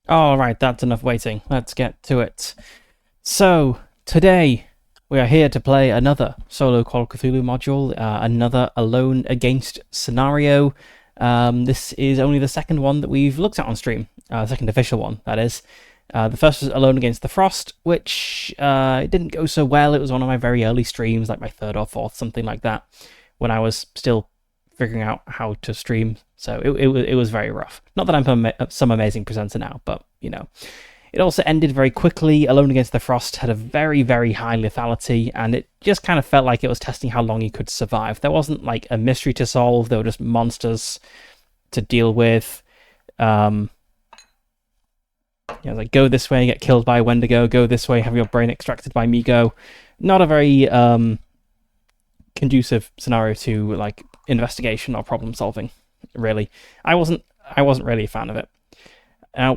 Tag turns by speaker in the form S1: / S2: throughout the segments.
S1: Alright, that's enough waiting. Let's get to it. So, today we are here to play another solo Call of Cthulhu module, another Alone Against scenario. This is only the second one that we've looked at on stream, second official one, that is. The first was Alone Against the Frost, which it didn't go so well. It was one of my very early streams, like my third or fourth, something like that, when I was still figuring out how to stream. So it was very rough. Not that I'm some amazing presenter now, but, you know. It also ended very quickly. Alone Against the Frost had a very, very high lethality, and it just kind of felt like it was testing how long you could survive. There wasn't, like, a mystery to solve. There were just monsters to deal with. Like, go this way, get killed by a Wendigo. Go this way, have your brain extracted by Migo. Not a very conducive scenario to, like, investigation or problem solving, really. I wasn't really a fan of it.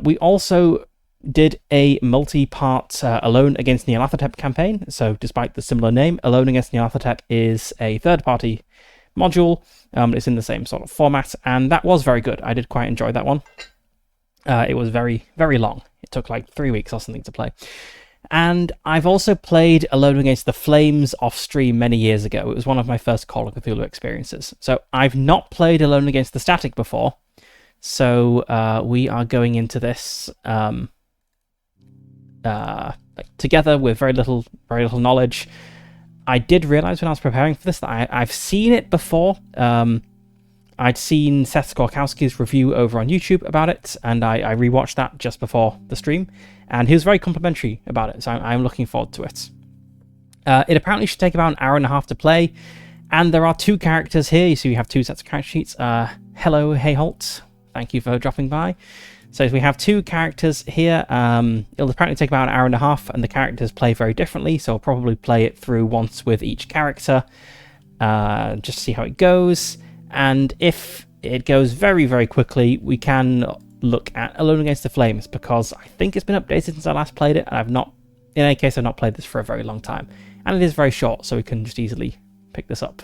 S1: We also did a multi-part Alone Against Nyarlathotep campaign. So despite the similar name, Alone Against Nyarlathotep is a third-party module. It's in the same sort of format, and that was very good. I did quite enjoy that one. It was very, very long. It took like 3 weeks or something to play. And I've also played Alone Against the Flames off stream many years ago. It was one of my first Call of Cthulhu experiences. So I've not played Alone Against the Static before. So we are going into this together with very little knowledge. I did realize when I was preparing for this that I've seen it before. I'd seen Seth Skorkowski's review over on YouTube about it, and I rewatched that just before the stream, and he was very complimentary about it, so I'm looking forward to it. It apparently should take about an hour and a half to play, and there are two characters here, so you have two sets of character sheets. Hello, Hey Holt. Thank you for dropping by. So we have two characters here. It'll apparently take about an hour and a half, and the characters play very differently, so I'll probably play it through once with each character, just to see how it goes. And if it goes very, very quickly, we can look at Alone Against the Flames, because I think it's been updated since I last played it, and in any case, I've not played this for a very long time. And it is very short, so we can just easily pick this up.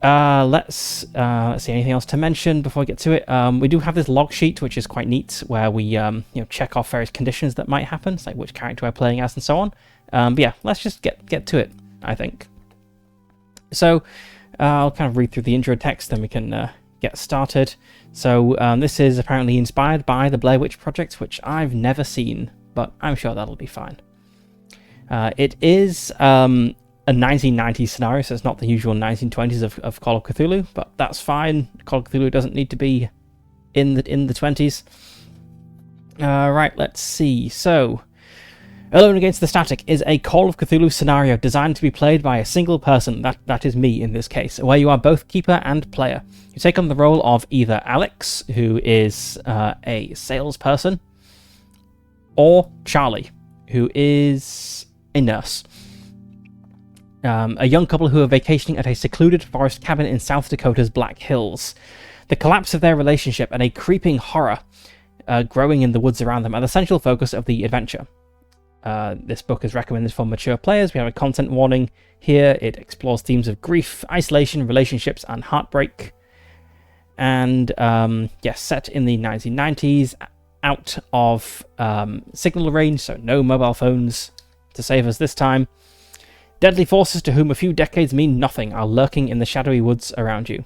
S1: Let's see, anything else to mention before I get to it? We do have this log sheet, which is quite neat, where we check off various conditions that might happen, like which character we're playing as and so on. But yeah, let's just get to it, I think. So I'll kind of read through the intro text, then we can get started. So this is apparently inspired by the Blair Witch Project, which I've never seen, but I'm sure that'll be fine. It is a 1990s scenario, so it's not the usual 1920s of Call of Cthulhu, but that's fine. Call of Cthulhu doesn't need to be in the 20s. Right, let's see. So, Alone Against the Static is a Call of Cthulhu scenario designed to be played by a single person, that is me in this case, where you are both keeper and player. You take on the role of either Alex, who is a salesperson, or Charlie, who is a nurse. A young couple who are vacationing at a secluded forest cabin in South Dakota's Black Hills. The collapse of their relationship and a creeping horror growing in the woods around them are the central focus of the adventure. This book is recommended for mature players. We have a content warning here. It explores themes of grief, isolation, relationships, and heartbreak. And set in the 1990s, out of signal range, so no mobile phones to save us this time. Deadly forces to whom a few decades mean nothing are lurking in the shadowy woods around you.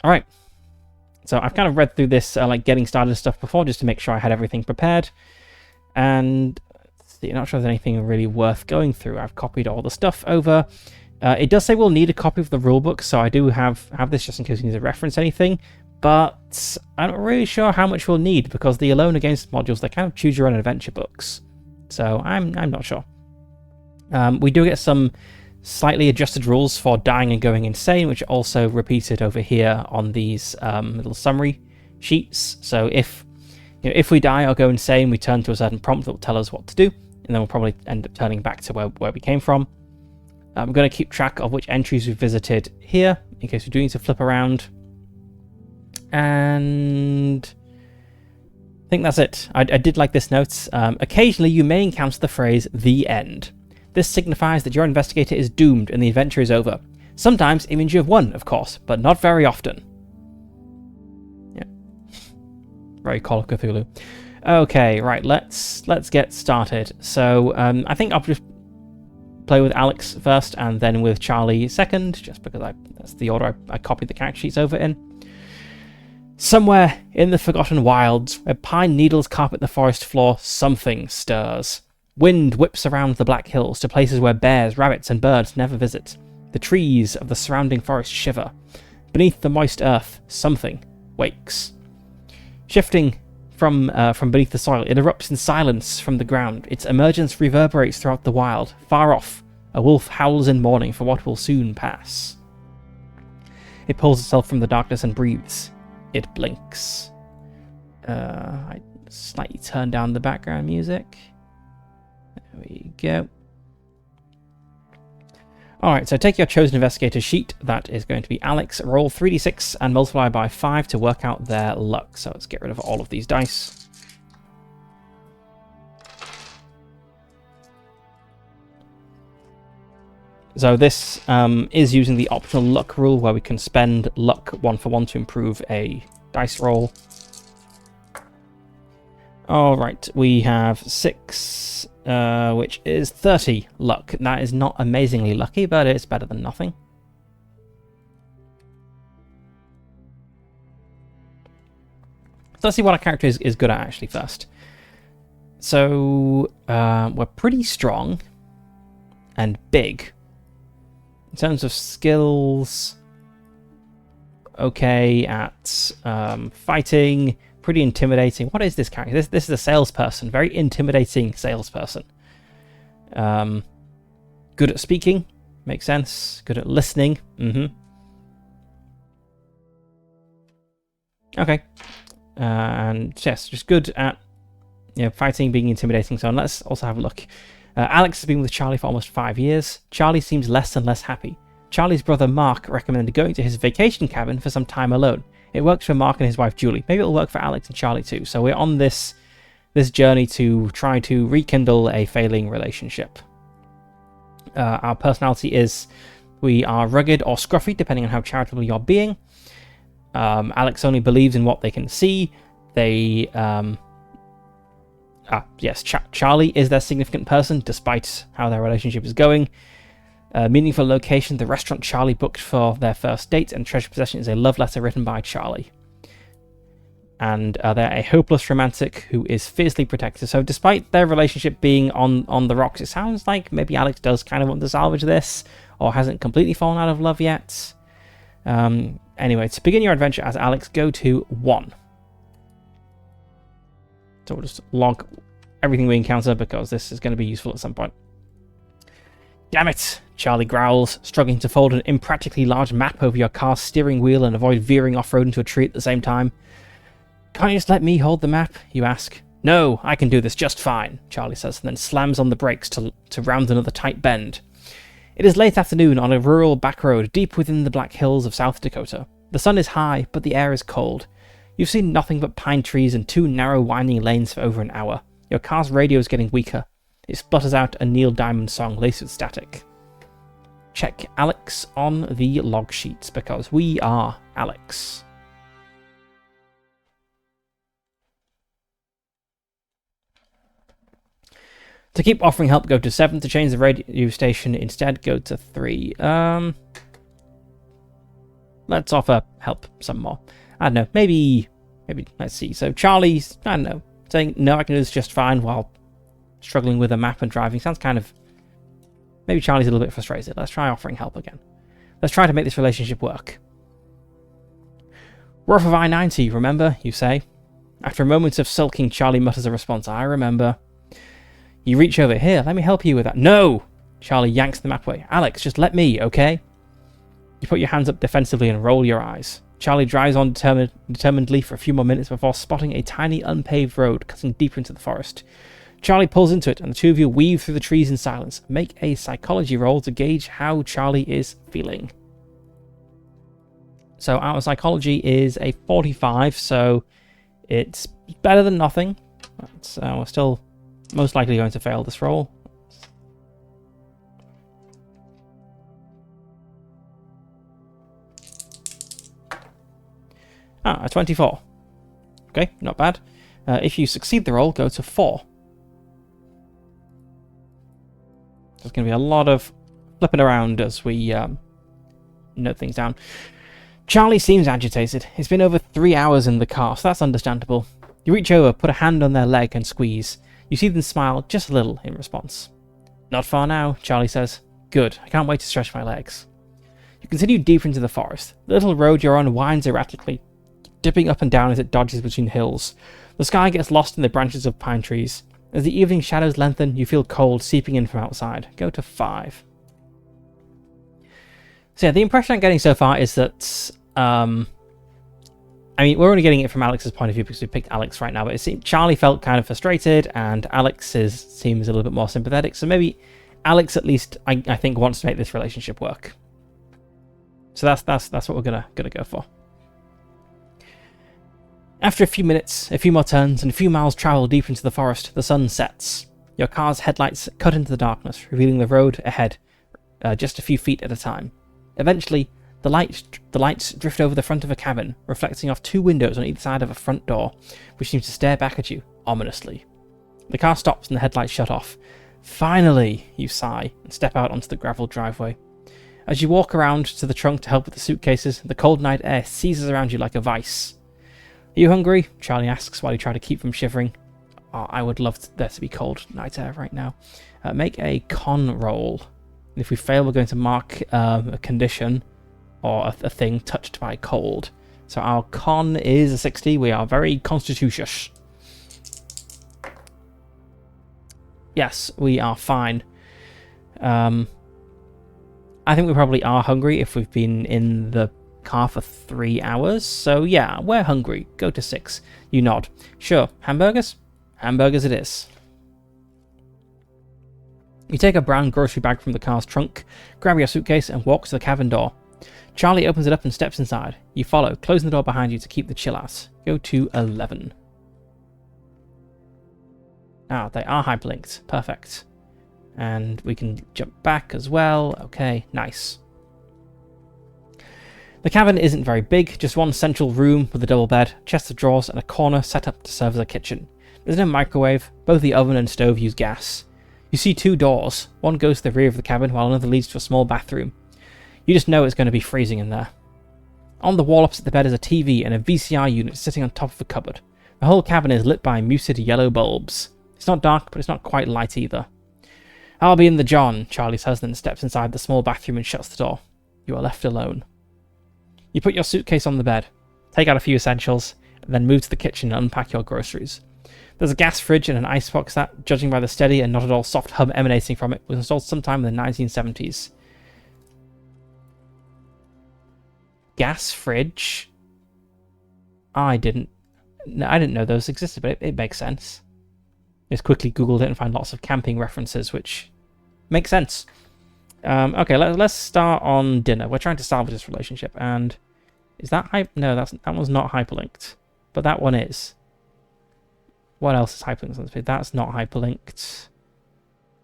S1: Alright, so I've kind of read through this like getting started stuff before, just to make sure I had everything prepared. And let's see, I'm not sure there's anything really worth going through. I've copied all the stuff over. It does say we'll need a copy of the rulebook, so I do have this just in case we need to reference anything. But I'm not really sure how much we'll need, because the Alone Against modules, they're kind of choose your own adventure books. So I'm not sure. We do get some slightly adjusted rules for dying and going insane, which are also repeated over here on these little summary sheets. So if we die or go insane, we turn to a certain prompt that will tell us what to do, and then we'll probably end up turning back to where we came from. I'm going to keep track of which entries we've visited here, in case we do need to flip around. And I think that's it. I did like this note. Occasionally you may encounter the phrase, "the end." This signifies that your investigator is doomed and the adventure is over. Sometimes it means you have won, of course, but not very often. Yeah. Very Call of Cthulhu. Okay, right, let's get started. So I think I'll just play with Alex first and then with Charlie second, just because that's the order I copied the character sheets over in. Somewhere in the forgotten wilds, where pine needles carpet the forest floor, something stirs. Wind whips around the black hills to places where bears, rabbits, and birds never visit. The trees of the surrounding forest shiver. Beneath the moist earth, something wakes. Shifting from beneath the soil, it erupts in silence from the ground. Its emergence reverberates throughout the wild. Far off, a wolf howls in mourning for what will soon pass. It pulls itself from the darkness and breathes. It blinks. I slightly turn down the background music. There we go. Alright, so take your chosen investigator sheet. That is going to be Alex. Roll 3d6 and multiply by 5 to work out their luck. So let's get rid of all of these dice. So this is using the optional luck rule, where we can spend luck 1 for 1 to improve a dice roll. Alright, we have 6, which is 30 luck. That is not amazingly lucky, but it's better than nothing. So let's see what our character is good at actually first. So we're pretty strong and big. In terms of skills, okay at fighting, pretty intimidating. What is this character? This is a salesperson, very intimidating salesperson. Good at speaking, makes sense. Good at listening, Okay, and yes, just good at fighting, being intimidating. So let's also have a look. Alex has been with Charlie for almost 5 years. Charlie seems less and less happy. Charlie's brother Mark recommended going to his vacation cabin for some time alone. It works for Mark and his wife Julie. Maybe it'll work for Alex and Charlie too. So we're on this journey to try to rekindle a failing relationship. Our personality is we are rugged or scruffy, depending on how charitable you're being. Alex only believes in what they can see. Charlie is their significant person, despite how their relationship is going. Meaningful location, the restaurant Charlie booked for their first date, and treasured possession is a love letter written by Charlie. And they're a hopeless romantic who is fiercely protective. So despite their relationship being on the rocks, it sounds like maybe Alex does kind of want to salvage this, or hasn't completely fallen out of love yet. Anyway, to begin your adventure as Alex, go to 1. So we'll just log everything we encounter, because this is going to be useful at some point. Damn it, Charlie growls, struggling to fold an impractically large map over your car's steering wheel and avoid veering off-road into a tree at the same time. Can't you just let me hold the map, you ask? No, I can do this just fine, Charlie says, and then slams on the brakes to round another tight bend. It is late afternoon on a rural back road deep within the Black Hills of South Dakota. The sun is high, but the air is cold. You've seen nothing but pine trees and 2 narrow winding lanes for over an hour. Your car's radio is getting weaker. It sputters out a Neil Diamond song laced with static. Check Alex on the log sheets, because we are Alex. To keep offering help, go to 7. To change the radio station, instead go to 3. Let's offer help some more. I don't know, maybe, let's see. So Charlie's, I don't know, saying, no, I can do this just fine while struggling with a map and driving. Sounds kind of, maybe Charlie's a little bit frustrated. Let's try offering help again. Let's try to make this relationship work. We're off of I-90, remember, you say. After a moment of sulking, Charlie mutters a response, I remember. You reach over, here, let me help you with that. No! Charlie yanks the map away. Alex, just let me, okay? You put your hands up defensively and roll your eyes. Charlie drives on determinedly for a few more minutes before spotting a tiny unpaved road cutting deeper into the forest. Charlie pulls into it, and the two of you weave through the trees in silence. Make a psychology roll to gauge how Charlie is feeling. So our psychology is a 45, so it's better than nothing. We're still most likely going to fail this roll. A 24. Okay, not bad. If you succeed the roll, go to 4. There's going to be a lot of flipping around as we note things down. Charlie seems agitated. It's been over 3 hours in the car, so that's understandable. You reach over, put a hand on their leg and squeeze. You see them smile just a little in response. Not far now, Charlie says. Good, I can't wait to stretch my legs. You continue deeper into the forest. The little road you're on winds erratically, dipping up and down as it dodges between hills. The sky gets lost in the branches of pine trees. As the evening shadows lengthen, you feel cold seeping in from outside. Go to 5. So yeah, the impression I'm getting so far is that, I mean, we're only getting it from Alex's point of view because we picked Alex right now, but it seemed Charlie felt kind of frustrated and Alex's seems a little bit more sympathetic. So maybe Alex at least, I think, wants to make this relationship work. So that's what we're gonna go for. After a few minutes, a few more turns, and a few miles travel deep into the forest, the sun sets. Your car's headlights cut into the darkness, revealing the road ahead, just a few feet at a time. Eventually, the lights drift over the front of a cabin, reflecting off 2 windows on either side of a front door, which seems to stare back at you, ominously. The car stops and the headlights shut off. Finally, you sigh, and step out onto the gravel driveway. As you walk around to the trunk to help with the suitcases, the cold night air seizes around you like a vice. Are you hungry? Charlie asks while you try to keep from shivering. Oh, I would love there to be cold night air right now. Make a con roll. And if we fail, we're going to mark a condition or a thing touched by cold. So our con is a 60. We are very constitutious. Yes, we are fine. I think we probably are hungry if we've been in the car for 3 hours. So yeah, we're hungry. Go to 6. You nod. Sure. Hamburgers? Hamburgers it is. You take a brown grocery bag from the car's trunk, grab your suitcase, and walk to the cabin door. Charlie opens it up and steps inside. You follow, closing the door behind you to keep the chill out. Go to 11. Ah, they are hyperlinked. Perfect. And we can jump back as well. Okay, nice. The cabin isn't very big, just one central room with a double bed, chest of drawers, and a corner set up to serve as a kitchen. There's no microwave. Both the oven and stove use gas. You see 2 doors. One goes to the rear of the cabin, while another leads to a small bathroom. You just know it's going to be freezing in there. On the wall opposite the bed is a TV and a VCR unit sitting on top of a cupboard. The whole cabin is lit by muted yellow bulbs. It's not dark, but it's not quite light either. I'll be in the John, Charlie says, then steps inside the small bathroom and shuts the door. You are left alone. You put your suitcase on the bed, take out a few essentials, and then move to the kitchen and unpack your groceries. There's a gas fridge and an icebox that, judging by the steady and not at all soft hum emanating from it, was installed sometime in the 1970s. Gas fridge? I didn't know those existed, but it makes sense. Just quickly googled it and found lots of camping references, which makes sense. Okay, let's start on dinner. We're trying to salvage this relationship, and is that no? That one's not hyperlinked, but that one is. What else is hyperlinked on this page? That's not hyperlinked.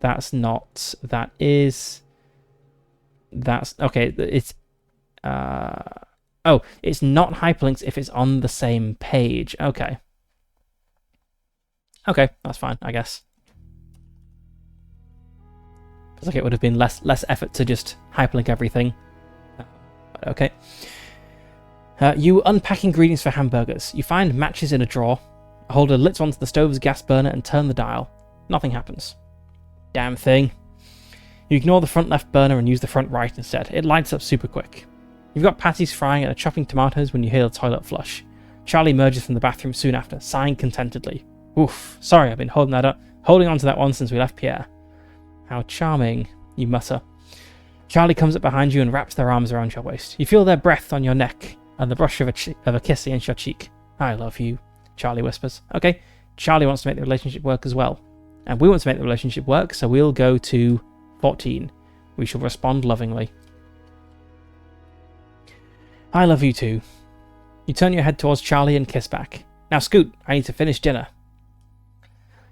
S1: That's not. That is. That's okay. It's. Oh, it's not hyperlinked if it's on the same page. Okay. Okay, that's fine, I guess. Feels like it would have been less effort to just hyperlink everything. Okay. You unpack ingredients for hamburgers. You find matches in a drawer. A holder lit onto the stove's gas burner and turn the dial. Nothing happens. Damn thing. You ignore the front left burner and use the front right instead. It lights up super quick. You've got patties frying and are chopping tomatoes when you hear the toilet flush. Charlie emerges from the bathroom soon after, sighing contentedly. Oof, sorry, I've been holding on to that one since we left Pierre. How charming, you mutter. Charlie comes up behind you and wraps their arms around your waist. You feel their breath on your neck and the brush of a kiss against your cheek. I love you, Charlie whispers. Okay, Charlie wants to make the relationship work as well. And we want to make the relationship work, so we'll go to 14. We shall respond lovingly. I love you too. You turn your head towards Charlie and kiss back. Now scoot, I need to finish dinner.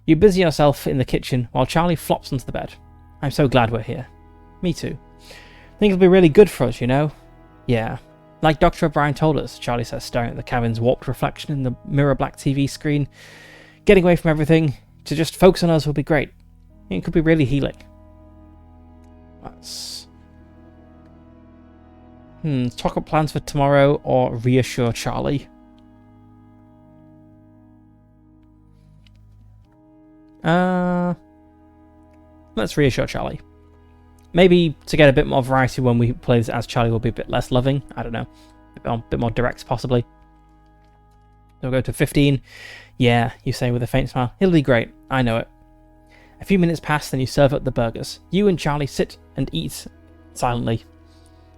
S1: You busy yourself in the kitchen while Charlie flops onto the bed. I'm so glad we're here. Me too. Think it'll be really good for us, you know? Yeah. Like Dr. O'Brien told us, Charlie says, staring at the cabin's warped reflection in the mirror-black TV screen. Getting away from everything to just focus on us will be great. It could be really healing. Let's talk about plans for tomorrow or reassure Charlie. Let's reassure Charlie. Maybe to get a bit more variety when we play this as Charlie will be a bit less loving. I don't know. A bit more direct, possibly. So we'll go to 15. Yeah, you say with a faint smile. It'll be great. I know it. A few minutes pass, then you serve up the burgers. You and Charlie sit and eat silently.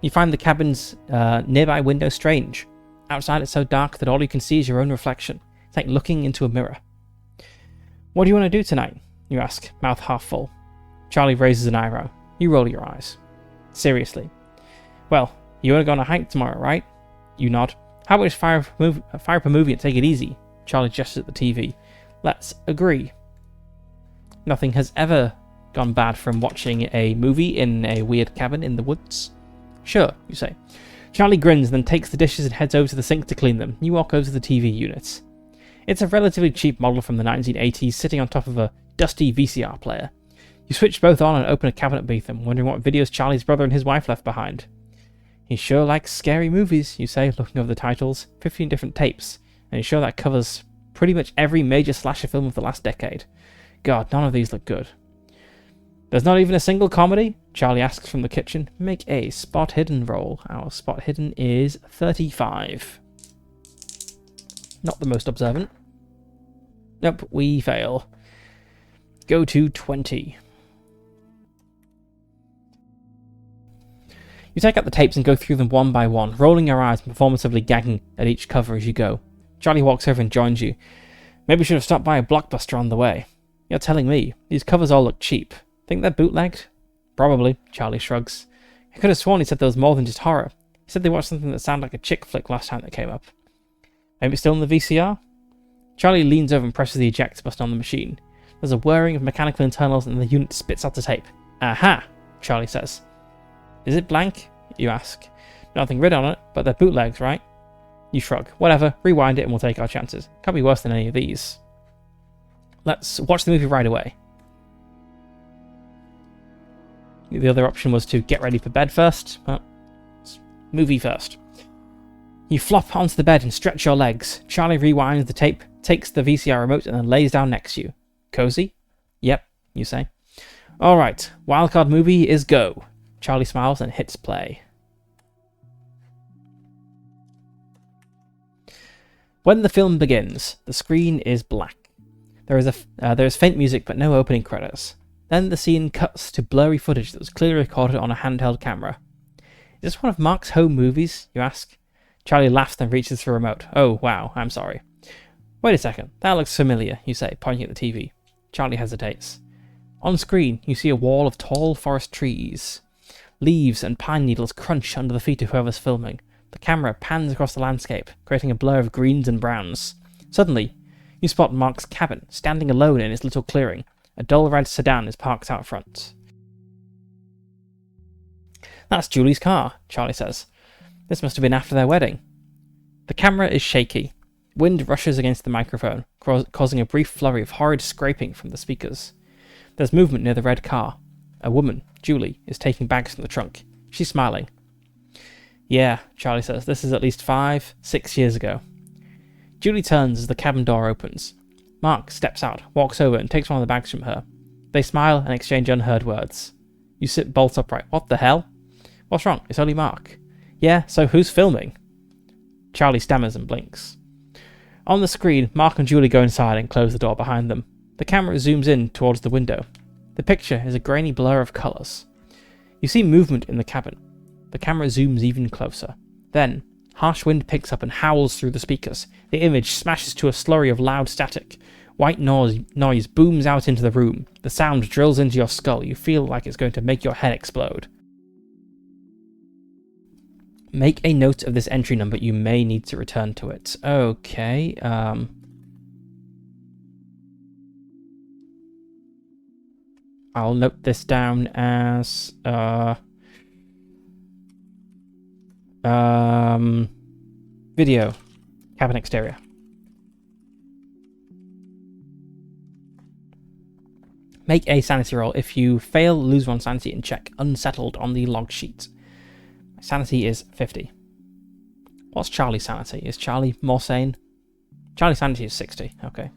S1: You find the cabin's nearby window strange. Outside it's so dark that all you can see is your own reflection. It's like looking into a mirror. What do you want to do tonight? You ask, mouth half full. Charlie raises an eyebrow. You roll your eyes. Seriously. Well, you want to go on a hike tomorrow, right? You nod. How about we fire up a movie and take it easy? Charlie gestures at the TV. Let's agree. Nothing has ever gone bad from watching a movie in a weird cabin in the woods. Sure, you say. Charlie grins, then takes the dishes and heads over to the sink to clean them. You walk over to the TV unit. It's a relatively cheap model from the 1980s, sitting on top of a dusty VCR player. You switch both on and open a cabinet beneath them, wondering what videos Charlie's brother and his wife left behind. He sure likes scary movies, you say, looking over the titles. 15 different tapes, and he's sure that covers pretty much every major slasher film of the last decade. God, none of these look good. There's not even a single comedy? Charlie asks from the kitchen. Make a spot hidden roll. Our spot hidden is 35. Not the most observant. Nope, we fail. Go to 20. You take out the tapes and go through them one by one, rolling your eyes and performatively gagging at each cover as you go. Charlie walks over and joins you. Maybe we should have stopped by a Blockbuster on the way. You're telling me. These covers all look cheap. Think they're bootlegged? Probably, Charlie shrugs. I could have sworn he said there was more than just horror. He said they watched something that sounded like a chick flick last time they came up. Maybe it's still in the VCR? Charlie leans over and presses the eject button on the machine. There's a whirring of mechanical internals and the unit spits out the tape. Aha! Charlie says. Is it blank? You ask. Nothing written on it, but they're bootlegs, right? You shrug. Whatever, rewind it and we'll take our chances. Can't be worse than any of these. Let's watch the movie right away. The other option was to get ready for bed first, but movie first. You flop onto the bed and stretch your legs. Charlie rewinds the tape, takes the VCR remote and then lays down next to you. Cozy? Yep, you say. Alright, wildcard movie is go. Charlie smiles and hits play. When the film begins, the screen is black. There is faint music but no opening credits. Then the scene cuts to blurry footage that was clearly recorded on a handheld camera. Is this one of Mark's home movies? You ask. Charlie laughs then reaches for a remote. Oh, wow, I'm sorry. Wait a second, that looks familiar, you say, pointing at the TV. Charlie hesitates. On screen, you see a wall of tall forest trees. Leaves and pine needles crunch under the feet of whoever's filming. The camera pans across the landscape, creating a blur of greens and browns. Suddenly, you spot Mark's cabin, standing alone in its little clearing. A dull red sedan is parked out front. That's Julie's car, Charlie says. This must have been after their wedding. The camera is shaky. Wind rushes against the microphone, causing a brief flurry of horrid scraping from the speakers. There's movement near the red car. A woman, Julie, is taking bags from the trunk. She's smiling. Yeah, Charlie says, this is at least 5-6 years ago. Julie turns as the cabin door opens. Mark steps out, walks over and takes one of the bags from her. They smile and exchange unheard words. You sit bolt upright. What the hell? What's wrong? It's only Mark. Yeah, so who's filming? Charlie stammers and blinks. On the screen, Mark and Julie go inside and close the door behind them. The camera zooms in towards the window. The picture is a grainy blur of colours. You see movement in the cabin. The camera zooms even closer. Then, harsh wind picks up and howls through the speakers. The image smashes to a slurry of loud static. White noise booms out into the room. The sound drills into your skull. You feel like it's going to make your head explode. Make a note of this entry number. You may need to return to it. Okay, I'll note this down as Video. Cabin exterior. Make a sanity roll. If you fail, lose 1 sanity and check unsettled on the log sheet. My sanity is 50. What's Charlie's sanity? Is Charlie more sane? Charlie's sanity is 60. Okay.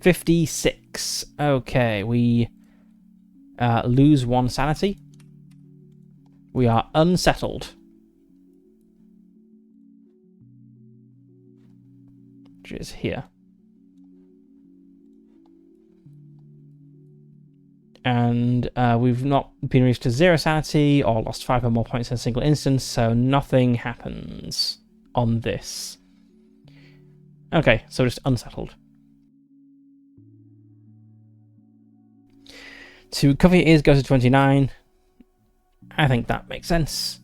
S1: 56. Okay, we lose 1 sanity. We are unsettled. Which is here. And we've not been reached to 0 sanity or lost 5 or more points in a single instance, so nothing happens on this. Okay, so just unsettled. To cover your ears, go to 29. I think that makes sense.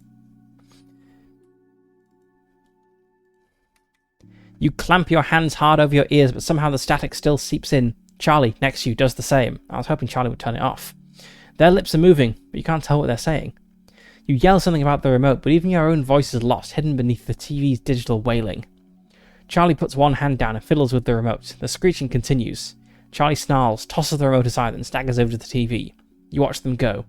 S1: You clamp your hands hard over your ears, but somehow the static still seeps in. Charlie, next to you, does the same. I was hoping Charlie would turn it off. Their lips are moving, but you can't tell what they're saying. You yell something about the remote, but even your own voice is lost, hidden beneath the TV's digital wailing. Charlie puts one hand down and fiddles with the remote. The screeching continues. Charlie snarls, tosses the remote aside, and staggers over to the TV. You watch them go.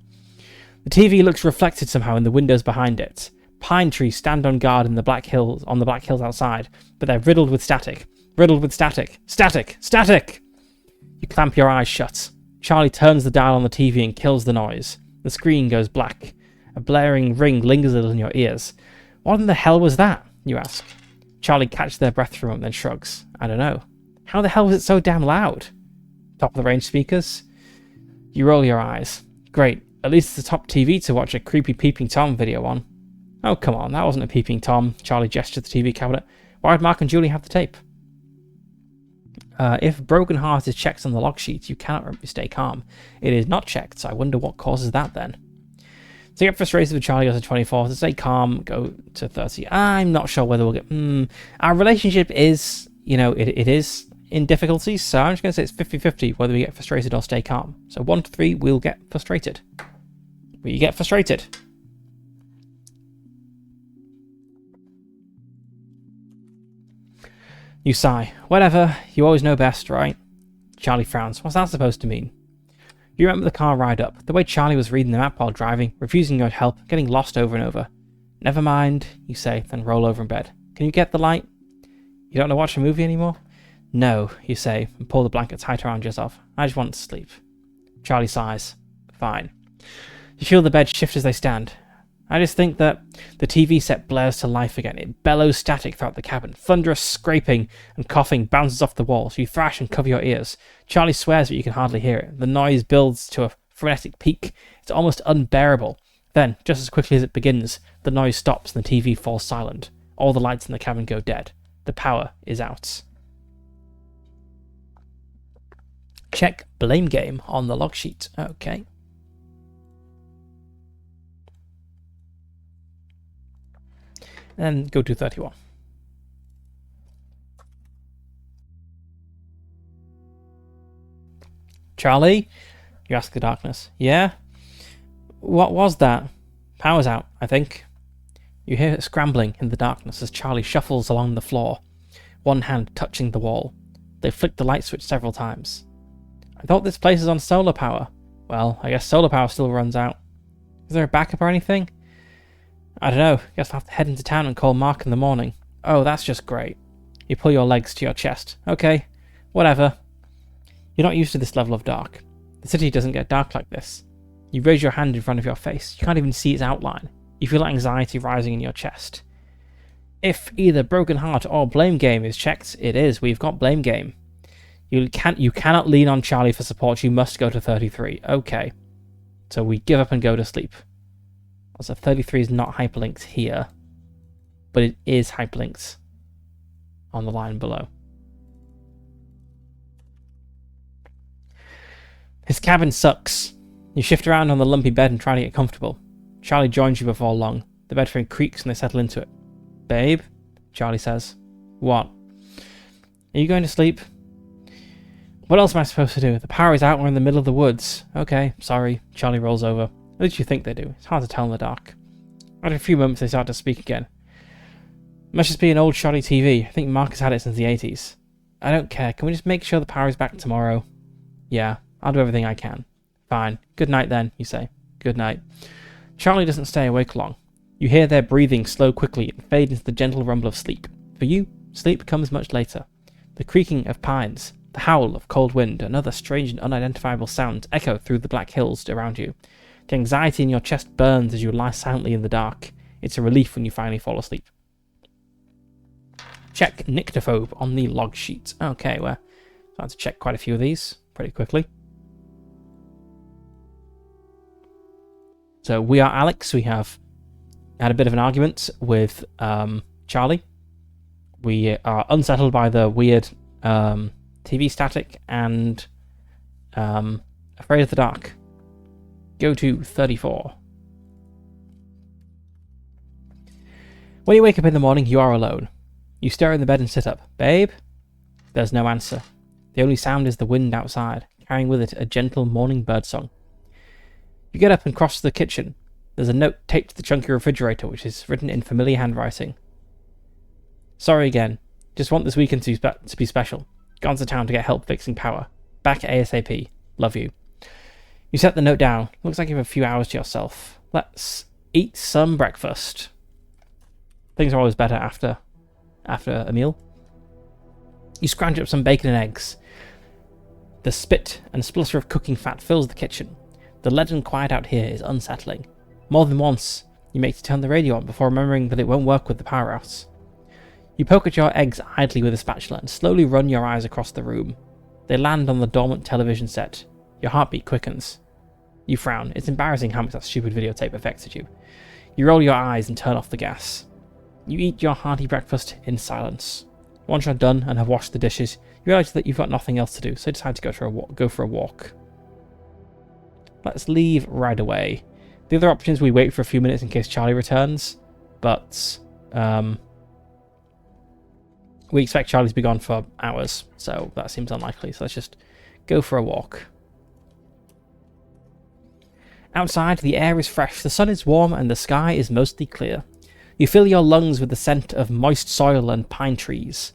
S1: The TV looks reflected somehow in the windows behind it. Pine trees stand on guard in the black hills outside, but they're riddled with static. Riddled with static. Static! Static! You clamp your eyes shut. Charlie turns the dial on the TV and kills the noise. The screen goes black. A blaring ring lingers a little in your ears. What in the hell was that? You ask. Charlie catches their breath for a moment, then shrugs. I don't know. How the hell was it so damn loud? Top of the range speakers? You roll your eyes. Great. At least it's a top TV to watch a creepy Peeping Tom video on. Oh, come on. That wasn't a Peeping Tom. Charlie gestured to the TV cabinet. Why did Mark and Julie have the tape? If Broken Heart is checked on the log sheet, you cannot stay calm. It is not checked, so I wonder what causes that then. To get frustrated with Charlie, go to 24. To stay calm, go to 30. I'm not sure whether we'll get... Our relationship is, it is in difficulties, so I'm just going to say it's 50-50 whether we get frustrated or stay calm. So 1 to 3, we'll get frustrated. We get frustrated. You sigh. Whatever, you always know best, right? Charlie frowns. What's that supposed to mean? You remember the car ride up, the way Charlie was reading the map while driving, refusing your help, getting lost over and over. Never mind, you say, then roll over in bed. Can you get the light? You don't want to watch a movie anymore? No, you say, and pull the blanket tight around yourself. I just want to sleep. Charlie sighs. Fine. You feel the bed shift as they stand. I just think that the TV set blares to life again. It bellows static throughout the cabin. Thunderous scraping and coughing bounces off the walls. You thrash and cover your ears. Charlie swears, but you can hardly hear it. The noise builds to a frenetic peak. It's almost unbearable. Then, just as quickly as it begins, the noise stops and the TV falls silent. All the lights in the cabin go dead. The power is out. Check blame game on the log sheet. Okay. And go to 31. Charlie? You ask the darkness. Yeah? What was that? Power's out, I think. You hear it scrambling in the darkness as Charlie shuffles along the floor, one hand touching the wall. They flick the light switch several times. I thought this place is on solar power. Well, I guess solar power still runs out. Is there a backup or anything? I don't know. Guess I'll have to head into town and call Mark in the morning. Oh, that's just great. You pull your legs to your chest. Okay, whatever. You're not used to this level of dark. The city doesn't get dark like this. You raise your hand in front of your face. You can't even see its outline. You feel anxiety rising in your chest. If either Broken Heart or Blame Game is checked, it is. We've got Blame Game. You cannot lean on Charlie for support. You must go to 33. Okay. So we give up and go to sleep. So 33 is not hyperlinked here, but it is hyperlinked on the line below. His cabin sucks. You shift around on the lumpy bed and try to get comfortable. Charlie joins you before long. The bed frame creaks and they settle into it. Babe, Charlie says. What? Are you going to sleep? What else am I supposed to do? The power is out. We're in the middle of the woods. Okay, sorry. Charlie rolls over. At least you think they do. It's hard to tell in the dark. After a few moments, they start to speak again. Must just be an old shoddy TV. I think Mark has had it since the 80s. I don't care. Can we just make sure the power is back tomorrow? Yeah, I'll do everything I can. Fine. Good night then, you say. Good night. Charlie doesn't stay awake long. You hear their breathing slow quickly and fade into the gentle rumble of sleep. For you, sleep comes much later. The creaking of pines, the howl of cold wind, and other strange and unidentifiable sounds echo through the black hills around you. The anxiety in your chest burns as you lie silently in the dark. It's a relief when you finally fall asleep. Check nyctophobe on the log sheet. Okay, we're starting to check quite a few of these pretty quickly. So we are Alex. We have had a bit of an argument with Charlie. We are unsettled by the weird TV static and afraid of the dark. Go to 34. When you wake up in the morning, you are alone. You stir in the bed and sit up. Babe? There's no answer. The only sound is the wind outside, carrying with it a gentle morning birdsong. You get up and cross to the kitchen. There's a note taped to the chunky refrigerator, which is written in familiar handwriting. Sorry again. Just want this weekend to be special. Gone to town to get help fixing power. Back ASAP. Love you. You set the note down. Looks like you have a few hours to yourself. Let's eat some breakfast. Things are always better after a meal. You scrounge up some bacon and eggs. The spit and splutter of cooking fat fills the kitchen. The leaden quiet out here is unsettling. More than once, you make to turn the radio on before remembering that it won't work with the power out. You poke at your eggs idly with a spatula and slowly run your eyes across the room. They land on the dormant television set. Your heartbeat quickens. You frown. It's embarrassing how much that stupid videotape affected you. You roll your eyes and turn off the gas. You eat your hearty breakfast in silence. Once you're done and have washed the dishes, you realise that you've got nothing else to do, so you decide to go for a walk. Let's leave right away. The other option is we wait for a few minutes in case Charlie returns, but we expect Charlie to be gone for hours, so that seems unlikely. So let's just go for a walk. Outside, the air is fresh, the sun is warm, and the sky is mostly clear. You fill your lungs with the scent of moist soil and pine trees.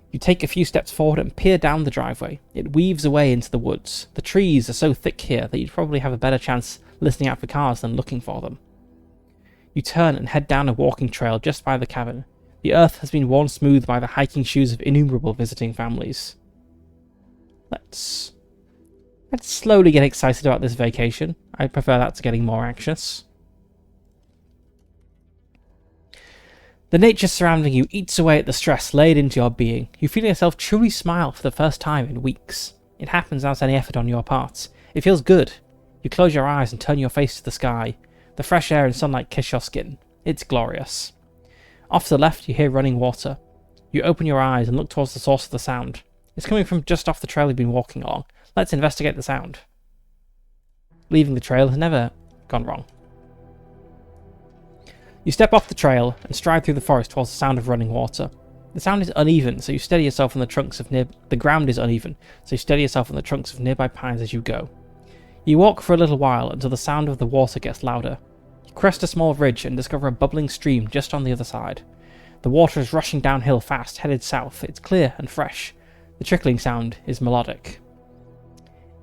S1: You take a few steps forward and peer down the driveway. It weaves away into the woods. The trees are so thick here that you'd probably have a better chance listening out for cars than looking for them. You turn and head down a walking trail just by the cabin. The earth has been worn smooth by the hiking shoes of innumerable visiting families. Let's slowly get excited about this vacation. I prefer that to getting more anxious. The nature surrounding you eats away at the stress laid into your being. You feel yourself truly smile for the first time in weeks. It happens without any effort on your part. It feels good. You close your eyes and turn your face to the sky. The fresh air and sunlight kiss your skin. It's glorious. Off to the left, you hear running water. You open your eyes and look towards the source of the sound. It's coming from just off the trail you've been walking along. Let's investigate the sound. Leaving the trail has never gone wrong. You step off the trail and stride through the forest towards the sound of running water. The sound is uneven, so you steady yourself on the trunks of the ground is uneven, so you steady yourself on the trunks of nearby pines as you go. You walk for a little while until the sound of the water gets louder. You crest a small ridge and discover a bubbling stream just on the other side. The water is rushing downhill fast, headed south. It's clear and fresh. The trickling sound is melodic.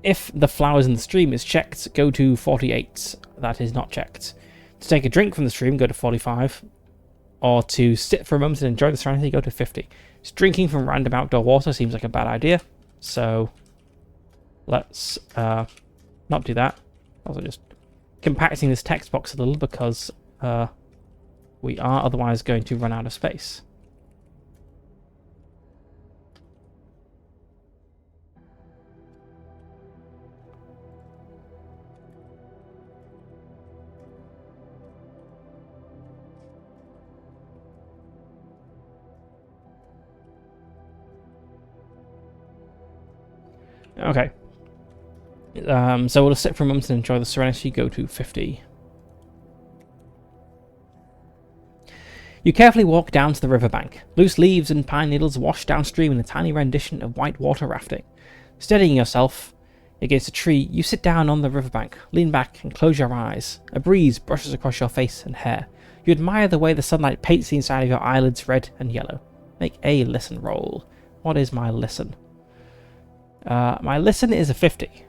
S1: If the flowers in the stream is checked, go to 48. That is not checked. To take a drink from the stream, go to 45. Or to sit for a moment and enjoy the serenity, go to 50. Just drinking from random outdoor water seems like a bad idea. So let's not do that. Also just compacting this text box a little because we are otherwise going to run out of space. Okay. So we'll just sit for a moment and enjoy the serenity. Go to 50. You carefully walk down to the riverbank. Loose leaves and pine needles wash downstream in a tiny rendition of white water rafting. Steadying yourself, Against a tree, you sit down on the riverbank, lean back and close your eyes. A breeze brushes across your face and hair. You admire the way the sunlight paints the inside of your eyelids red and yellow. Make a listen roll. What is my listen? My listen is a 50.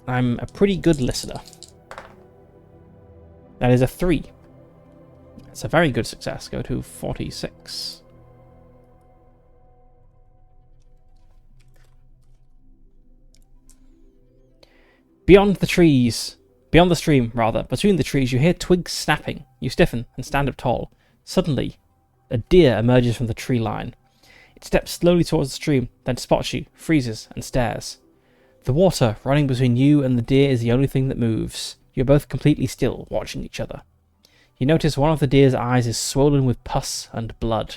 S1: I'm a pretty good listener. That is a 3. That's a very good success. Go to 46. Beyond the stream, between the trees, you hear twigs snapping. You stiffen and stand up tall. Suddenly, a deer emerges from the tree line. It steps slowly towards the stream, then spots you, freezes, and stares. The water running between you and the deer is the only thing that moves. You're both completely still, watching each other. You notice one of the deer's eyes is swollen with pus and blood.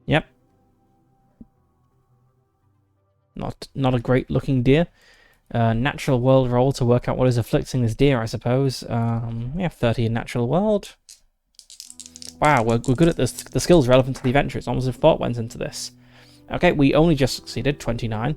S1: Yep. Not a great looking deer. Natural world roll to work out what is afflicting this deer, I suppose. We have 30 in natural world. Wow, we're good at this. The skills relevant to the adventure. It's almost as if thought went into this. Okay, we only just succeeded, 29.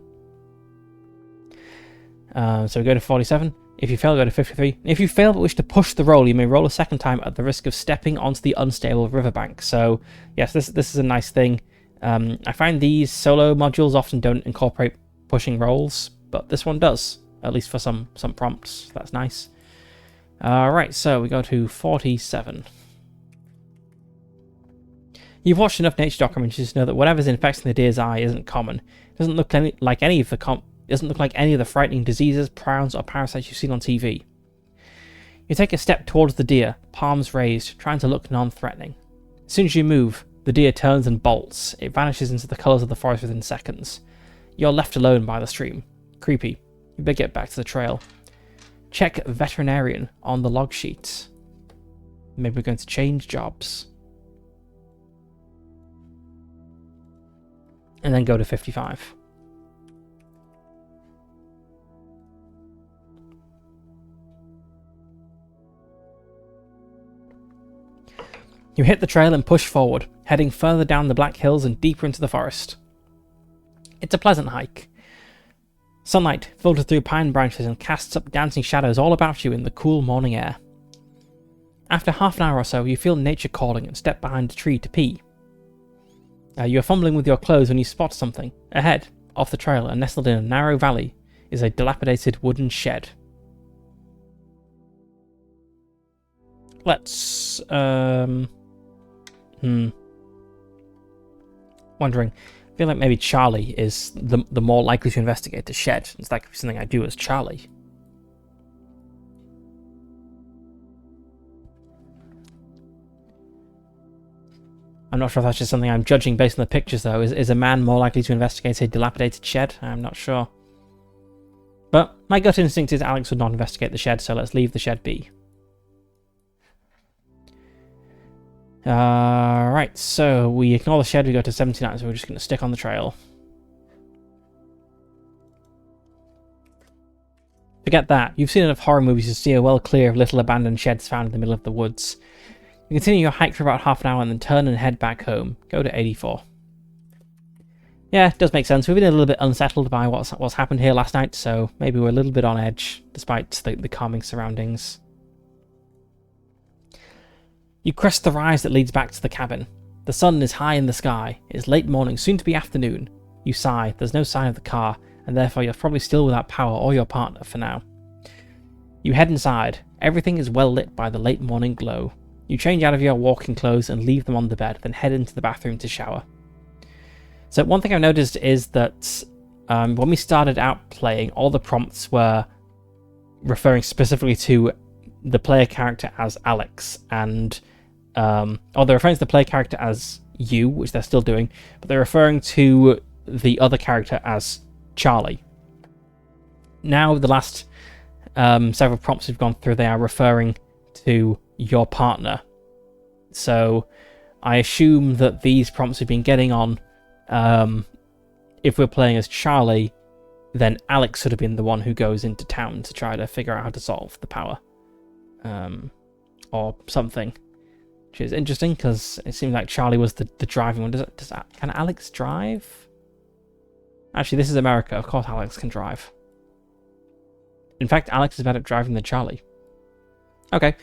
S1: So we go to 47. If you fail, go to 53. If you fail but wish to push the roll, you may roll a second time at the risk of stepping onto the unstable riverbank. So, yes, this is a nice thing. I find these solo modules often don't incorporate pushing rolls, but this one does, at least for some prompts. That's nice. Right, so we go to 47. You've watched enough nature documentaries to know that whatever's infecting the deer's eye isn't common. It doesn't look like any of the frightening diseases, prions, or parasites you've seen on TV. You take a step towards the deer, palms raised, trying to look non-threatening. As soon as you move, the deer turns and bolts. It vanishes into the colours of the forest within seconds. You're left alone by the stream. Creepy. You better get back to the trail. Check veterinarian on the log sheet. Maybe we're going to change jobs. And then go to 55. You hit the trail and push forward, heading further down the Black Hills and deeper into the forest. It's a pleasant hike. Sunlight filters through pine branches and casts up dancing shadows all about you in the cool morning air. After half an hour or so, you feel nature calling and step behind a tree to pee. You are fumbling with your clothes when you spot something. Ahead, off the trail and nestled in a narrow valley, is a dilapidated wooden shed. Let's, wondering. I feel like maybe Charlie is the more likely to investigate the shed. It's that could be something I do as Charlie. I'm not sure if that's just something I'm judging based on the pictures, though. Is a man more likely to investigate a dilapidated shed? I'm not sure. But my gut instinct is Alex would not investigate the shed, so let's leave the shed be. Right, so we ignore the shed, we go to 79, so we're just going to stick on the trail. Forget that. You've seen enough horror movies to steer well clear of little abandoned sheds found in the middle of the woods. You continue your hike for about half an hour and then turn and head back home. Go to 84. Yeah, it does make sense. We've been a little bit unsettled by what's happened here last night, so maybe we're a little bit on edge, despite the calming surroundings. You crest the rise that leads back to the cabin. The sun is high in the sky. It is late morning, soon to be afternoon. You sigh. There's no sign of the car, and therefore you're probably still without power or your partner for now. You head inside. Everything is well lit by the late morning glow. You change out of your walking clothes and leave them on the bed, then head into the bathroom to shower. So one thing I've noticed is that when we started out playing, all the prompts were referring specifically to the player character as Alex, and or they're referring to the player character as you, which they're still doing, but they're referring to the other character as Charlie. Now, the last several prompts we've gone through, they are referring to your partner. So I assume that these prompts we've been getting on, if we're playing as Charlie, then Alex should have been the one who goes into town to try to figure out how to solve the power. Or something. Which is interesting, because it seems like Charlie was the driving one. Can Alex drive? Actually, this is America. Of course Alex can drive. In fact, Alex is better at driving than Charlie. Okay.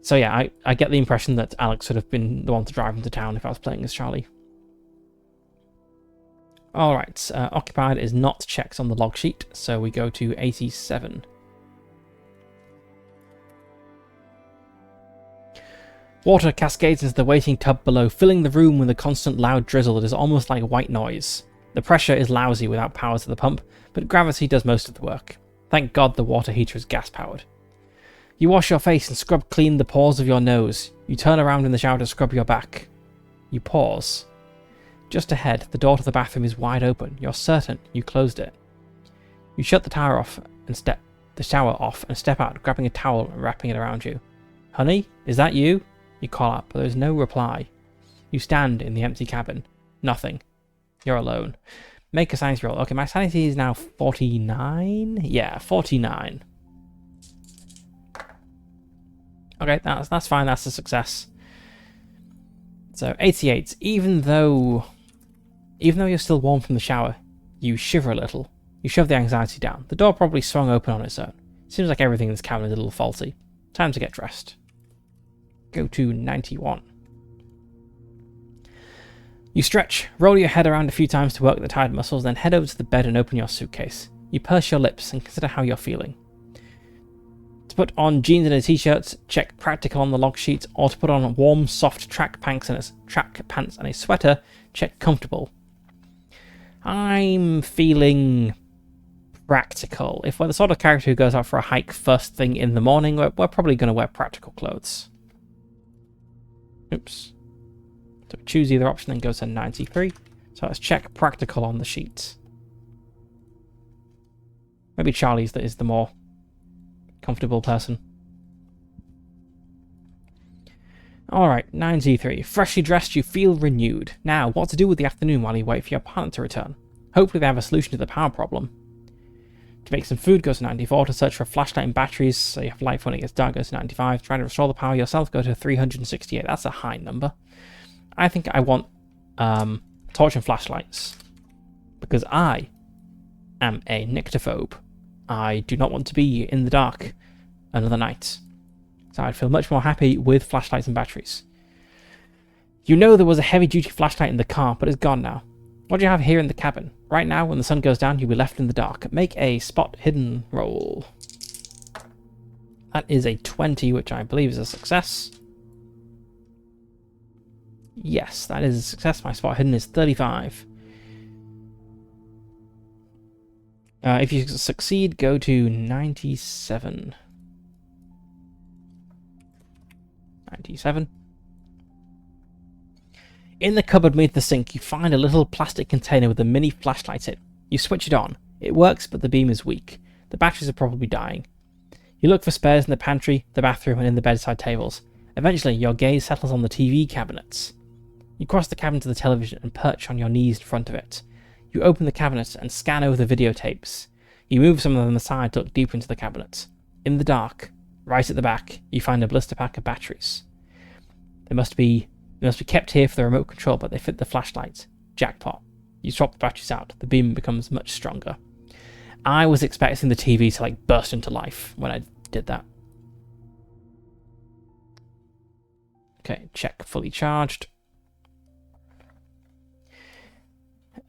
S1: So yeah, I get the impression that Alex would have been the one to drive into town if I was playing as Charlie. Alright, occupied is not checked on the log sheet, so we go to 87. Water cascades into the waiting tub below, filling the room with a constant loud drizzle that is almost like white noise. The pressure is lousy without power to the pump, but gravity does most of the work. Thank God the water heater is gas-powered. You wash your face and scrub clean the pores of your nose. You turn around in the shower to scrub your back. You pause. Just ahead, the door to the bathroom is wide open. You're certain you closed it. You shut the shower off and step out, grabbing a towel and wrapping it around you. Honey, is that you? You call out, but there is no reply. You stand in the empty cabin. Nothing. You're alone. Make a sanity roll. Okay, my sanity is now 49? Yeah, 49. Okay, that's fine. That's a success. So 88. Even though you're still warm from the shower, you shiver a little. You shove the anxiety down. The door probably swung open on its own. Seems like everything in this cabin is a little faulty. Time to get dressed. Go to 91. You stretch, roll your head around a few times to work the tired muscles, then head over to the bed and open your suitcase. You purse your lips and consider how you're feeling. To put on jeans and a t-shirt, check practical on the log sheet, or to put on warm, soft track pants and a sweater, check comfortable. I'm feeling practical. If we're the sort of character who goes out for a hike first thing in the morning, we're probably going to wear practical clothes. Oops. So choose either option, then go to 93. So let's check practical on the sheet. Maybe Charlie's that is the more comfortable person. Alright, 93. Freshly dressed, you feel renewed. Now, what to do with the afternoon while you wait for your partner to return? Hopefully they have a solution to the power problem. To make some food, go to 94. To search for a flashlight and batteries, so you have light when it gets dark, go to 95. Trying to restore the power yourself, go to 368. That's a high number. I think I want torch and flashlights, because I am a nyctophobe. I do not want to be in the dark another night. So I'd feel much more happy with flashlights and batteries. You know there was a heavy-duty flashlight in the car, but it's gone now. What do you have here in the cabin? Right now, when the sun goes down, you'll be left in the dark. Make a spot hidden roll. That is a 20, which I believe is a success. Yes, that is a success. My spot hidden is 35. If you succeed, go to 97. 97. In the cupboard beneath the sink, you find a little plastic container with a mini flashlight in it. You switch it on. It works, but the beam is weak. The batteries are probably dying. You look for spares in the pantry, the bathroom, and in the bedside tables. Eventually, your gaze settles on the TV cabinets. You cross the cabin to the television and perch on your knees in front of it. You open the cabinet and scan over the videotapes. You move some of them aside to look deeper into the cabinet. In the dark, right at the back, you find a blister pack of batteries. They must be kept here for the remote control, but they fit the flashlight. Jackpot. You swap the batteries out. The beam becomes much stronger. I was expecting the TV to burst into life when I did that. Okay, check fully charged.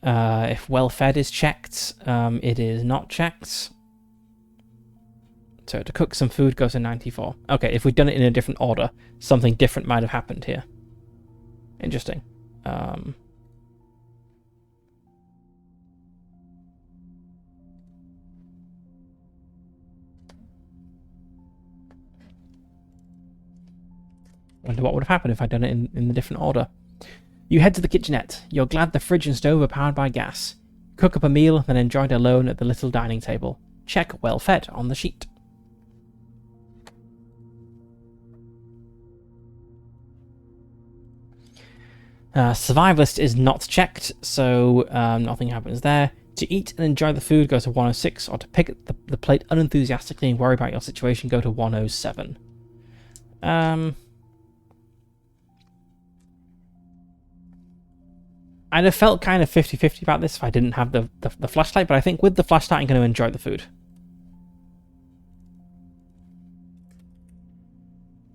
S1: If well fed is checked, it is not checked. So to cook some food goes to 94. Okay, if we'd done it in a different order, something different might have happened here. Interesting. Wonder what would have happened if I'd done it in a different order. You head to the kitchenette. You're glad the fridge and stove are powered by gas. Cook up a meal, then enjoy it alone at the little dining table. Check well fed on the sheet. Survivalist is not checked, so nothing happens there. To eat and enjoy the food, go to 106, or to pick the plate unenthusiastically and worry about your situation, go to 107. I'd have felt kind of 50-50 about this if I didn't have the flashlight, but I think with the flashlight I'm going to enjoy the food.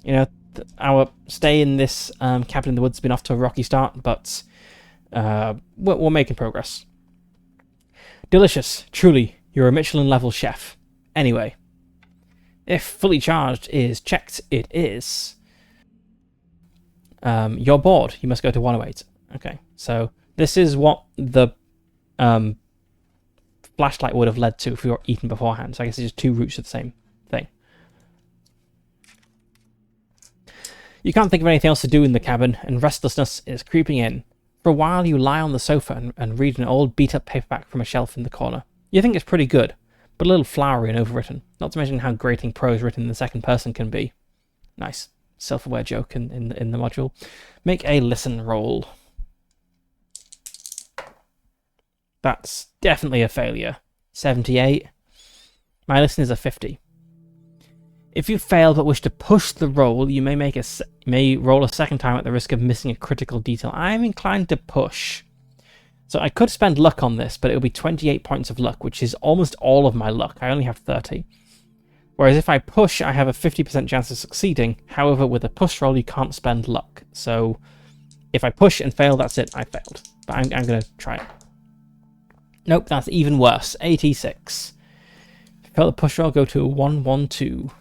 S1: You know, our stay in this cabin in the woods has been off to a rocky start, but we're making progress. Delicious, truly, you're a Michelin-level chef. Anyway, if fully charged is checked, it is. You're bored, you must go to 108. Okay, so this is what the flashlight would have led to if we were eaten beforehand. So I guess it's just two routes of the same thing. You can't think of anything else to do in the cabin, and restlessness is creeping in. For a while, you lie on the sofa and read an old beat-up paperback from a shelf in the corner. You think it's pretty good, but a little flowery and overwritten. Not to mention how grating prose written in the second person can be. Nice self-aware joke in the module. Make a listen roll. That's definitely a failure. 78. My listen is a 50. If you fail but wish to push the roll, you may roll a second time at the risk of missing a critical detail. I'm inclined to push. So I could spend luck on this, but it would be 28 points of luck, which is almost all of my luck. I only have 30. Whereas if I push, I have a 50% chance of succeeding. However, with a push roll, you can't spend luck. So if I push and fail, that's it. I failed. But I'm going to try it. Nope, that's even worse. 86. If I fail the push roll, go to 112.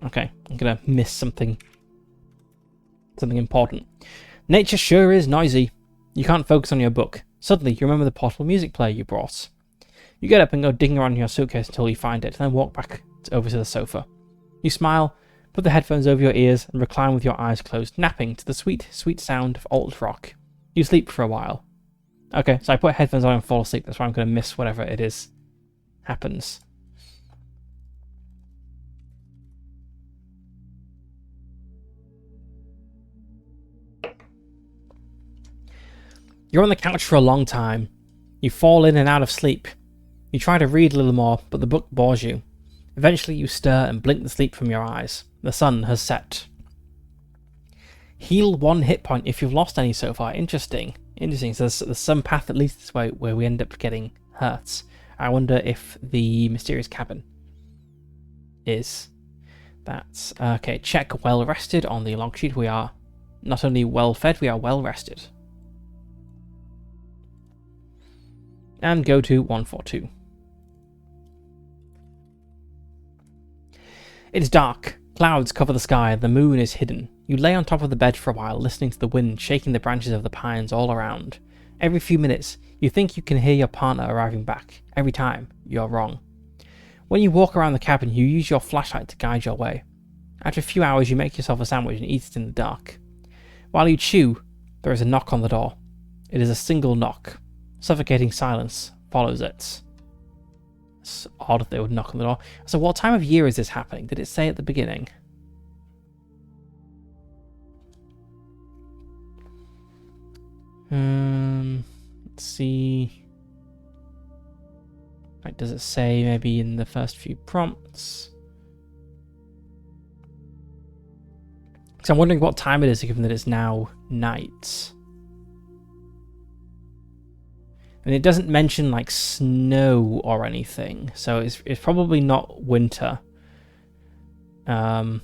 S1: Okay, I'm going to miss something important. Nature sure is noisy. You can't focus on your book. Suddenly, you remember the portable music player you brought. You get up and go digging around in your suitcase until you find it, then walk back over to the sofa. You smile, put the headphones over your ears, and recline with your eyes closed, napping to the sweet, sweet sound of alt rock. You sleep for a while. Okay, so I put headphones on and fall asleep. That's why I'm going to miss whatever it is happens. You're on the couch for a long time. You fall in and out of sleep. You try to read a little more, but the book bores you. Eventually you stir and blink the sleep from your eyes. The sun has set. Heal 1 hit point if you've lost any so far. Interesting. So there's some path that leads this way where we end up getting hurt. I wonder if the mysterious cabin is. That's okay. Check well rested on the log sheet. We are not only well fed, we are well rested. And go to 142. It's dark. Clouds cover the sky. The moon is hidden. You lay on top of the bed for a while, listening to the wind shaking the branches of the pines all around. Every few minutes, you think you can hear your partner arriving back. Every time, you're wrong. When you walk around the cabin, you use your flashlight to guide your way. After a few hours, you make yourself a sandwich and eat it in the dark. While you chew, there is a knock on the door. It is a single knock. Suffocating silence follows it. It's odd that they would knock on the door. So what time of year is this happening? Did it say at the beginning? Let's see. Like, does it say maybe in the first few prompts? So I'm wondering what time it is, given that it's now night. And it doesn't mention like snow or anything, so it's probably not winter. Also,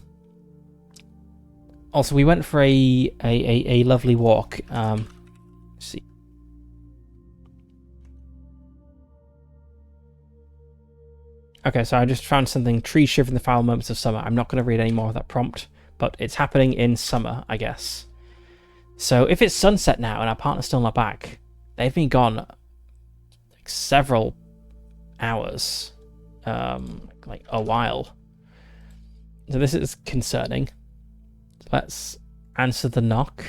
S1: we went for a lovely walk. Let's see. Okay, so I just found something. Trees shiver in the foul moments of summer. I'm not going to read any more of that prompt, but it's happening in summer, I guess. So if it's sunset now and our partner's still not back, they've been gone several hours, like a while. So this is concerning. Let's answer the knock.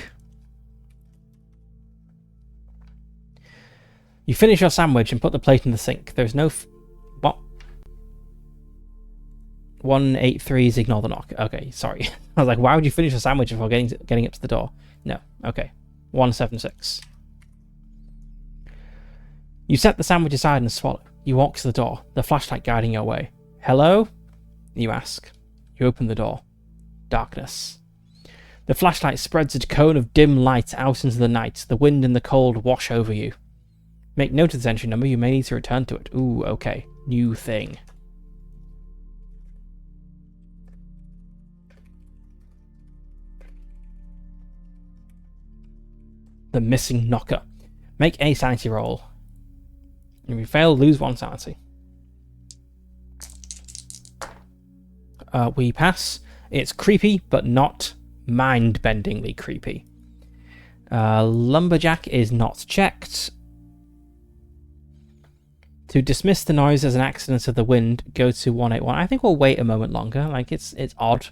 S1: You finish your sandwich and put the plate in the sink. There's no what? 183 is ignore the knock. Okay, sorry. I was like, why would you finish a sandwich before getting up to the door? No. Okay. 176. You set the sandwich aside and swallow. You walk to the door, the flashlight guiding your way. Hello? You ask. You open the door. Darkness. The flashlight spreads a cone of dim light out into the night. The wind and the cold wash over you. Make note of this entry number. You may need to return to it. Ooh, okay. New thing. The missing knocker. Make a sanity roll. If you fail, lose 1 sanity. We pass. It's creepy, but not mind-bendingly creepy. Lumberjack is not checked. To dismiss the noise as an accident of the wind, go to 181. I think we'll wait a moment longer. Like, it's odd.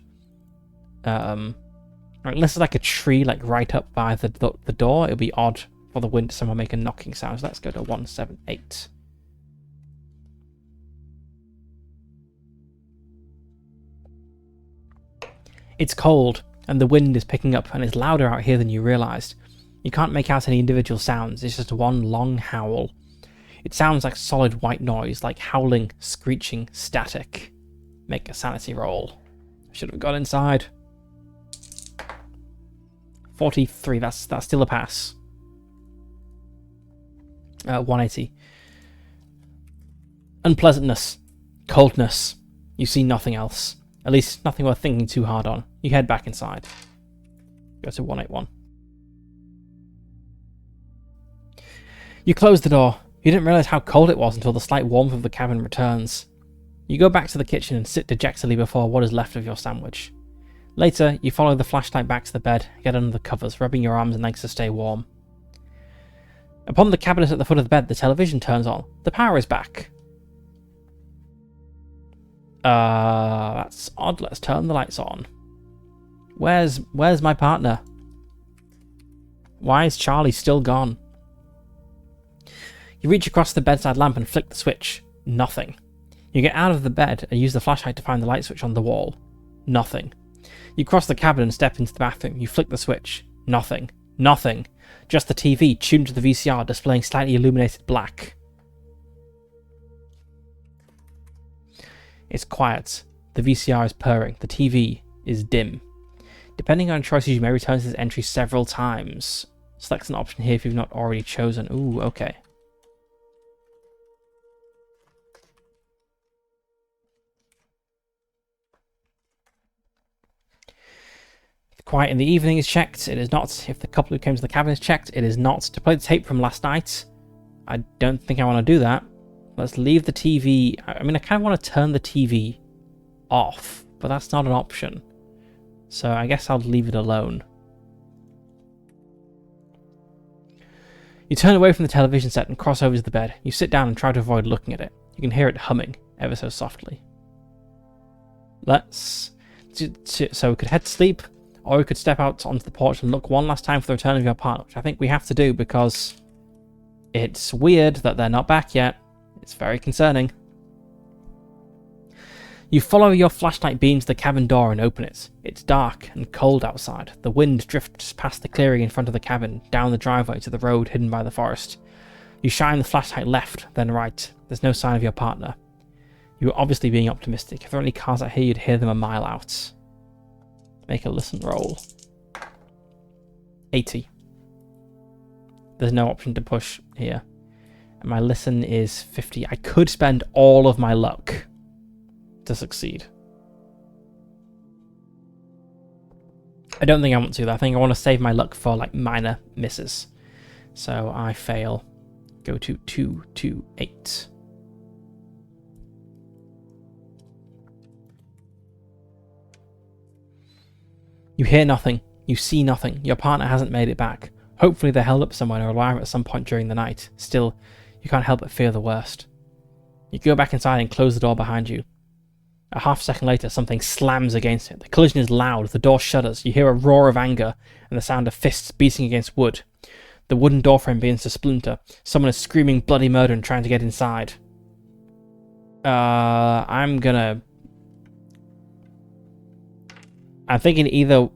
S1: Unless it's like a tree, like right up by the door, it'll be odd for the wind to somehow make a knocking sound. So let's go to 178. It's cold, and the wind is picking up, and it's louder out here than you realised. You can't make out any individual sounds, it's just one long howl. It sounds like solid white noise, like howling, screeching static. Make a sanity roll. Should have got inside. 43, that's still a pass. 180. Unpleasantness. Coldness. You see nothing else. At least nothing worth thinking too hard on. You head back inside. Go to 181. You close the door. You didn't realise how cold it was until the slight warmth of the cabin returns. You go back to the kitchen and sit dejectedly before what is left of your sandwich. Later, you follow the flashlight back to the bed, get under the covers, rubbing your arms and legs to stay warm. Upon the cabinet at the foot of the bed, the television turns on. The power is back. That's odd. Let's turn the lights on. Where's my partner? Why is Charlie still gone? You reach across the bedside lamp and flick the switch. Nothing. You get out of the bed and use the flashlight to find the light switch on the wall. Nothing. You cross the cabin and step into the bathroom. You flick the switch. Nothing. Nothing. Just the TV tuned to the VCR displaying slightly illuminated black. It's quiet. The VCR is purring. The TV is dim. Depending on choices, you may return to this entry several times. Select an option here if you've not already chosen. Ooh, okay. Quiet in the evening is checked. It is not. If the couple who came to the cabin is checked, it is not. To play the tape from last night, I don't think I want to do that. Let's leave the TV. I mean, I kind of want to turn the TV off, but that's not an option. So I guess I'll leave it alone. You turn away from the television set and cross over to the bed. You sit down and try to avoid looking at it. You can hear it humming, ever so softly. So we could head to sleep, or we could step out onto the porch and look one last time for the return of your partner, which I think we have to do because it's weird that they're not back yet. It's very concerning. You follow your flashlight beam to the cabin door and open it. It's dark and cold outside. The wind drifts past the clearing in front of the cabin, down the driveway to the road hidden by the forest. You shine the flashlight left, then right. There's no sign of your partner. You are obviously being optimistic. If there are any cars out here, you'd hear them a mile out. Make a listen roll. 80. There's no option to push here. And my listen is 50. I could spend all of my luck to succeed. I don't think I want to, though. I think I want to save my luck for like minor misses. So I fail. Go to 228. You hear nothing. You see nothing. Your partner hasn't made it back. Hopefully they're held up somewhere or arrive at some point during the night. Still, you can't help but fear the worst. You go back inside and close the door behind you. A half second later, something slams against it. The collision is loud. The door shudders. You hear a roar of anger and the sound of fists beating against wood. The wooden doorframe begins to splinter. Someone is screaming bloody murder and trying to get inside. I'm thinking either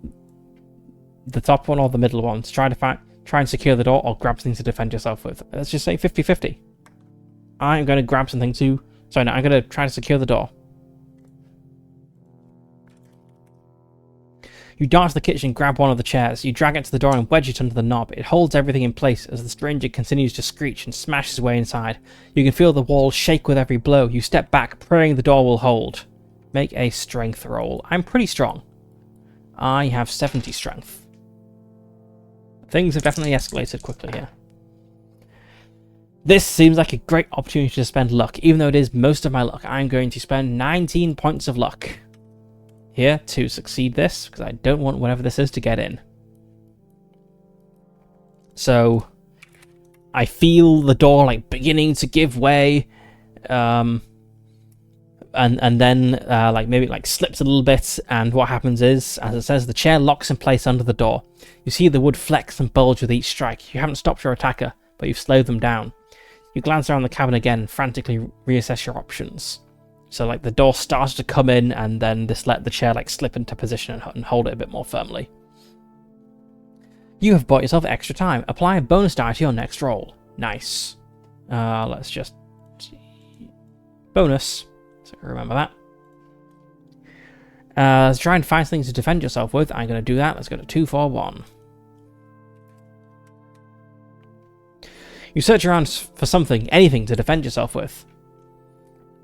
S1: the top one or the middle one to try and secure the door or grab something to defend yourself with. Let's just say 50-50. I'm going to grab something to... Sorry, no, I'm going to try to secure the door. You dart to the kitchen, grab one of the chairs. You drag it to the door and wedge it under the knob. It holds everything in place as the stranger continues to screech and smash his way inside. You can feel the walls shake with every blow. You step back, praying the door will hold. Make a strength roll. I'm pretty strong. I have 70 strength. Things have definitely escalated quickly here. This seems like a great opportunity to spend luck. Even though it is most of my luck, I'm going to spend 19 points of luck here to succeed this, because I don't want whatever this is to get in. So I feel the door like beginning to give way, and then like maybe like slips a little bit, and what happens is, as it says, the chair locks in place under the door. You see the wood flex and bulge with each strike. You haven't stopped your attacker, but you've slowed them down. You glance around the cabin again and frantically reassess your options. So like the door started to come in, and then this let the chair like slip into position and hold it a bit more firmly. You have bought yourself extra time. Apply a bonus die to your next roll. Nice. Let's just bonus. So remember that. Let's try and find things to defend yourself with. I'm going to do that. Let's go to 2, 4, 1. You search around for something, anything to defend yourself with.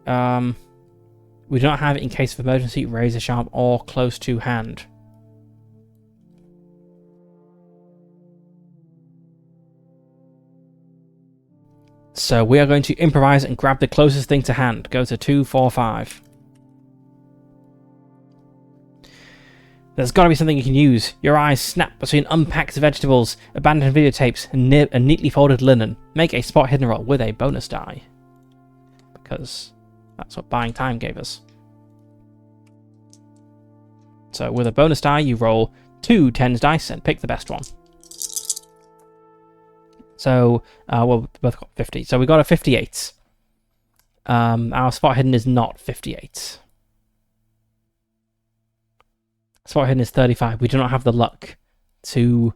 S1: We do not have it in case of emergency, razor sharp, or close to hand. So we are going to improvise and grab the closest thing to hand. Go to 2, 4, 5. There's got to be something you can use. Your eyes snap between unpacked vegetables, abandoned videotapes, and neatly folded linen. Make a spot hidden roll with a bonus die. Because that's what buying time gave us. So with a bonus die, you roll 2 tens dice and pick the best one. So, well, we both got 50. So we got a 58. Our spot hidden is not 58. Spot hidden is 35. We do not have the luck to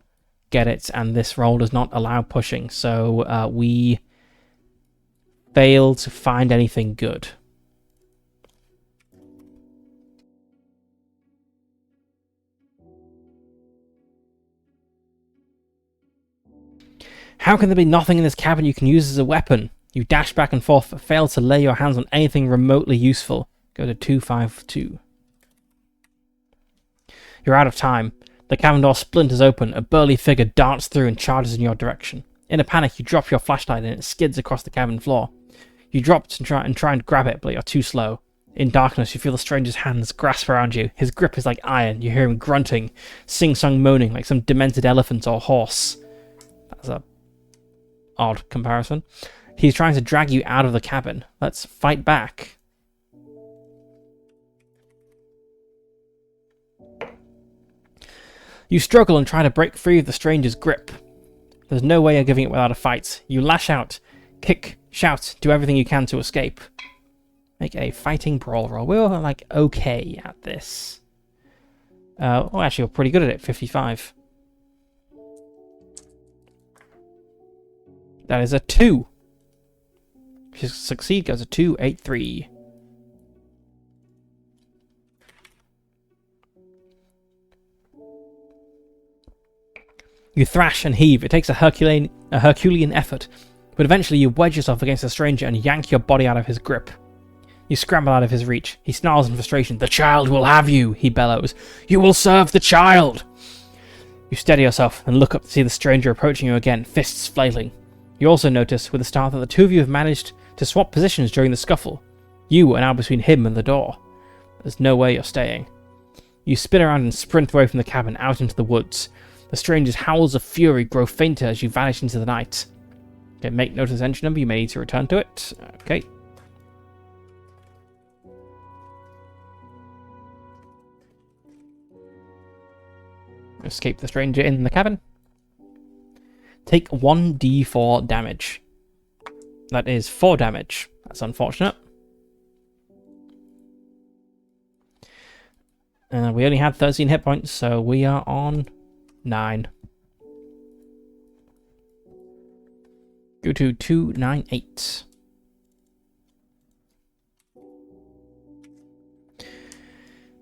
S1: get it, and this roll does not allow pushing. So we fail to find anything good. How can there be nothing in this cabin you can use as a weapon? You dash back and forth, but fail to lay your hands on anything remotely useful. Go to 2, 5, 2. You're out of time. The cabin door splinters open. A burly figure darts through and charges in your direction. In a panic, you drop your flashlight and it skids across the cabin floor. You drop and try and grab it, but you're too slow. In darkness, you feel the stranger's hands grasp around you. His grip is like iron. You hear him grunting, sing-song moaning like some demented elephant or horse. That's a odd comparison. He's trying to drag you out of the cabin. Let's fight back. You struggle and try to break free of the stranger's grip. There's no way of giving it without a fight. You lash out, kick, shout, do everything you can to escape. Make a fighting brawl roll. We're like okay at this. Oh, actually, we're pretty good at it. 55. That is a 2. If you succeed, goes a 2, 8, 3. You thrash and heave. It takes a Herculean effort, but eventually you wedge yourself against the stranger and yank your body out of his grip. You scramble out of his reach. He snarls in frustration. "The child will have you," he bellows. "You will serve the child!" You steady yourself and look up to see the stranger approaching you again, fists flailing. You also notice with a start that the two of you have managed to swap positions during the scuffle. You are now between him and the door. There's no way you're staying. You spin around and sprint away from the cabin out into the woods. The stranger's howls of fury grow fainter as you vanish into the night. Okay, make note of this entry number. You may need to return to it. Okay. Escape the stranger in the cabin. Take 1d4 damage. That is 4 damage. That's unfortunate. We only had 13 hit points, so we are on 9. Go to 298.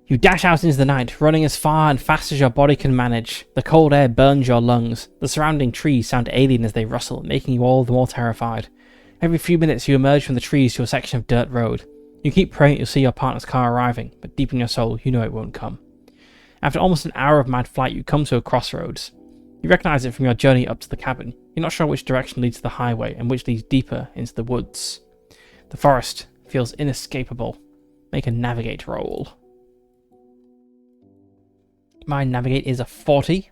S1: You dash out into the night, running as far and fast as your body can manage. The cold air burns your lungs. The surrounding trees sound alien as they rustle, making you all the more terrified. Every few minutes you emerge from the trees to a section of dirt road. You keep praying you'll see your partner's car arriving, but deep in your soul you know it won't come. After almost an hour of mad flight, you come to a crossroads. You recognise it from your journey up to the cabin. You're not sure which direction leads to the highway and which leads deeper into the woods. The forest feels inescapable. Make a navigate roll. My navigate is a 40.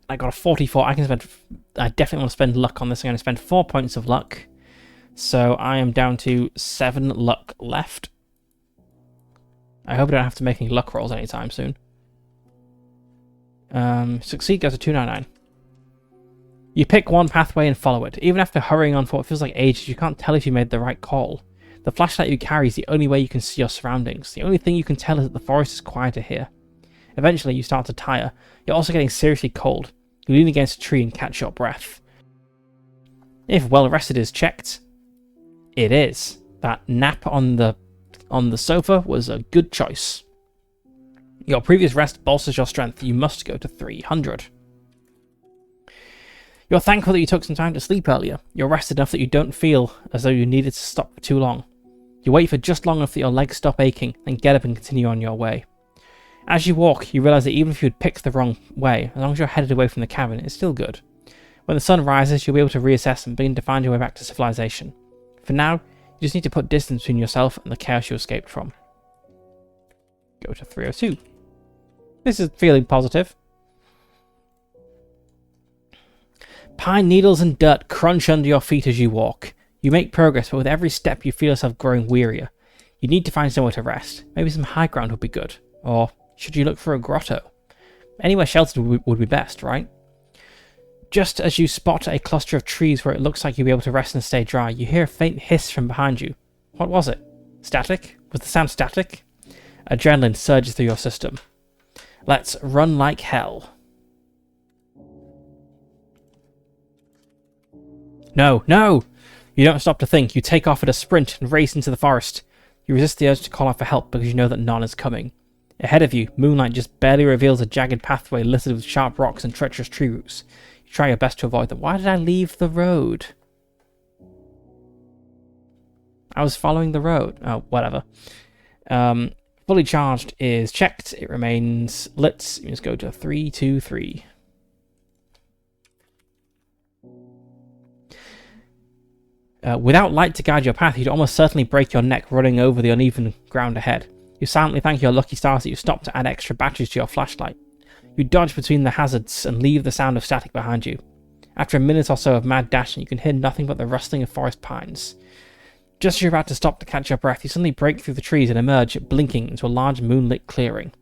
S1: I got a 44. I definitely want to spend luck on this. I'm going to spend 4 points of luck. So I am down to 7 luck left. I hope I don't have to make any luck rolls anytime soon. Succeed goes to 299. You pick one pathway and follow it. Even after hurrying on for what feels like ages, you can't tell if you made the right call. The flashlight you carry is the only way you can see your surroundings. The only thing you can tell is that the forest is quieter here. Eventually, you start to tire. You're also getting seriously cold. You lean against a tree and catch your breath. If well rested is checked, it is. That nap on the sofa was a good choice. Your previous rest bolsters your strength. You must go to 300. You're thankful that you took some time to sleep earlier. You're rested enough that you don't feel as though you needed to stop for too long. You wait for just long enough that your legs stop aching, then get up and continue on your way. As you walk, you realise that even if you had picked the wrong way, as long as you're headed away from the cabin, it's still good. When the sun rises, you'll be able to reassess and begin to find your way back to civilization. For now, you just need to put distance between yourself and the chaos you escaped from. Go to 302. This is feeling positive. Pine needles and dirt crunch under your feet as you walk. You make progress, but with every step you feel yourself growing wearier. You need to find somewhere to rest. Maybe some high ground would be good. Or should you look for a grotto? Anywhere sheltered would be best, right? Just as you spot a cluster of trees where it looks like you'll be able to rest and stay dry, you hear a faint hiss from behind you. What was it? Static? Was the sound static? Adrenaline surges through your system. Let's run like hell. No, no! You don't stop to think. You take off at a sprint and race into the forest. You resist the urge to call out for help because you know that none is coming. Ahead of you, moonlight just barely reveals a jagged pathway littered with sharp rocks and treacherous tree roots. You try your best to avoid them. Why did I leave the road? I was following the road. Oh, whatever. Fully charged is checked. It remains lit. You just go to 323. Without light to guide your path, you'd almost certainly break your neck running over the uneven ground ahead. You silently thank your lucky stars that you stopped to add extra batteries to your flashlight. You dodge between the hazards and leave the sound of static behind you. After a minute or so of mad dashing, you can hear nothing but the rustling of forest pines. Just as you're about to stop to catch your breath, you suddenly break through the trees and emerge, blinking, into a large moonlit clearing.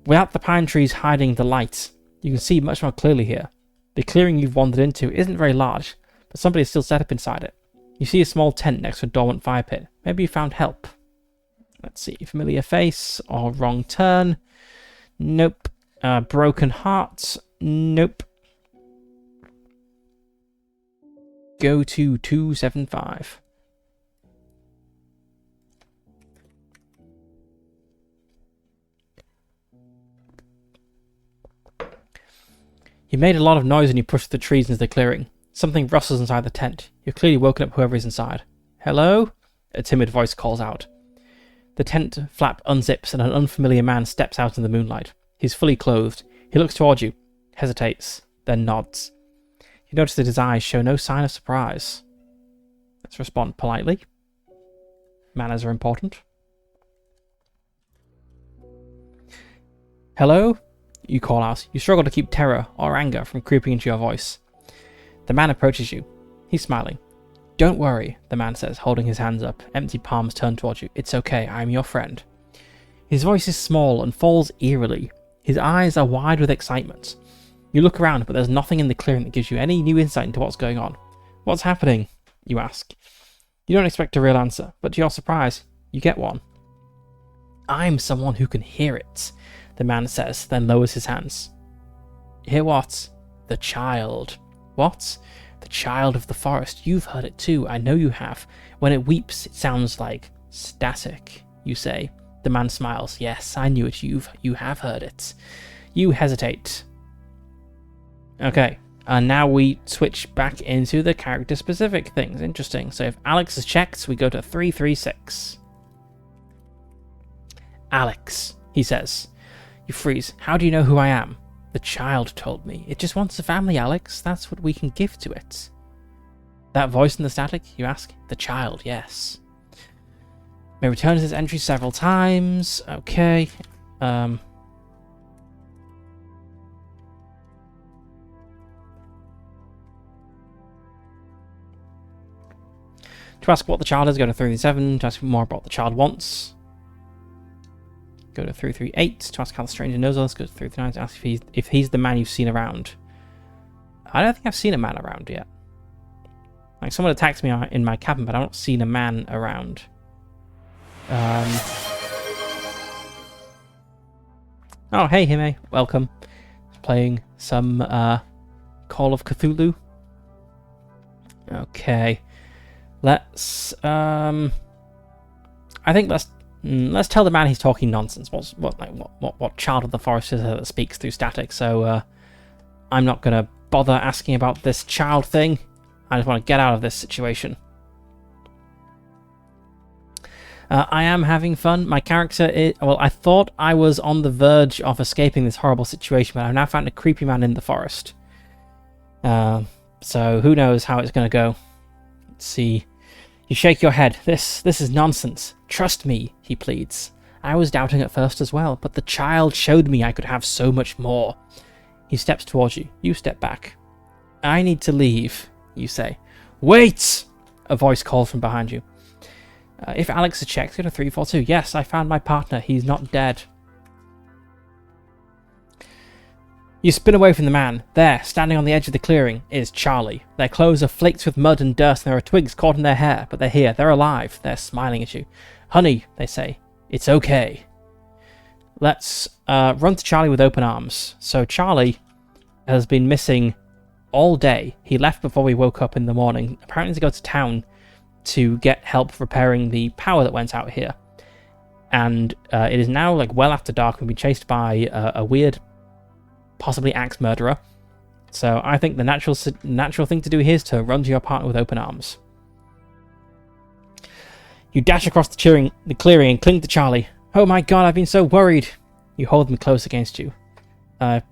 S1: Without the pine trees hiding the light, you can see much more clearly here. The clearing you've wandered into isn't very large, but somebody is still set up inside it. You see a small tent next to a dormant fire pit. Maybe you found help. Let's see, familiar face or wrong turn. Nope. Broken heart. Nope. Go to 275. You made a lot of noise when you pushed the trees into the clearing. Something rustles inside the tent. You've clearly woken up whoever is inside. Hello? A timid voice calls out. The tent flap unzips and an unfamiliar man steps out in the moonlight. He's fully clothed. He looks towards you, hesitates, then nods. You notice that his eyes show no sign of surprise. Let's respond politely. Manners are important. Hello? You call out. You struggle to keep terror or anger from creeping into your voice. The man approaches you. He's smiling. Don't worry, the man says, holding his hands up, empty palms turned towards you. It's okay, I'm your friend. His voice is small and falls eerily. His eyes are wide with excitement. You look around, but there's nothing in the clearing that gives you any new insight into what's going on. What's happening? You ask. You don't expect a real answer, but to your surprise, you get one. I'm someone who can hear it, the man says, then lowers his hands. Hear what? The child. What? The child of the forest. You've heard it too. I know you have. When it weeps, it sounds like static, you say. The man smiles. Yes, I knew it. You have heard it. You hesitate. Okay. And now we switch back into the character-specific things. Interesting. So if Alex is checked, we go to 336. Alex, he says. You freeze. How do you know who I am? The child told me. It just wants a family, Alex. That's what we can give to it. That voice in the static, you ask? The child, yes. May return to this entry several times. Okay. To ask what the child is, go to 337. To ask more about what the child wants, go to 338. To ask how the stranger knows us, go to 339. To ask if he's the man you've seen around. I don't think I've seen a man around yet. Like, someone attacked me in my cabin, but I've not seen a man around. Oh, hey, Hime. Welcome. Playing some Call of Cthulhu. Okay. Let's I think let's tell the man he's talking nonsense. What child of the forest is it that speaks through static? So I'm not gonna bother asking about this child thing. I just want to get out of this situation. I am having fun. My character is... Well, I thought I was on the verge of escaping this horrible situation, but I've now found a creepy man in the forest. So who knows how it's going to go. Let's see. You shake your head. This is nonsense. Trust me, he pleads. I was doubting at first as well, but the child showed me I could have so much more. He steps towards you. You step back. I need to leave, you say. Wait! A voice calls from behind you. If Alex is checked, go to 342. Yes, I found my partner. He's not dead. You spin away from the man. There, standing on the edge of the clearing, is Charlie. Their clothes are flaked with mud and dust, and there are twigs caught in their hair, but they're here. They're alive. They're smiling at you. Honey, they say. It's okay. Let's run to Charlie with open arms. So Charlie has been missing all day. He left before we woke up in the morning, apparently to go to town to get help repairing the power that went out here. And it is now like well after dark. We've been chased by a weird, possibly axe murderer. So I think the natural thing to do here is to run to your partner with open arms. You dash across the clearing and cling to Charlie. Oh my god, I've been so worried. You hold him close against you.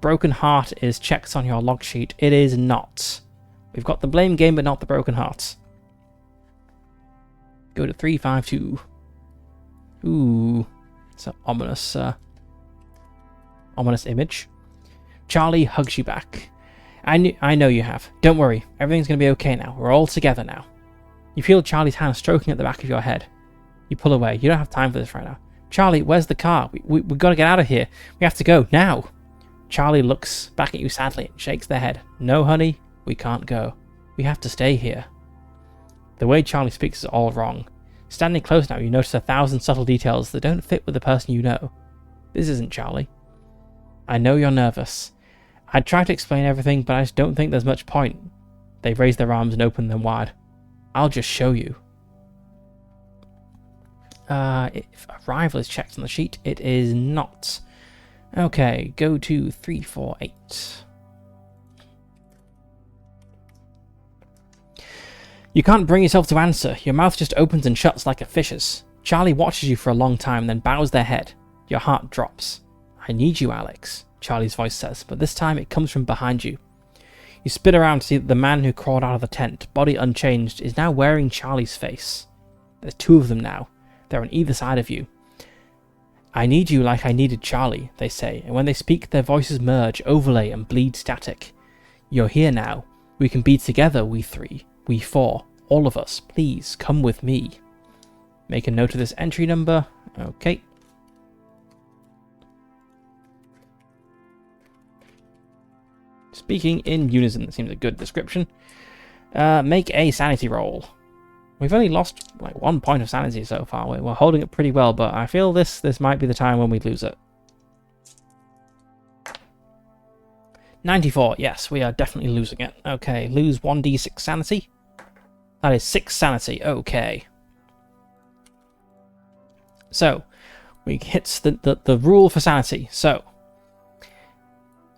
S1: Broken heart is checked on your log sheet. It is not. We've got the blame game, but not the broken heart. Go to 352. Ooh, it's an ominous image. Charlie hugs you back. I know you have. Don't worry, everything's going to be okay now. We're all together now. You feel Charlie's hand stroking at the back of your head. You pull away. You don't have time for this right now. Charlie, where's the car? We've got to get out of here. We have to go, now. Charlie looks back at you sadly and shakes their head. No, honey, we can't go. We have to stay here. The way Charlie speaks is all wrong. Standing close now, you notice 1,000 subtle details that don't fit with the person you know. This isn't Charlie. I know you're nervous. I'd try to explain everything, but I just don't think there's much point. They raise their arms and open them wide. I'll just show you. If arrival is checked on the sheet, it is not. Okay, go to 348. You can't bring yourself to answer. Your mouth just opens and shuts like a fish's. Charlie watches you for a long time, then bows their head. Your heart drops. I need you, Alex, Charlie's voice says, but this time it comes from behind you. You spin around to see that the man who crawled out of the tent, body unchanged, is now wearing Charlie's face. There's two of them now. They're on either side of you. I need you like I needed Charlie, they say, and when they speak, their voices merge, overlay, and bleed static. You're here now. We can be together, we three. We four. All of us. Please, come with me. Make a note of this entry number. Okay. Speaking in unison, that seems a good description. Make a sanity roll. We've only lost like 1 point of sanity so far. We're holding it pretty well, but I feel this might be the time when we lose it. 94, yes, we are definitely losing it. Okay, lose 1d6 sanity. That is 6 sanity, okay. So, we hit the rule for sanity. So,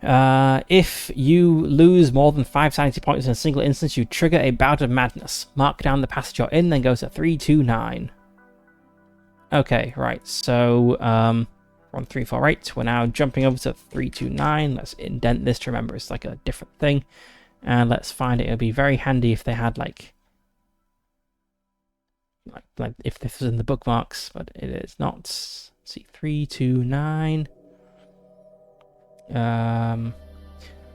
S1: if you lose more than 5 sanity points in a single instance, you trigger a bout of madness. Mark down the passage you're in, then go to 329. Okay, right, so, we're on 348. We're now jumping over to 329. Let's indent this to remember it's like a different thing. And let's find it. It would be very handy if they had like if this was in the bookmarks, but it is not. Let's see, 329.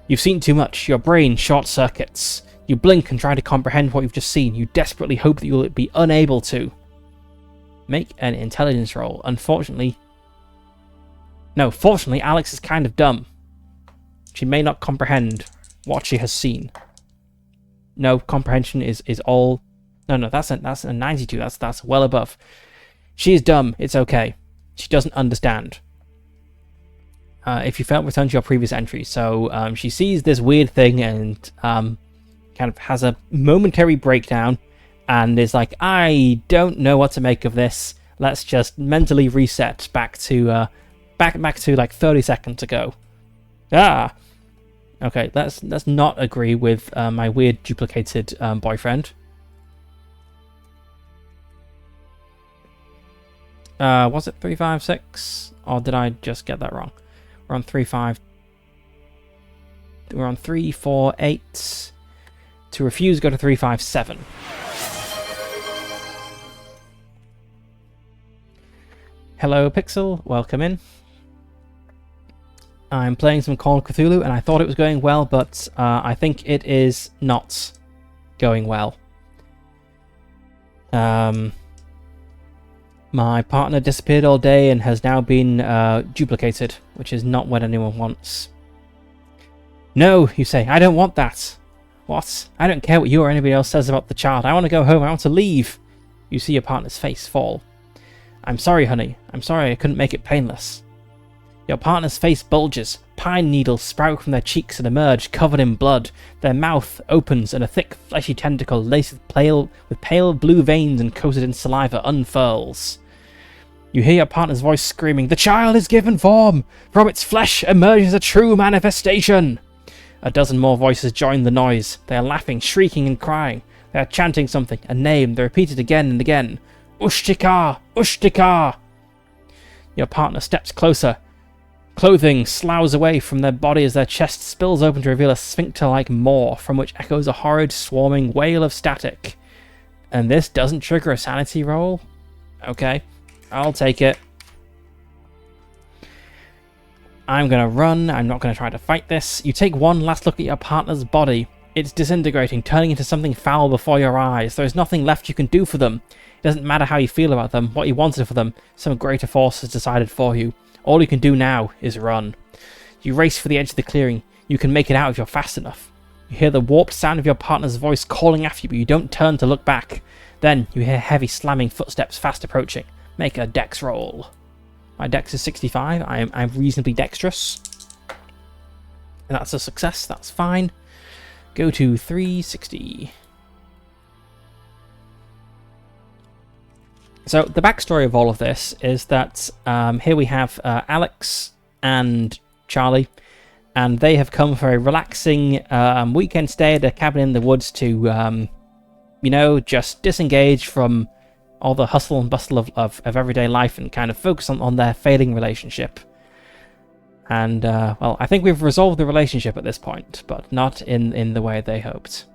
S1: You've seen too much. Your brain short circuits. You blink and try to comprehend what you've just seen. You desperately hope that you'll be unable to. Make an intelligence roll. Fortunately, Alex is kind of dumb. She may not comprehend what she has seen. No, comprehension is all... No, that's a 92. That's well above. She is dumb. It's okay. She doesn't understand. If you fail, return to your previous entry. So she sees this weird thing and kind of has a momentary breakdown and is like, I don't know what to make of this. Let's just mentally reset back to like 30 seconds ago. Okay, let's not agree with my weird duplicated boyfriend. Was it 356? Or did I just get that wrong? We're on 348. To refuse, go to 357. Hello, Pixel. Welcome in. I'm playing some Call of Cthulhu, and I thought it was going well, but I think it is not going well. My partner disappeared all day and has now been duplicated, which is not what anyone wants. No, you say, I don't want that. What? I don't care what you or anybody else says about the child. I want to go home. I want to leave. You see your partner's face fall. I'm sorry, honey. I'm sorry I couldn't make it painless. Your partner's face bulges. Pine needles sprout from their cheeks and emerge, covered in blood. Their mouth opens and a thick, fleshy tentacle laced with pale blue veins and coated in saliva unfurls. You hear your partner's voice screaming, The child is given form! From its flesh emerges a true manifestation! A dozen more voices join the noise. They are laughing, shrieking and crying. They are chanting something, a name. They repeat it again and again. Ushtikar! Ushtikar! Your partner steps closer. Clothing sloughs away from their body as their chest spills open to reveal a sphincter-like maw, from which echoes a horrid, swarming wail of static. And this doesn't trigger a sanity roll? Okay, I'll take it. I'm gonna run. I'm not gonna try to fight this. You take one last look at your partner's body. It's disintegrating, turning into something foul before your eyes. There is nothing left you can do for them. It doesn't matter how you feel about them, what you wanted for them. Some greater force has decided for you. All you can do now is run. You race for the edge of the clearing. You can make it out if you're fast enough. You hear the warped sound of your partner's voice calling after you, but you don't turn to look back. Then you hear heavy slamming footsteps fast approaching. Make a dex roll. My dex is 65. I'm reasonably dexterous. And that's a success. That's fine. Go to 360. So the backstory of all of this is that here we have Alex and Charlie, and they have come for a relaxing weekend stay at a cabin in the woods to, just disengage from all the hustle and bustle of everyday life and kind of focus on their failing relationship. And, I think we've resolved the relationship at this point, but not in the way they hoped.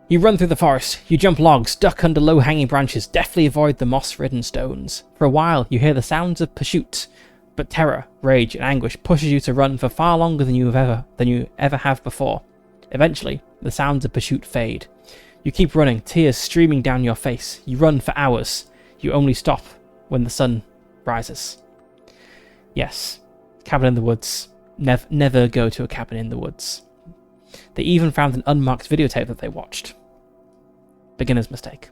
S1: You run through the forest, you jump logs, duck under low-hanging branches, deftly avoid the moss-ridden stones. For a while, you hear the sounds of pursuit, but terror, rage, and anguish pushes you to run for far longer than you ever have before. Eventually, the sounds of pursuit fade. You keep running, tears streaming down your face. You run for hours. You only stop when the sun rises. Yes, cabin in the woods. Never go to a cabin in the woods. They even found an unmarked videotape that they watched. Beginner's mistake.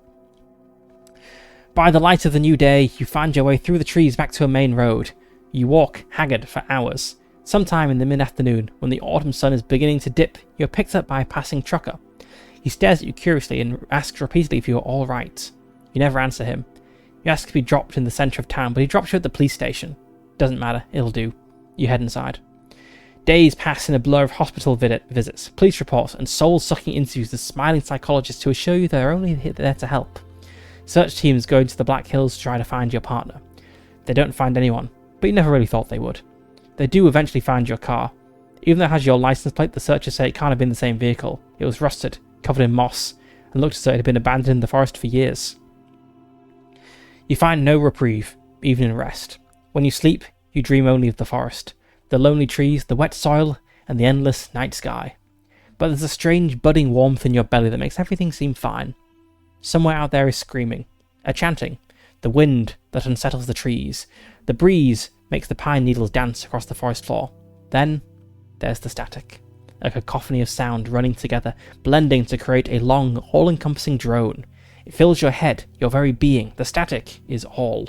S1: By the light of the new day, you find your way through the trees back to a main road. You walk, haggard, for hours. Sometime in the mid-afternoon, when the autumn sun is beginning to dip, you're picked up by a passing trucker. He stares at you curiously and asks repeatedly if you're all right. You never answer him. You ask to be dropped in the centre of town, but he drops you at the police station. Doesn't matter, it'll do. You head inside. Days pass in a blur of hospital visits, police reports, and soul-sucking interviews with smiling psychologists who assure you they're only there to help. Search teams go into the Black Hills to try to find your partner. They don't find anyone, but you never really thought they would. They do eventually find your car. Even though it has your license plate, the searchers say it can't have been the same vehicle. It was rusted, covered in moss, and looked as though it had been abandoned in the forest for years. You find no reprieve, even in rest. When you sleep, you dream only of the forest, the lonely trees, the wet soil, and the endless night sky. But there's a strange budding warmth in your belly that makes everything seem fine. Somewhere out there is screaming, a chanting, the wind that unsettles the trees. The breeze makes the pine needles dance across the forest floor. Then, there's the static, a cacophony of sound running together, blending to create a long, all-encompassing drone. It fills your head, your very being. The static is all.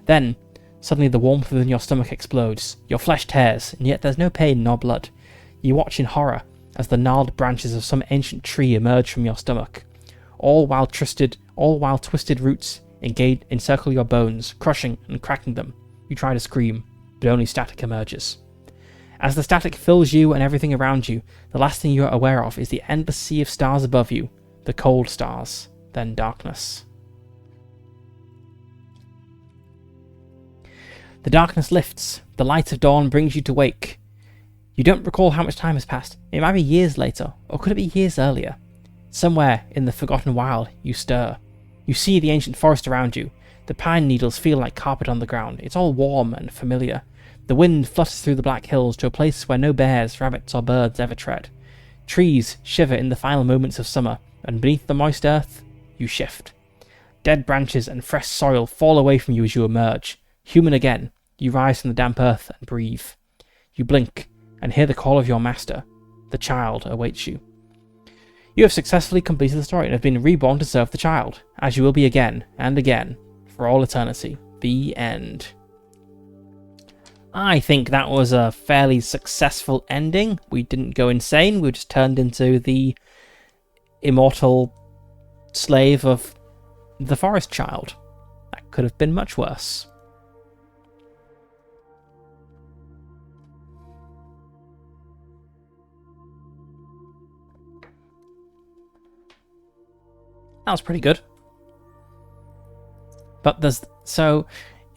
S1: Then, suddenly the warmth within your stomach explodes. Your flesh tears, and yet there's no pain nor blood. You watch in horror as the gnarled branches of some ancient tree emerge from your stomach. All while twisted roots encircle your bones, crushing and cracking them. You try to scream, but only static emerges. As the static fills you and everything around you, the last thing you are aware of is the endless sea of stars above you, the cold stars, then darkness. The darkness lifts. The light of dawn brings you to wake. You don't recall how much time has passed. It might be years later, or could it be years earlier? Somewhere in the forgotten wild, you stir. You see the ancient forest around you. The pine needles feel like carpet on the ground. It's all warm and familiar. The wind flutters through the Black Hills to a place where no bears, rabbits, or birds ever tread. Trees shiver in the final moments of summer, and beneath the moist earth, you shift. Dead branches and fresh soil fall away from you as you emerge. Human again, you rise from the damp earth and breathe. You blink and hear the call of your master. The child awaits you. You have successfully completed the story and have been reborn to serve the child, as you will be again and again, for all eternity. The end. I think that was a fairly successful ending. We didn't go insane, we just turned into the immortal slave of the forest child. That could have been much worse. That was pretty good. But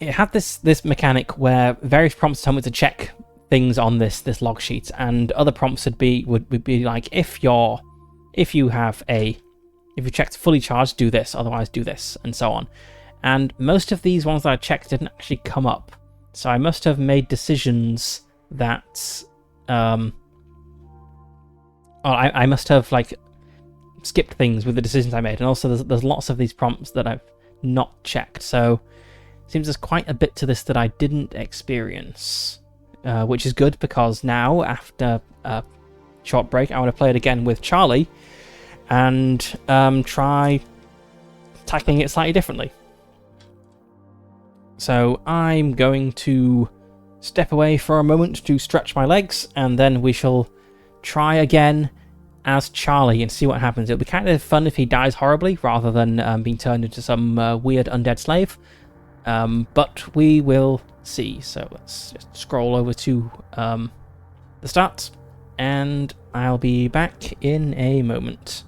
S1: it had this mechanic where various prompts tell me to check things on this log sheet, and other prompts would be like, if you checked fully charged, do this, otherwise do this, and so on. And most of these ones that I checked didn't actually come up, so I must have made decisions that I must have skipped things with the decisions I made, and also there's lots of these prompts that I've not checked, so it seems there's quite a bit to this that I didn't experience, which is good, because now, after a short break, I want to play it again with Charlie and try tackling it slightly differently. So I'm going to step away for a moment to stretch my legs, and then we shall try again as Charlie and see what happens. It'll be kind of fun if he dies horribly rather than being turned into some weird undead slave. But we will see. So let's just scroll over to the start, and I'll be back in a moment.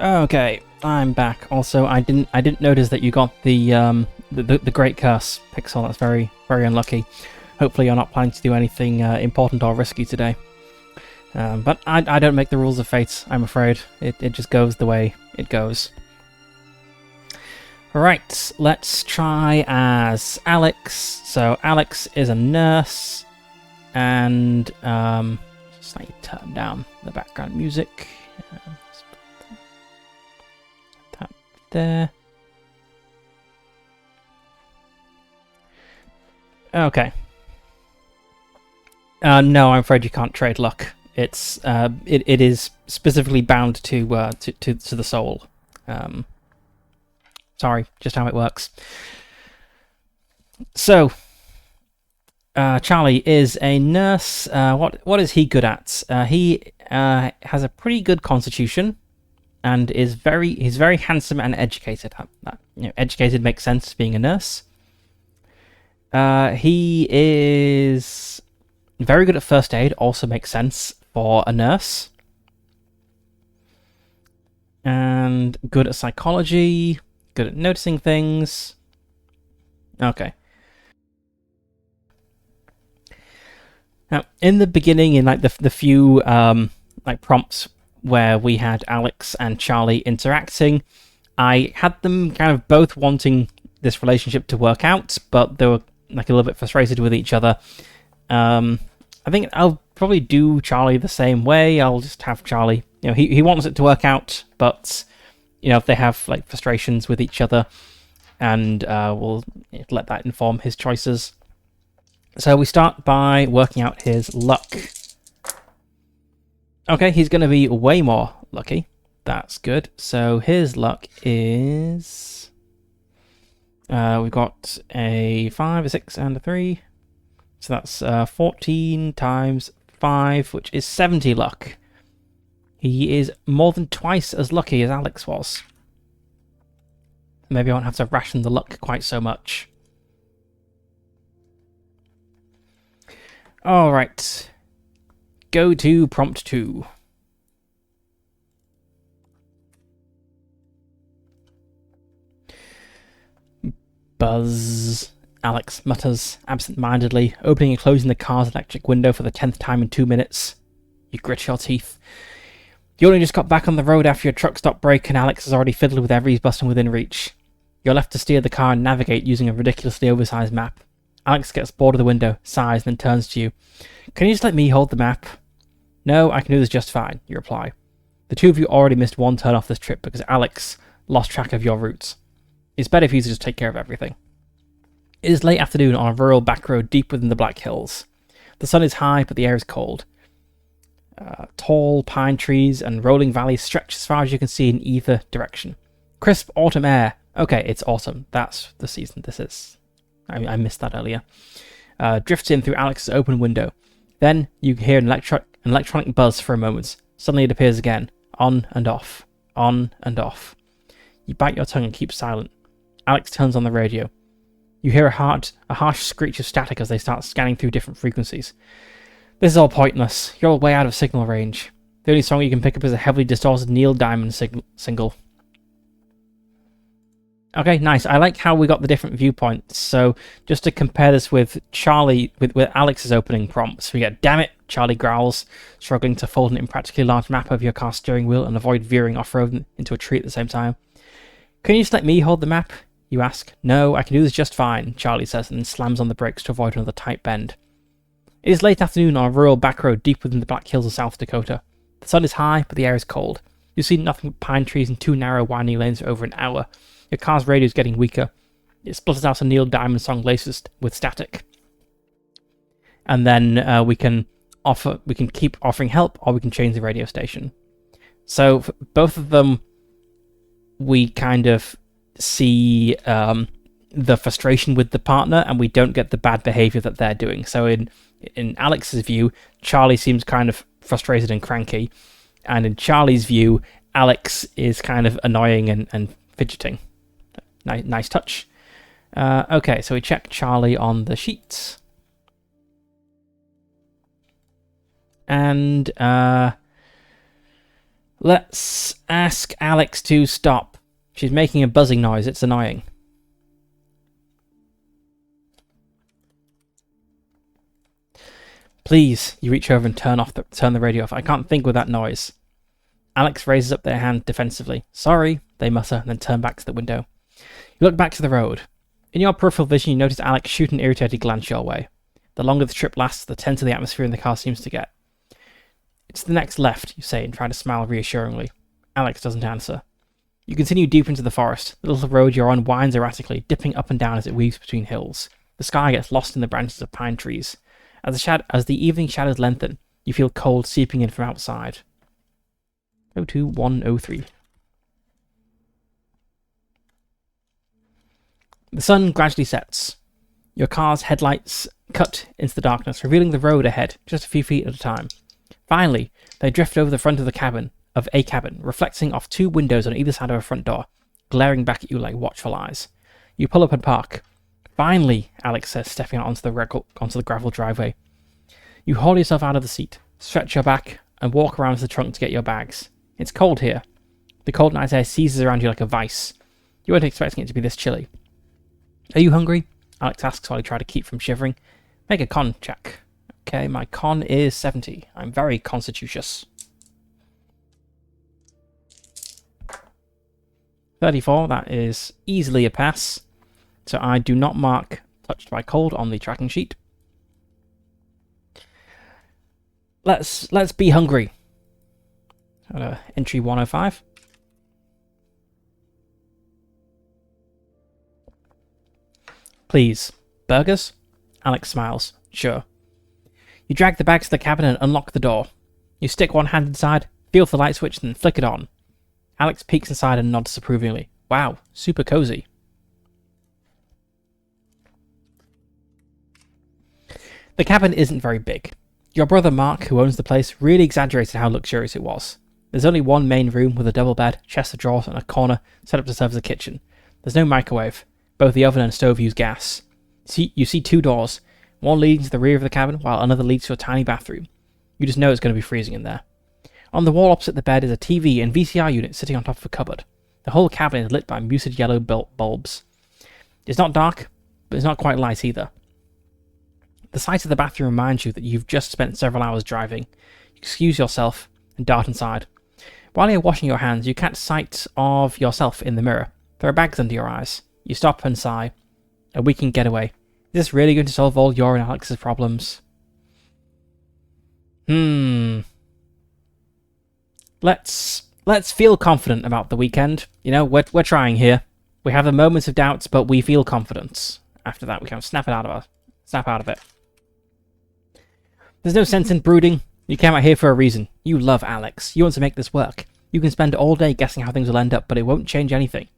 S1: Okay, I'm back. Also, I didn't notice that you got the Great Curse pixel. That's very unlucky. Hopefully, you're not planning to do anything important or risky today. But I don't make the rules of fate. I'm afraid it just goes the way it goes. Right, let's try as Alex. So Alex is a nurse, and just like turn down the background music. That there. Okay. No, I'm afraid you can't trade luck. It's it is specifically bound to the soul. Sorry, just how it works. So, Charlie is a nurse. What is he good at? He has a pretty good constitution, and he's very handsome and educated. Educated makes sense being a nurse. He is very good at first aid. Also makes sense for a nurse. And good at psychology. Good at noticing things. Okay. Now, in the beginning, in like the few like prompts where we had Alex and Charlie interacting, I had them kind of both wanting this relationship to work out, but they were like a little bit frustrated with each other. I think I'll probably do Charlie the same way. I'll just have Charlie. He wants it to work out, but if they have like frustrations with each other, and we'll let that inform his choices. So we start by working out his luck. Okay, he's going to be way more lucky. That's good. So his luck is... we've got a 5, a 6, and a 3. So that's 14 times 5, which is 70 luck. He is more than twice as lucky as Alex was. Maybe I won't have to ration the luck quite so much. Alright. Go to prompt 2. Buzz. Alex mutters absent-mindedly, opening and closing the car's electric window for the 10th time in 2 minutes. You grit your teeth. You only just got back on the road after your truck stopped brake, and Alex has already fiddled with every button within reach. You're left to steer the car and navigate using a ridiculously oversized map. Alex gets bored of the window, sighs, and then turns to you. Can you just let me hold the map? No, I can do this just fine, you reply. The two of you already missed one turn off this trip because Alex lost track of your routes. It's better for you to just take care of everything. It is late afternoon on a rural back road deep within the Black Hills. The sun is high, but the air is cold. Tall pine trees and rolling valleys stretch as far as you can see in either direction. Crisp autumn air. Okay, it's autumn. That's the season this is. I missed that earlier. Drifts in through Alex's open window. Then you hear an electronic buzz for a moment. Suddenly it appears again. On and off. On and off. You bite your tongue and keep silent. Alex turns on the radio. You hear a harsh screech of static as they start scanning through different frequencies. This is all pointless. You're way out of signal range. The only song you can pick up is a heavily distorted Neil Diamond single. Okay, nice. I like how we got the different viewpoints. So just to compare this with Charlie, with Alex's opening prompts, we get, damn it, Charlie growls, struggling to fold an impractically large map over your car's steering wheel and avoid veering off-road into a tree at the same time. Can you just let me hold the map? You ask. No, I can do this just fine, Charlie says, and then slams on the brakes to avoid another tight bend. It is late afternoon on a rural back road deep within the Black Hills of South Dakota. The sun is high, but the air is cold. You see nothing but pine trees and 2 narrow, winding lanes for over an hour. Your car's radio is getting weaker. It splutters out a Neil Diamond song laced with static. And then we can keep offering help, or we can change the radio station. So for both of them, we kind of see the frustration with the partner, and we don't get the bad behavior that they're doing. So in Alex's view, Charlie seems kind of frustrated and cranky, and in Charlie's view, Alex is kind of annoying and fidgeting. Nice touch. Okay, so we check Charlie on the sheet. And Let's ask Alex to stop. She's making a buzzing noise. It's annoying. Please, you reach over and turn the radio off. I can't think with that noise. Alex raises up their hand defensively. Sorry, they mutter, and then turn back to the window. You look back to the road. In your peripheral vision, you notice Alex shoot an irritated glance your way. The longer the trip lasts, the tenser the atmosphere in the car seems to get. It's the next left, you say, and try to smile reassuringly. Alex doesn't answer. You continue deep into the forest. The little road you're on winds erratically, dipping up and down as it weaves between hills. The sky gets lost in the branches of pine trees. As the evening shadows lengthen, you feel cold seeping in from outside. 02103. The sun gradually sets. Your car's headlights cut into the darkness, revealing the road ahead, just a few feet at a time. Finally, they drift over the front of a cabin, reflecting off two windows on either side of a front door, glaring back at you like watchful eyes. You pull up and park. Finally, Alex says, stepping out onto the gravel driveway. You haul yourself out of the seat, stretch your back, and walk around to the trunk to get your bags. It's cold here. The cold night air seizes around you like a vice. You weren't expecting it to be this chilly. Are you hungry? Alex asks while you try to keep from shivering. Make a con check. Okay, my con is 70. I'm very constitutious. 34, that is easily a pass. So I do not mark touched by cold on the tracking sheet. Let's be hungry. Entry 105. Please. Burgers? Alex smiles. Sure. You drag the bags to the cabin and unlock the door. You stick one hand inside, feel for the light switch, then flick it on. Alex peeks inside and nods approvingly. Wow, super cozy. The cabin isn't very big. Your brother Mark, who owns the place, really exaggerated how luxurious it was. There's only one main room with a double bed, chest of drawers, and a corner set up to serve as a kitchen. There's no microwave. Both the oven and stove use gas. You see two doors. One leads to the rear of the cabin, while another leads to a tiny bathroom. You just know it's going to be freezing in there. On the wall opposite the bed is a TV and VCR unit sitting on top of a cupboard. The whole cabin is lit by muted yellow bulbs. It's not dark, but it's not quite light either. The sight of the bathroom reminds you that you've just spent several hours driving. You excuse yourself and dart inside. While you're washing your hands, you catch sight of yourself in the mirror. There are bags under your eyes. You stop and sigh. A weekend getaway. Is this really going to solve all your and Alex's problems? Let's feel confident about the weekend. You know, we're trying here. We have the moments of doubts, but we feel confidence. After that, we kind of snap out of it. There's no sense in brooding. You came out here for a reason. You love Alex. You want to make this work. You can spend all day guessing how things will end up, but it won't change anything.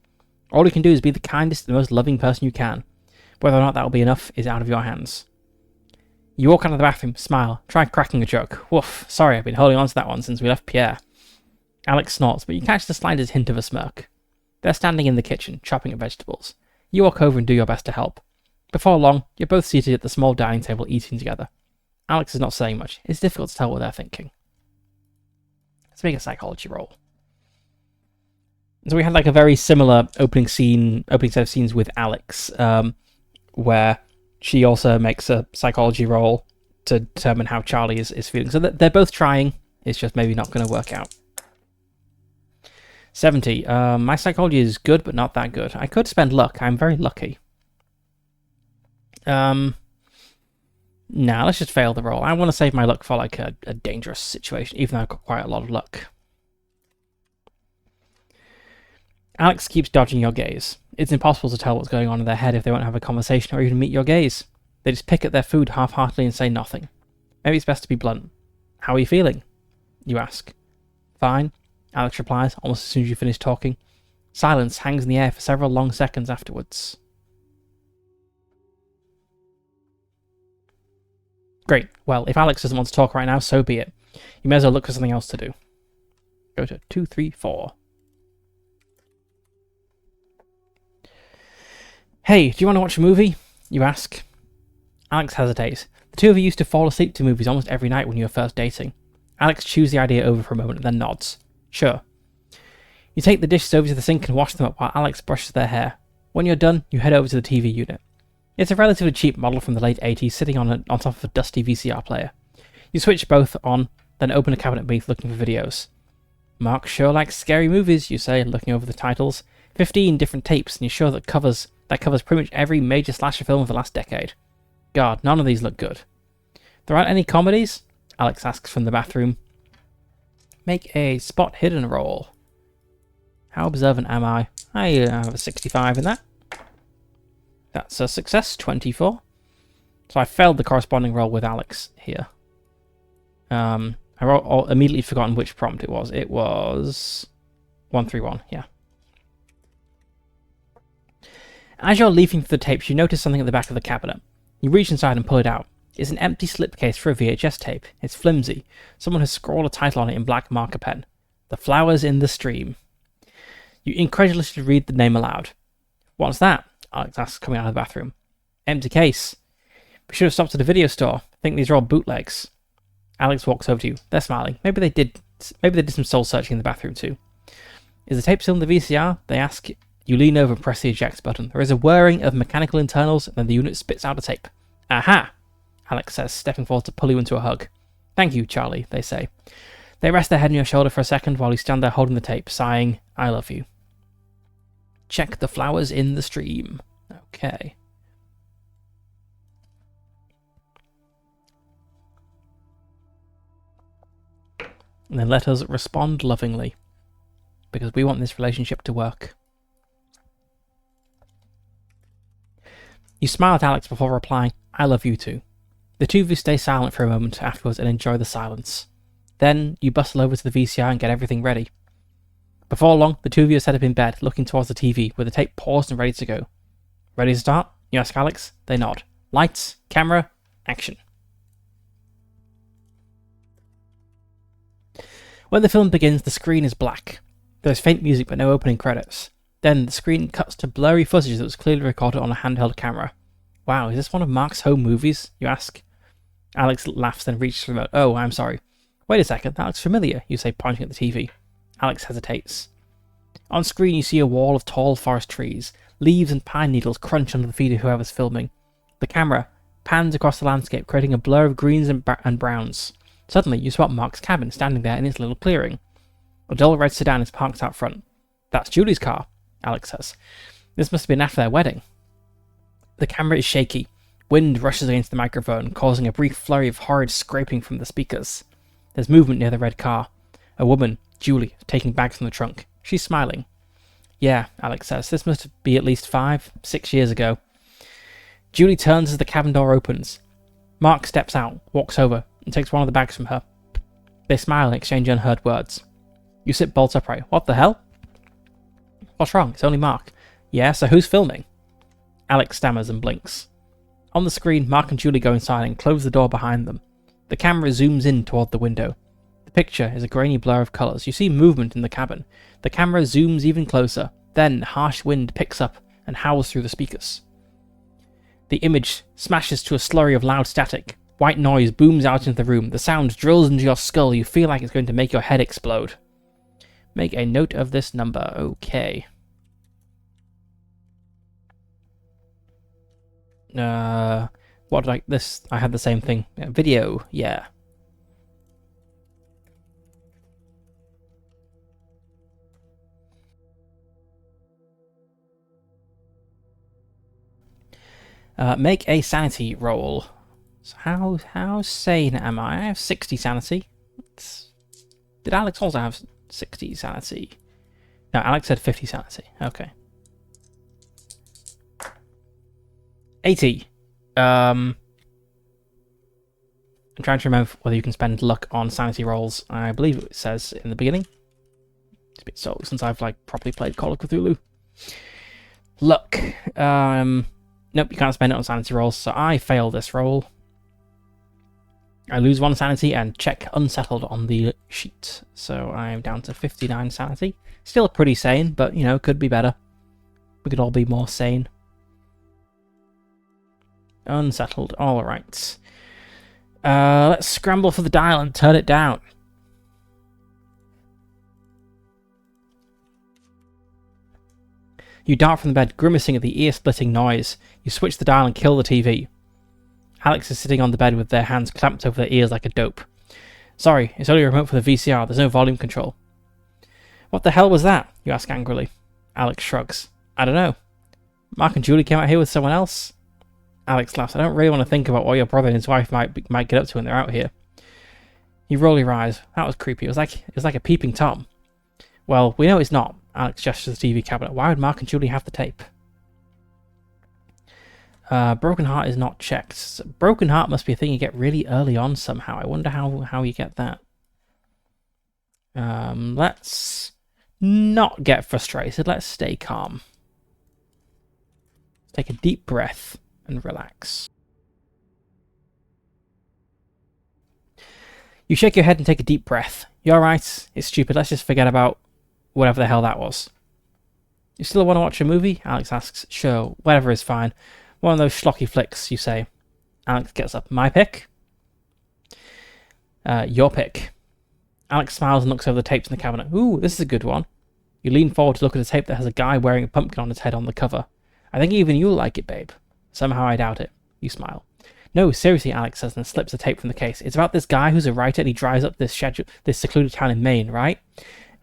S1: All you can do is be the kindest and most loving person you can. Whether or not that will be enough is out of your hands. You walk out of the bathroom, smile, try cracking a joke. Woof, sorry, I've been holding on to that one since we left Pierre. Alex snorts, but you catch the slightest hint of a smirk. They're standing in the kitchen, chopping at vegetables. You walk over and do your best to help. Before long, you're both seated at the small dining table eating together. Alex is not saying much. It's difficult to tell what they're thinking. Let's make a psychology roll. So we had like a very similar opening set of scenes with Alex, where she also makes a psychology roll to determine how Charlie is feeling. So they're both trying. It's just maybe not going to work out. 70. My psychology is good, but not that good. I could spend luck. I'm very lucky. Nah, let's just fail the roll. I want to save my luck for like a dangerous situation, even though I've got quite a lot of luck. Alex keeps dodging your gaze. It's impossible to tell what's going on in their head if they won't have a conversation or even meet your gaze. They just pick at their food half-heartedly and say nothing. Maybe it's best to be blunt. How are you feeling? You ask. Fine, Alex replies, almost as soon as you finish talking. Silence hangs in the air for several long seconds afterwards. Great. Well, if Alex doesn't want to talk right now, so be it. You may as well look for something else to do. Go to 234. Hey, do you want to watch a movie? You ask. Alex hesitates. The two of you used to fall asleep to movies almost every night when you were first dating. Alex chews the idea over for a moment and then nods. Sure. You take the dishes over to the sink and wash them up while Alex brushes their hair. When you're done, you head over to the TV unit. It's a relatively cheap model from the late 80s sitting on top of a dusty VCR player. You switch both on, then open a cabinet beneath looking for videos. Mark sure likes scary movies, you say, looking over the titles. 15 different tapes, and you're sure that covers pretty much every major slasher film of the last decade. God, none of these look good. There aren't any comedies? Alex asks from the bathroom. Make a spot hidden roll. How observant am I? I have a 65 in that. That's a success, 24. So I failed the corresponding roll with Alex here. I immediately forgotten which prompt it was. It was 131, yeah. As you're leafing through the tapes, you notice something at the back of the cabinet. You reach inside and pull it out. It's an empty slipcase for a VHS tape. It's flimsy. Someone has scrawled a title on it in black marker pen. The Flowers in the Stream. You incredulously read the name aloud. What's that? Alex asks, coming out of the bathroom. Empty case. We should have stopped at a video store. I think these are all bootlegs. Alex walks over to you. They're smiling. Maybe they did some soul searching in the bathroom too. Is the tape still in the VCR? They ask. You lean over and press the eject button. There is a whirring of mechanical internals, and then the unit spits out a tape. Aha! Alex says, stepping forward to pull you into a hug. Thank you, Charlie, they say. They rest their head on your shoulder for a second while you stand there holding the tape, sighing, I love you. Check the flowers in the stream. Okay. And then let us respond lovingly, because we want this relationship to work. You smile at Alex before replying, I love you too. The two of you stay silent for a moment afterwards and enjoy the silence. Then you bustle over to the VCR and get everything ready. Before long, the two of you are set up in bed, looking towards the TV, with the tape paused and ready to go. Ready to start? You ask Alex. They nod. Lights, camera, action. When the film begins, the screen is black. There is faint music but no opening credits. Then the screen cuts to blurry footage that was clearly recorded on a handheld camera. Wow, is this one of Mark's home movies? You ask. Alex laughs, then reaches for the remote. Oh, I'm sorry. Wait a second, that looks familiar, you say, pointing at the TV. Alex hesitates. On screen you see a wall of tall forest trees. Leaves and pine needles crunch under the feet of whoever's filming. The camera pans across the landscape, creating a blur of greens and browns. Suddenly, you spot Mark's cabin standing there in its little clearing. A dull red sedan is parked out front. That's Julie's car, Alex says. This must have been after their wedding. The camera is shaky. Wind rushes against the microphone, causing a brief flurry of horrid scraping from the speakers. There's movement near the red car. A woman, Julie, is taking bags from the trunk. She's smiling. Yeah, Alex says. This must be at least 5, 6 years ago. Julie turns as the cabin door opens. Mark steps out, walks over, and takes one of the bags from her. They smile and exchange unheard words. You sit bolt upright. What the hell? What's wrong? It's only Mark. Yeah, so who's filming? Alex stammers and blinks. On the screen, Mark and Julie go inside and close the door behind them. The camera zooms in toward the window. The picture is a grainy blur of colours. You see movement in the cabin. The camera zooms even closer. Then, harsh wind picks up and howls through the speakers. The image smashes to a slurry of loud static. White noise booms out into the room. The sound drills into your skull. You feel like it's going to make your head explode. Make a note of this number. Okay. What did I had the same thing. Video, yeah. Make a sanity roll. So how sane am I? I have 60 sanity. Did Alex also have 60 sanity? No, Alex had 50 sanity. Okay. 80. I'm trying to remember whether you can spend luck on sanity rolls. I believe it says in the beginning. It's been so since I've properly played Call of Cthulhu. Luck. Nope, you can't spend it on sanity rolls, so I fail this roll. I lose 1 sanity and check unsettled on the sheet. So I'm down to 59 sanity. Still pretty sane, but, could be better. We could all be more sane. Unsettled, alright. Let's scramble for the dial and turn it down. You dart from the bed, grimacing at the ear-splitting noise. You switch the dial and kill the TV. Alex is sitting on the bed with their hands clamped over their ears like a dope. Sorry, it's only a remote for the VCR. There's no volume control. What the hell was that? You ask angrily. Alex shrugs. I don't know. Mark and Julie came out here with someone else? Alex laughs. I don't really want to think about what your brother and his wife might get up to when they're out here. You roll your eyes. That was creepy. It was like a peeping Tom. Well, we know it's not. Alex gestures the TV cabinet. Why would Mark and Julie have the tape? Broken Heart is not checked. Broken Heart must be a thing you get really early on somehow. I wonder how you get that. Let's not get frustrated. Let's stay calm. Take a deep breath and relax. You shake your head and take a deep breath. You're alright. It's stupid. Let's just forget about whatever the hell that was. You still want to watch a movie? Alex asks. Sure, whatever is fine. One of those schlocky flicks, you say. Alex gets up. My pick? Your pick. Alex smiles and looks over the tapes in the cabinet. Ooh, this is a good one. You lean forward to look at a tape that has a guy wearing a pumpkin on his head on the cover. I think even you'll like it, babe. Somehow I doubt it. You smile. No, seriously, Alex says and slips the tape from the case. It's about this guy who's a writer and he drives up this secluded town in Maine, right?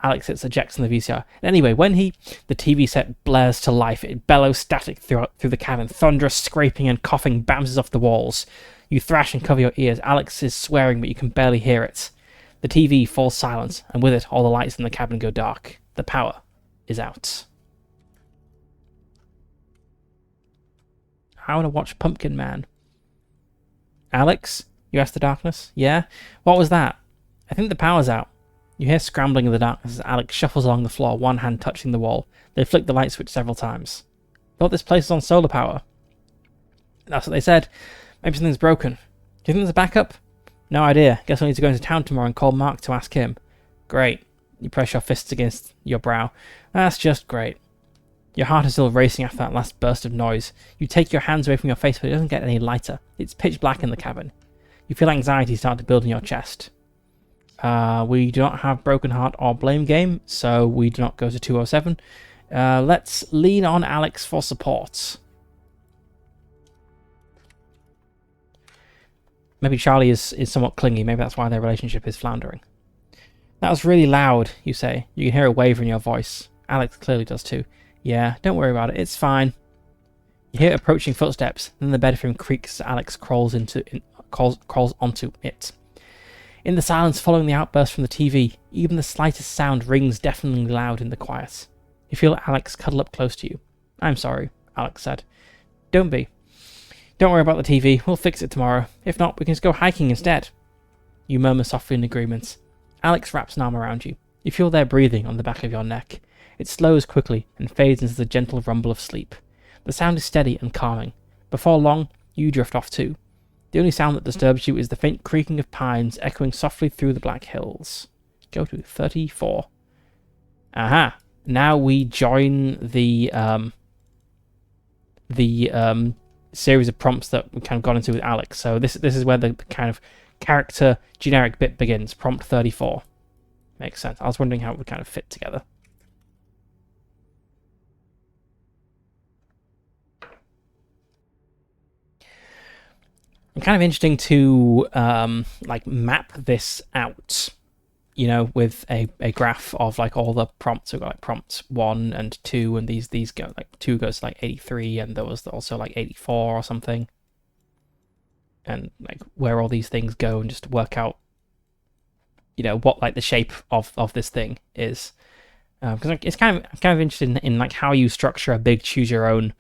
S1: Alex hits ejects on the VCR. Anyway, when the TV set blares to life, it bellows static through the cabin. Thunderous scraping and coughing bounces off the walls. You thrash and cover your ears. Alex is swearing, but you can barely hear it. The TV falls silent, and with it, all the lights in the cabin go dark. The power is out. I want to watch Pumpkin Man. Alex? You ask the darkness. Yeah? What was that? I think the power's out. You hear scrambling in the darkness as Alex shuffles along the floor, one hand touching the wall. They flick the light switch several times. Thought this place was on solar power. That's what they said. Maybe something's broken. Do you think there's a backup? No idea. Guess I need to go into town tomorrow and call Mark to ask him. Great. You press your fists against your brow. That's just great. Your heart is still racing after that last burst of noise. You take your hands away from your face, but it doesn't get any lighter. It's pitch black in the cabin. You feel anxiety start to build in your chest. We do not have Broken Heart or Blame Game, so we do not go to 207. Let's lean on Alex for support. Maybe Charlie is somewhat clingy. Maybe that's why their relationship is floundering. That was really loud, you say. You can hear a waver in your voice. Alex clearly does too. Yeah, don't worry about it. It's fine. You hear approaching footsteps. Then the bed frame creaks as Alex crawls onto it. In the silence following the outburst from the TV, even the slightest sound rings deafeningly loud in the quiet. You feel Alex cuddle up close to you. I'm sorry, Alex said. Don't be. Don't worry about the TV. We'll fix it tomorrow. If not, we can just go hiking instead. You murmur softly in agreement. Alex wraps an arm around you. You feel their breathing on the back of your neck. It slows quickly and fades into the gentle rumble of sleep. The sound is steady and calming. Before long, you drift off too. The only sound that disturbs you is the faint creaking of pines echoing softly through the black hills. Go to 34. Aha! Now we join the series of prompts that we kind of got into with Alex. So this is where the kind of character generic bit begins. Prompt 34. Makes sense. I was wondering how it would kind of fit together. Kind of interesting to map this out, you know, with a graph of like all the prompts. We've got like prompts 1 and 2, and these go like 2 goes to like 83, and there was also like 84 or something, and like where all these things go, and just work out, you know, what like the shape of this thing is, because it's kind of interested in like how you structure a big choose your own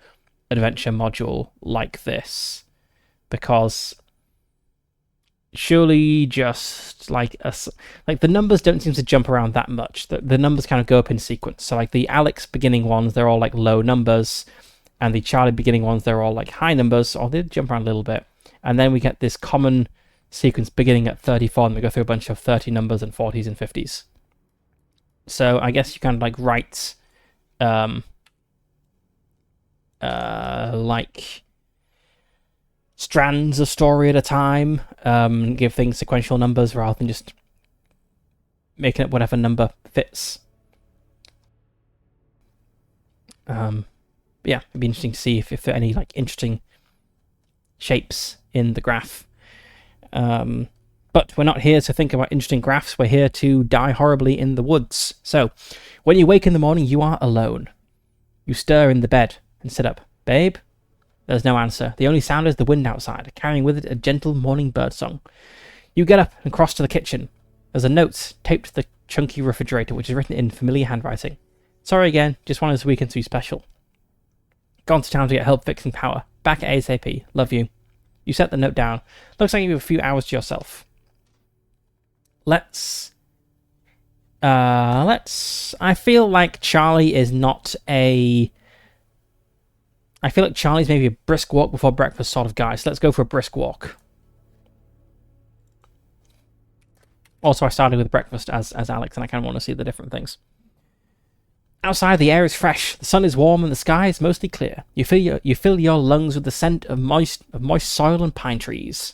S1: adventure module like this. Because surely just like the numbers don't seem to jump around that much. The numbers kind of go up in sequence. So like the Alex beginning ones, they're all like low numbers, and the Charlie beginning ones, they're all like high numbers, or they jump around a little bit. And then we get this common sequence beginning at 34, and we go through a bunch of 30 numbers and 40s and 50s. So I guess you kind of like write like strands of story at a time, give things sequential numbers rather than just making it whatever number fits. But yeah, it'd be interesting to see if there are any like interesting shapes in the graph. But we're not here to think about interesting graphs. We're here to die horribly in the woods. So, when you wake in the morning, you are alone. You stir in the bed and sit up. Babe? There's no answer. The only sound is the wind outside, carrying with it a gentle morning birdsong. You get up and cross to the kitchen. There's a note taped to the chunky refrigerator, which is written in familiar handwriting. Sorry again, just wanted this weekend to be special. Gone to town to get help fixing power. Back at ASAP. Love you. You set the note down. Looks like you have a few hours to yourself. I feel like Charlie is not a... I feel like Charlie's maybe a brisk walk before breakfast sort of guy, so let's go for a brisk walk. Also, I started with breakfast as Alex, and I kind of want to see the different things. Outside, the air is fresh, the sun is warm, and the sky is mostly clear. You fill your lungs with the scent of moist soil and pine trees.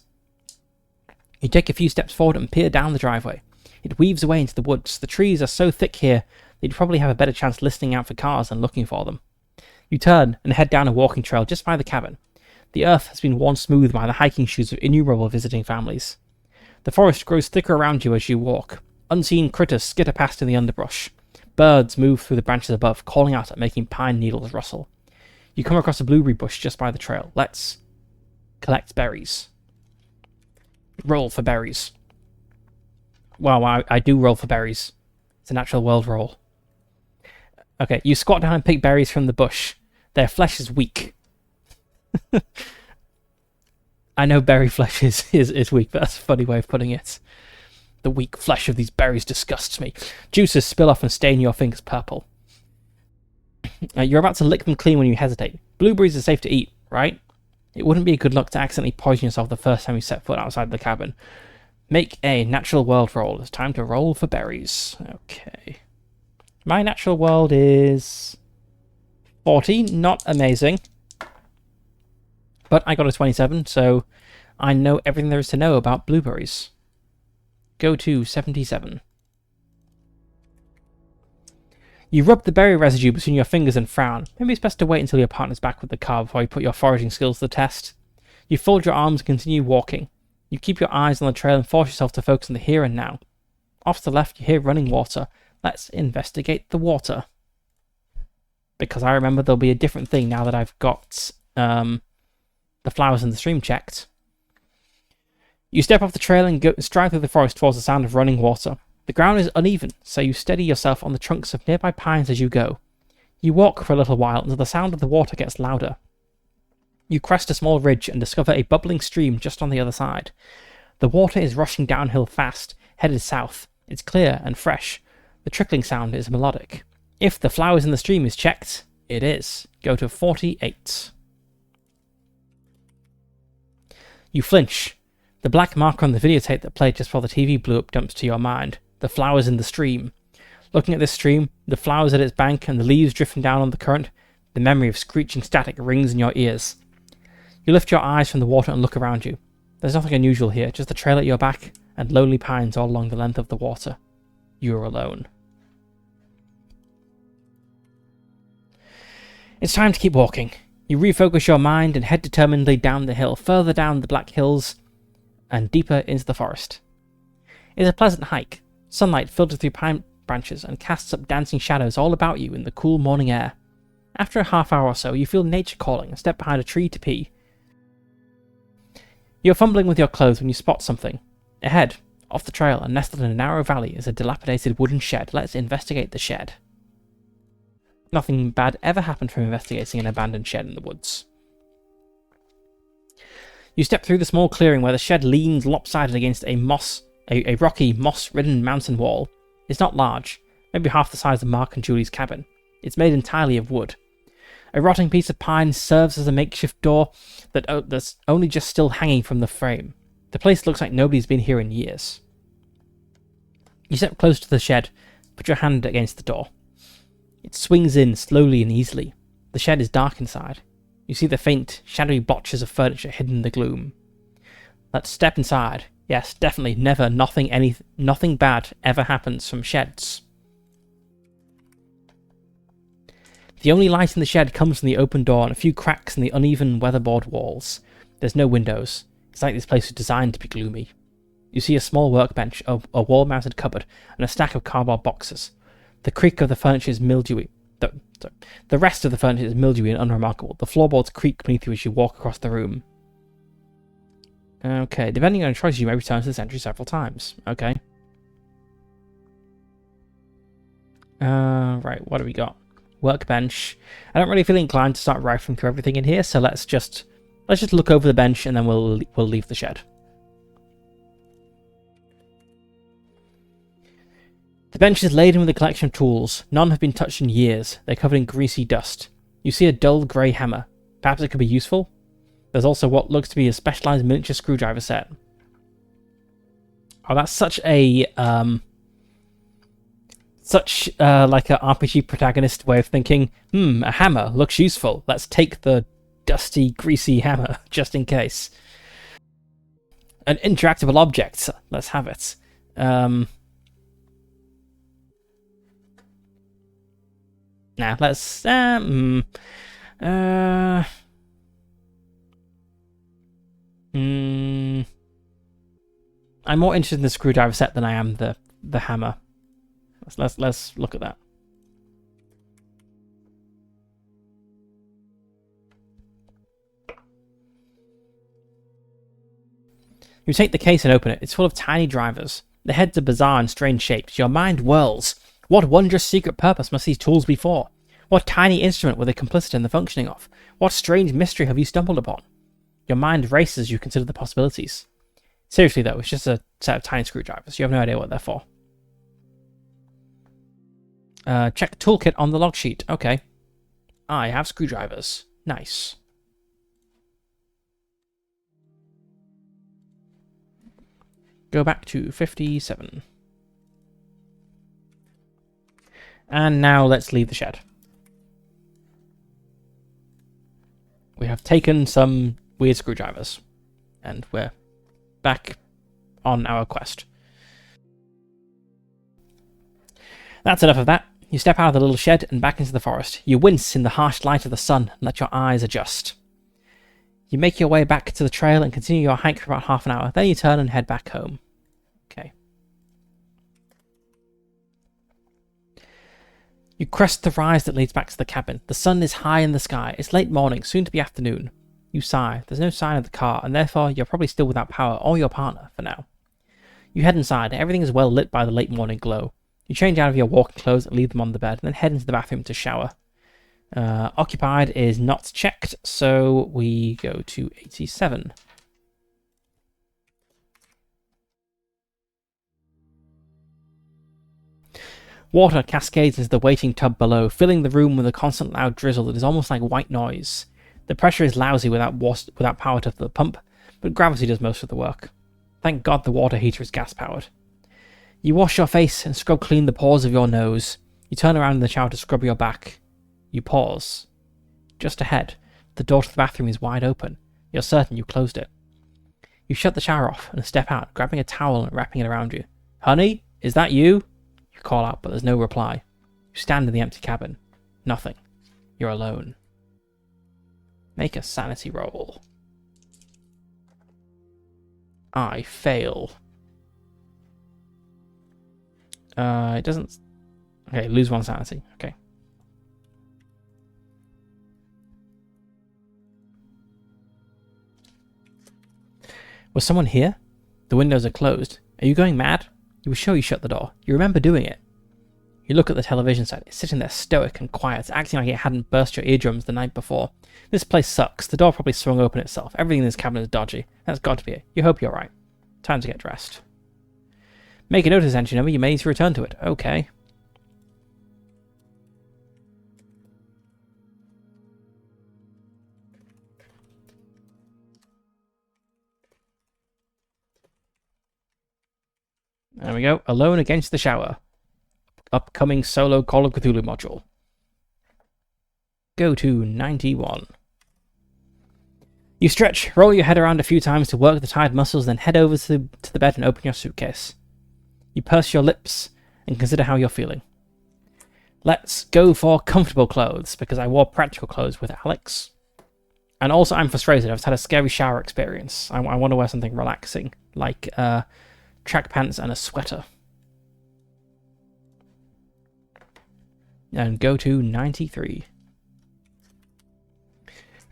S1: You take a few steps forward and peer down the driveway. It weaves away into the woods. The trees are so thick here that you'd probably have a better chance listening out for cars than looking for them. You turn and head down a walking trail just by the cabin. The earth has been worn smooth by the hiking shoes of innumerable visiting families. The forest grows thicker around you as you walk. Unseen critters skitter past in the underbrush. Birds move through the branches above, calling out and making pine needles rustle. You come across a blueberry bush just by the trail. Let's collect berries. Roll for berries. Wow, I do roll for berries. It's a natural world roll. Okay, you squat down and pick berries from the bush. Their flesh is weak. I know berry flesh is weak, but that's a funny way of putting it. The weak flesh of these berries disgusts me. Juices spill off and stain your fingers purple. You're about to lick them clean when you hesitate. Blueberries are safe to eat, right? It wouldn't be a good luck to accidentally poison yourself the first time you set foot outside the cabin. Make a natural world roll. It's time to roll for berries. Okay. My natural world is 40. Not amazing. But I got a 27, so I know everything there is to know about blueberries. Go to 77. You rub the berry residue between your fingers and frown. Maybe it's best to wait until your partner's back with the car before you put your foraging skills to the test. You fold your arms and continue walking. You keep your eyes on the trail and force yourself to focus on the here and now. Off to the left, you hear running water. Let's investigate the water. Because I remember there'll be a different thing now that I've got the flowers in the stream checked. You step off the trail and stride through the forest towards the sound of running water. The ground is uneven, so you steady yourself on the trunks of nearby pines as you go. You walk for a little while until the sound of the water gets louder. You crest a small ridge and discover a bubbling stream just on the other side. The water is rushing downhill fast, headed south. It's clear and fresh. The trickling sound is melodic. If the flowers in the stream is checked, it is. Go to 48. You flinch. The black marker on the videotape that played just before the TV blew up jumps to your mind. The flowers in the stream. Looking at this stream, the flowers at its bank and the leaves drifting down on the current, the memory of screeching static rings in your ears. You lift your eyes from the water and look around you. There's nothing unusual here, just the trail at your back and lonely pines all along the length of the water. You're alone. It's time to keep walking. You refocus your mind and head determinedly down the hill, further down the Black Hills, and deeper into the forest. It's a pleasant hike. Sunlight filters through pine branches and casts up dancing shadows all about you in the cool morning air. After a half hour or so, you feel nature calling and step behind a tree to pee. You're fumbling with your clothes when you spot something. Ahead, off the trail and nestled in a narrow valley, is a dilapidated wooden shed. Let's investigate the shed. Nothing bad ever happened from investigating an abandoned shed in the woods. You step through the small clearing where the shed leans lopsided against a rocky, moss-ridden mountain wall. It's not large, maybe half the size of Mark and Julie's cabin. It's made entirely of wood. A rotting piece of pine serves as a makeshift door that's only just still hanging from the frame. The place looks like nobody's been here in years. You step close to the shed, put your hand against the door. It swings in slowly and easily. The shed is dark inside. You see the faint, shadowy blotches of furniture hidden in the gloom. Let's step inside. Yes, definitely, never, nothing bad ever happens from sheds. The only light in the shed comes from the open door and a few cracks in the uneven weatherboard walls. There's no windows. It's like this place was designed to be gloomy. You see a small workbench, a wall-mounted cupboard, and a stack of cardboard boxes. The creak of the furniture is mildewy. The rest of the furniture is mildewy and unremarkable. The floorboards creak beneath you as you walk across the room. Okay, depending on your choices, you may return to this entry several times. Okay. Right, what do we got? Workbench. I don't really feel inclined to start rifling through everything in here, so let's just look over the bench and then we'll leave the shed. The bench is laden with a collection of tools. None have been touched in years. They're covered in greasy dust. You see a dull grey hammer. Perhaps it could be useful? There's also what looks to be a specialised miniature screwdriver set. Oh, that's such a like a RPG protagonist way of thinking. A hammer looks useful. Let's take the dusty, greasy hammer just in case. An interactable object. Let's have it. Now let's. I'm more interested in the screwdriver set than I am the hammer. Let's look at that. You take the case and open it. It's full of tiny drivers. The heads are bizarre and strange shapes. Your mind whirls. What wondrous secret purpose must these tools be for? What tiny instrument were they complicit in the functioning of? What strange mystery have you stumbled upon? Your mind races as you consider the possibilities. Seriously though, it's just a set of tiny screwdrivers. You have no idea what they're for. Check toolkit on the log sheet. Okay. I have screwdrivers. Nice. Go back to 57. And now let's leave the shed. We have taken some weird screwdrivers. And we're back on our quest. That's enough of that. You step out of the little shed and back into the forest. You wince in the harsh light of the sun and let your eyes adjust. You make your way back to the trail and continue your hike for about half an hour. Then you turn and head back home. Okay. You crest the rise that leads back to the cabin. The sun is high in the sky. It's late morning, soon to be afternoon. You sigh. There's no sign of the car, and therefore you're probably still without power or your partner for now. You head inside. Everything is well lit by the late morning glow. You change out of your walking clothes and leave them on the bed, and then head into the bathroom to shower. Occupied is not checked, so we go to 87. Water cascades into the waiting tub below, filling the room with a constant loud drizzle that is almost like white noise. The pressure is lousy without power to the pump, but gravity does most of the work. Thank God the water heater is gas-powered. You wash your face and scrub clean the pores of your nose. You turn around in the shower to scrub your back. You pause. Just ahead, the door to the bathroom is wide open. You're certain you closed it. You shut the shower off and step out, grabbing a towel and wrapping it around you. Honey, is that you? You call out, but there's no reply. You stand in the empty cabin. Nothing. You're alone. Make a sanity roll. I fail. It doesn't... Okay, lose one sanity. Okay. Was someone here? The windows are closed. Are you going mad? You were sure you shut the door. You remember doing it. You look at the television set. It's sitting there stoic and quiet, acting like it hadn't burst your eardrums the night before. This place sucks. The door probably swung open itself. Everything in this cabin is dodgy. That's got to be it. You hope you're right. Time to get dressed. Make a note of this entry number. You may need to return to it. Okay. There we go. Alone Against the Shower. Upcoming solo Call of Cthulhu module. Go to 91. You stretch, roll your head around a few times to work the tired muscles, then head over to the bed and open your suitcase. You purse your lips and consider how you're feeling. Let's go for comfortable clothes, because I wore practical clothes with Alex. And also, I'm frustrated. I've had a scary shower experience. I want to wear something relaxing, like track pants and a sweater. And go to 93.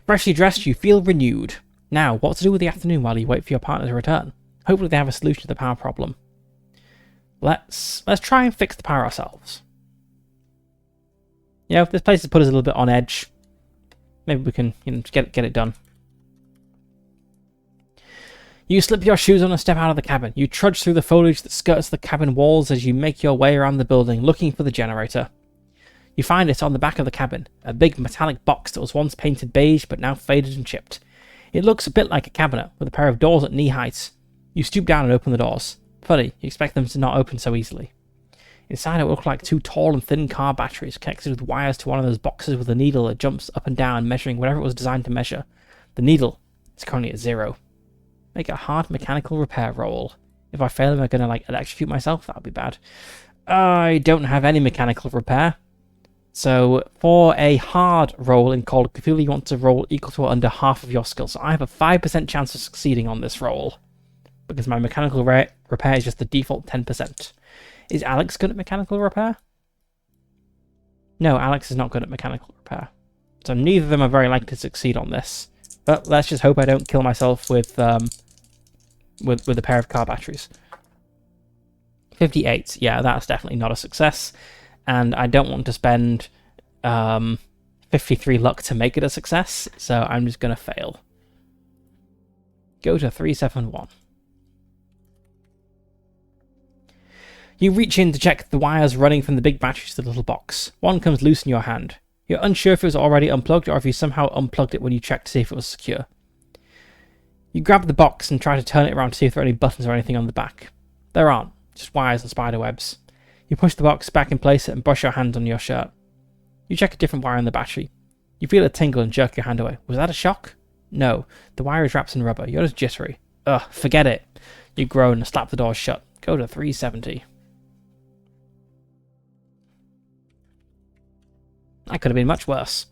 S1: Freshly dressed, you feel renewed. Now, what to do with the afternoon while you wait for your partner to return? Hopefully they have a solution to the power problem. Let's try and fix the power ourselves. You know, this place has put us a little bit on edge. Maybe we can, get it done. You slip your shoes on and step out of the cabin. You trudge through the foliage that skirts the cabin walls as you make your way around the building, looking for the generator. You find it on the back of the cabin, a big metallic box that was once painted beige but now faded and chipped. It looks a bit like a cabinet, with a pair of doors at knee height. You stoop down and open the doors. Funny, you expect them to not open so easily. Inside it look like two tall and thin car batteries connected with wires to one of those boxes with a needle that jumps up and down, measuring whatever it was designed to measure. The needle is currently at 0. Make a hard mechanical repair roll. If I fail, am I going to electrocute myself? That would be bad. I don't have any mechanical repair. So for a hard roll in Call of Cthulhu, you want to roll equal to or under half of your skill. So I have a 5% chance of succeeding on this roll, because my mechanical repair is just the default 10%. Is Alex good at mechanical repair? No, Alex is not good at mechanical repair. So neither of them are very likely to succeed on this. But let's just hope I don't kill myself with a pair of car batteries. 58. Yeah, that's definitely not a success. And I don't want to spend 53 luck to make it a success, so I'm just going to fail. Go to 371. You reach in to check the wires running from the big batteries to the little box. One comes loose in your hand. You're unsure if it was already unplugged or if you somehow unplugged it when you checked to see if it was secure. You grab the box and try to turn it around to see if there are any buttons or anything on the back. There aren't, just wires and spider webs. You push the box back in place and brush your hand on your shirt. You check a different wire in the battery. You feel a tingle and jerk your hand away. Was that a shock? No, the wire is wrapped in rubber. You're just jittery. Ugh, forget it. You groan and slap the door shut. Go to 370. That could have been much worse.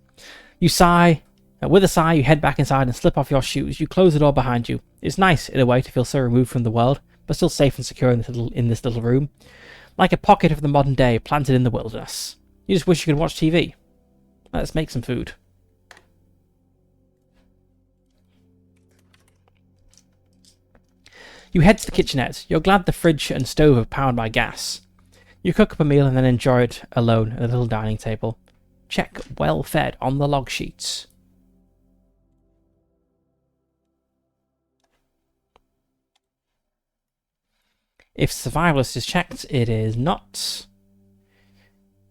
S1: You sigh. With a sigh, you head back inside and slip off your shoes. You close the door behind you. It's nice, in a way, to feel so removed from the world, but still safe and secure in this little room. Like a pocket of the modern day planted in the wilderness. You just wish you could watch TV. Let's make some food. You head to the kitchenette. You're glad the fridge and stove are powered by gas. You cook up a meal and then enjoy it alone at a little dining table. Check well fed on the log sheets. If survivalist is checked, it is not.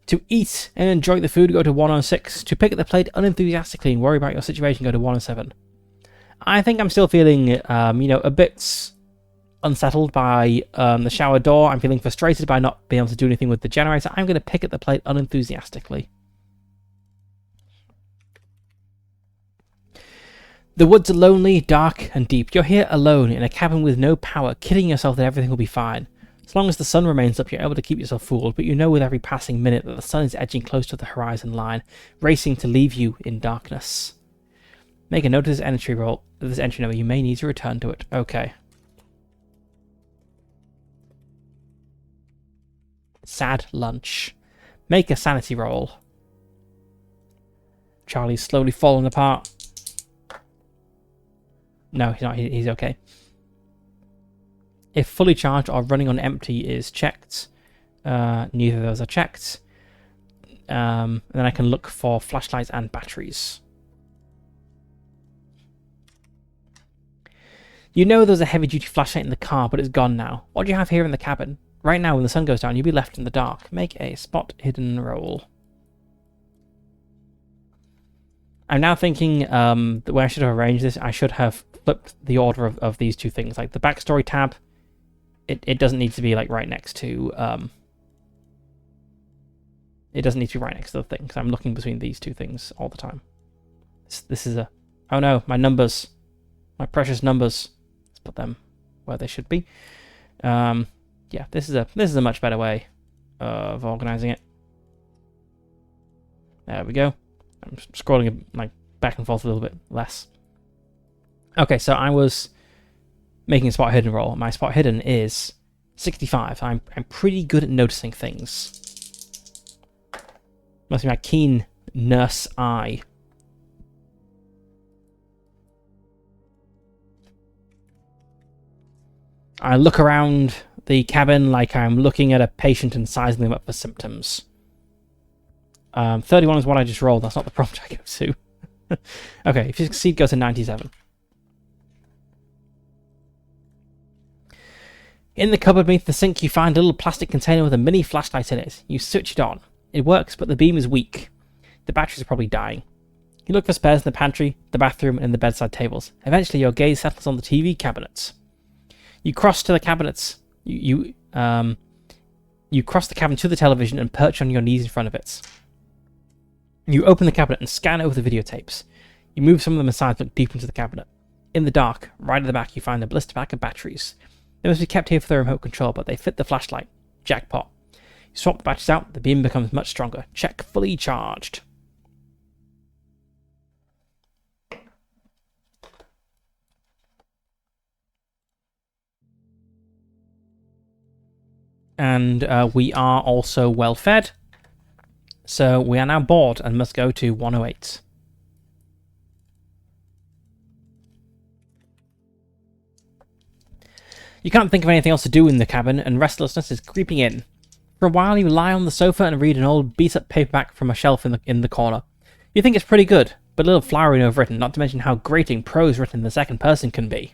S1: To eat and enjoy the food, go to 106. To pick at the plate unenthusiastically and worry about your situation, go to 107. I think I'm still feeling, a bit unsettled by the shower door. I'm feeling frustrated by not being able to do anything with the generator. I'm going to pick at the plate unenthusiastically. The woods are lonely, dark, and deep. You're here alone in a cabin with no power, kidding yourself that everything will be fine. As long as the sun remains up, you're able to keep yourself fooled, but you know with every passing minute that the sun is edging close to the horizon line, racing to leave you in darkness. Make a note of this entry number. You may need to return to it. Okay. Sad lunch. Make a sanity roll. Charlie's slowly falling apart. No, he's not. He's okay. If fully charged or running on empty is checked, neither of those are checked. Then I can look for flashlights and batteries. You know there's a heavy-duty flashlight in the car, but it's gone now. What do you have here in the cabin? Right now, when the sun goes down, you'll be left in the dark. Make a spot hidden roll. I'm now thinking that where I should have arranged this, I should have flipped the order of these two things. Like the backstory tab, it doesn't need to be like right next to it doesn't need to be right next to the thing, because I'm looking between these two things all the time. This is a oh no, my numbers, my precious numbers. Let's put them where they should be. Yeah, this is a much better way of organizing it. There we go. I'm scrolling like back and forth a little bit less. Okay, so I was making a spot hidden roll. My spot hidden is 65. I'm pretty good at noticing things. Must be my keen nurse eye. I look around the cabin like I'm looking at a patient and sizing them up for symptoms. 31 is what I just rolled. That's not the prompt I go to. Okay, if you succeed, go to 97. In the cupboard beneath the sink, you find a little plastic container with a mini flashlight in it. You switch it on. It works, but the beam is weak. The batteries are probably dying. You look for spares in the pantry, the bathroom, and the bedside tables. Eventually, your gaze settles on the TV cabinets. You cross to the cabinets. You cross the cabinet to the television and perch on your knees in front of it. You open the cabinet and scan over the videotapes. You move some of them aside to look deep into the cabinet. In the dark, right at the back, you find a blister pack of batteries. They must be kept here for the remote control, but they fit the flashlight. Jackpot. You swap the batteries out, the beam becomes much stronger. Check fully charged. And we are also well fed. So we are now bored and must go to 108. You can't think of anything else to do in the cabin, and restlessness is creeping in. For a while, you lie on the sofa and read an old beat-up paperback from a shelf in the corner. You think it's pretty good, but a little flowery and overwritten, not to mention how grating prose written in the second person can be.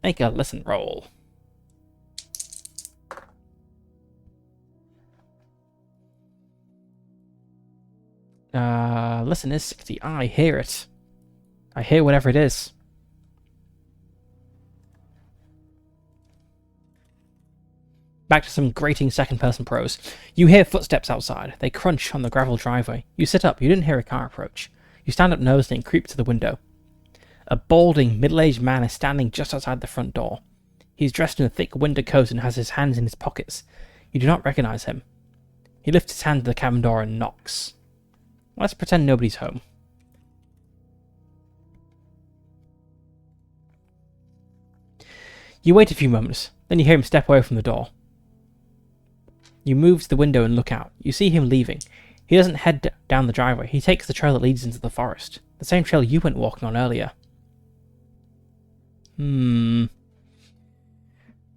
S1: Make a listen roll. Listen is 60. I hear it. I hear whatever it is. Back to some grating second-person prose. You hear footsteps outside. They crunch on the gravel driveway. You sit up. You didn't hear a car approach. You stand up nervously and creep to the window. A balding, middle-aged man is standing just outside the front door. He's dressed in a thick winter coat and has his hands in his pockets. You do not recognize him. He lifts his hand to the cabin door and knocks. Let's pretend nobody's home. You wait a few moments, then you hear him step away from the door. You move to the window and look out. You see him leaving. He doesn't head down the driveway. He takes the trail that leads into the forest. The same trail you went walking on earlier. Do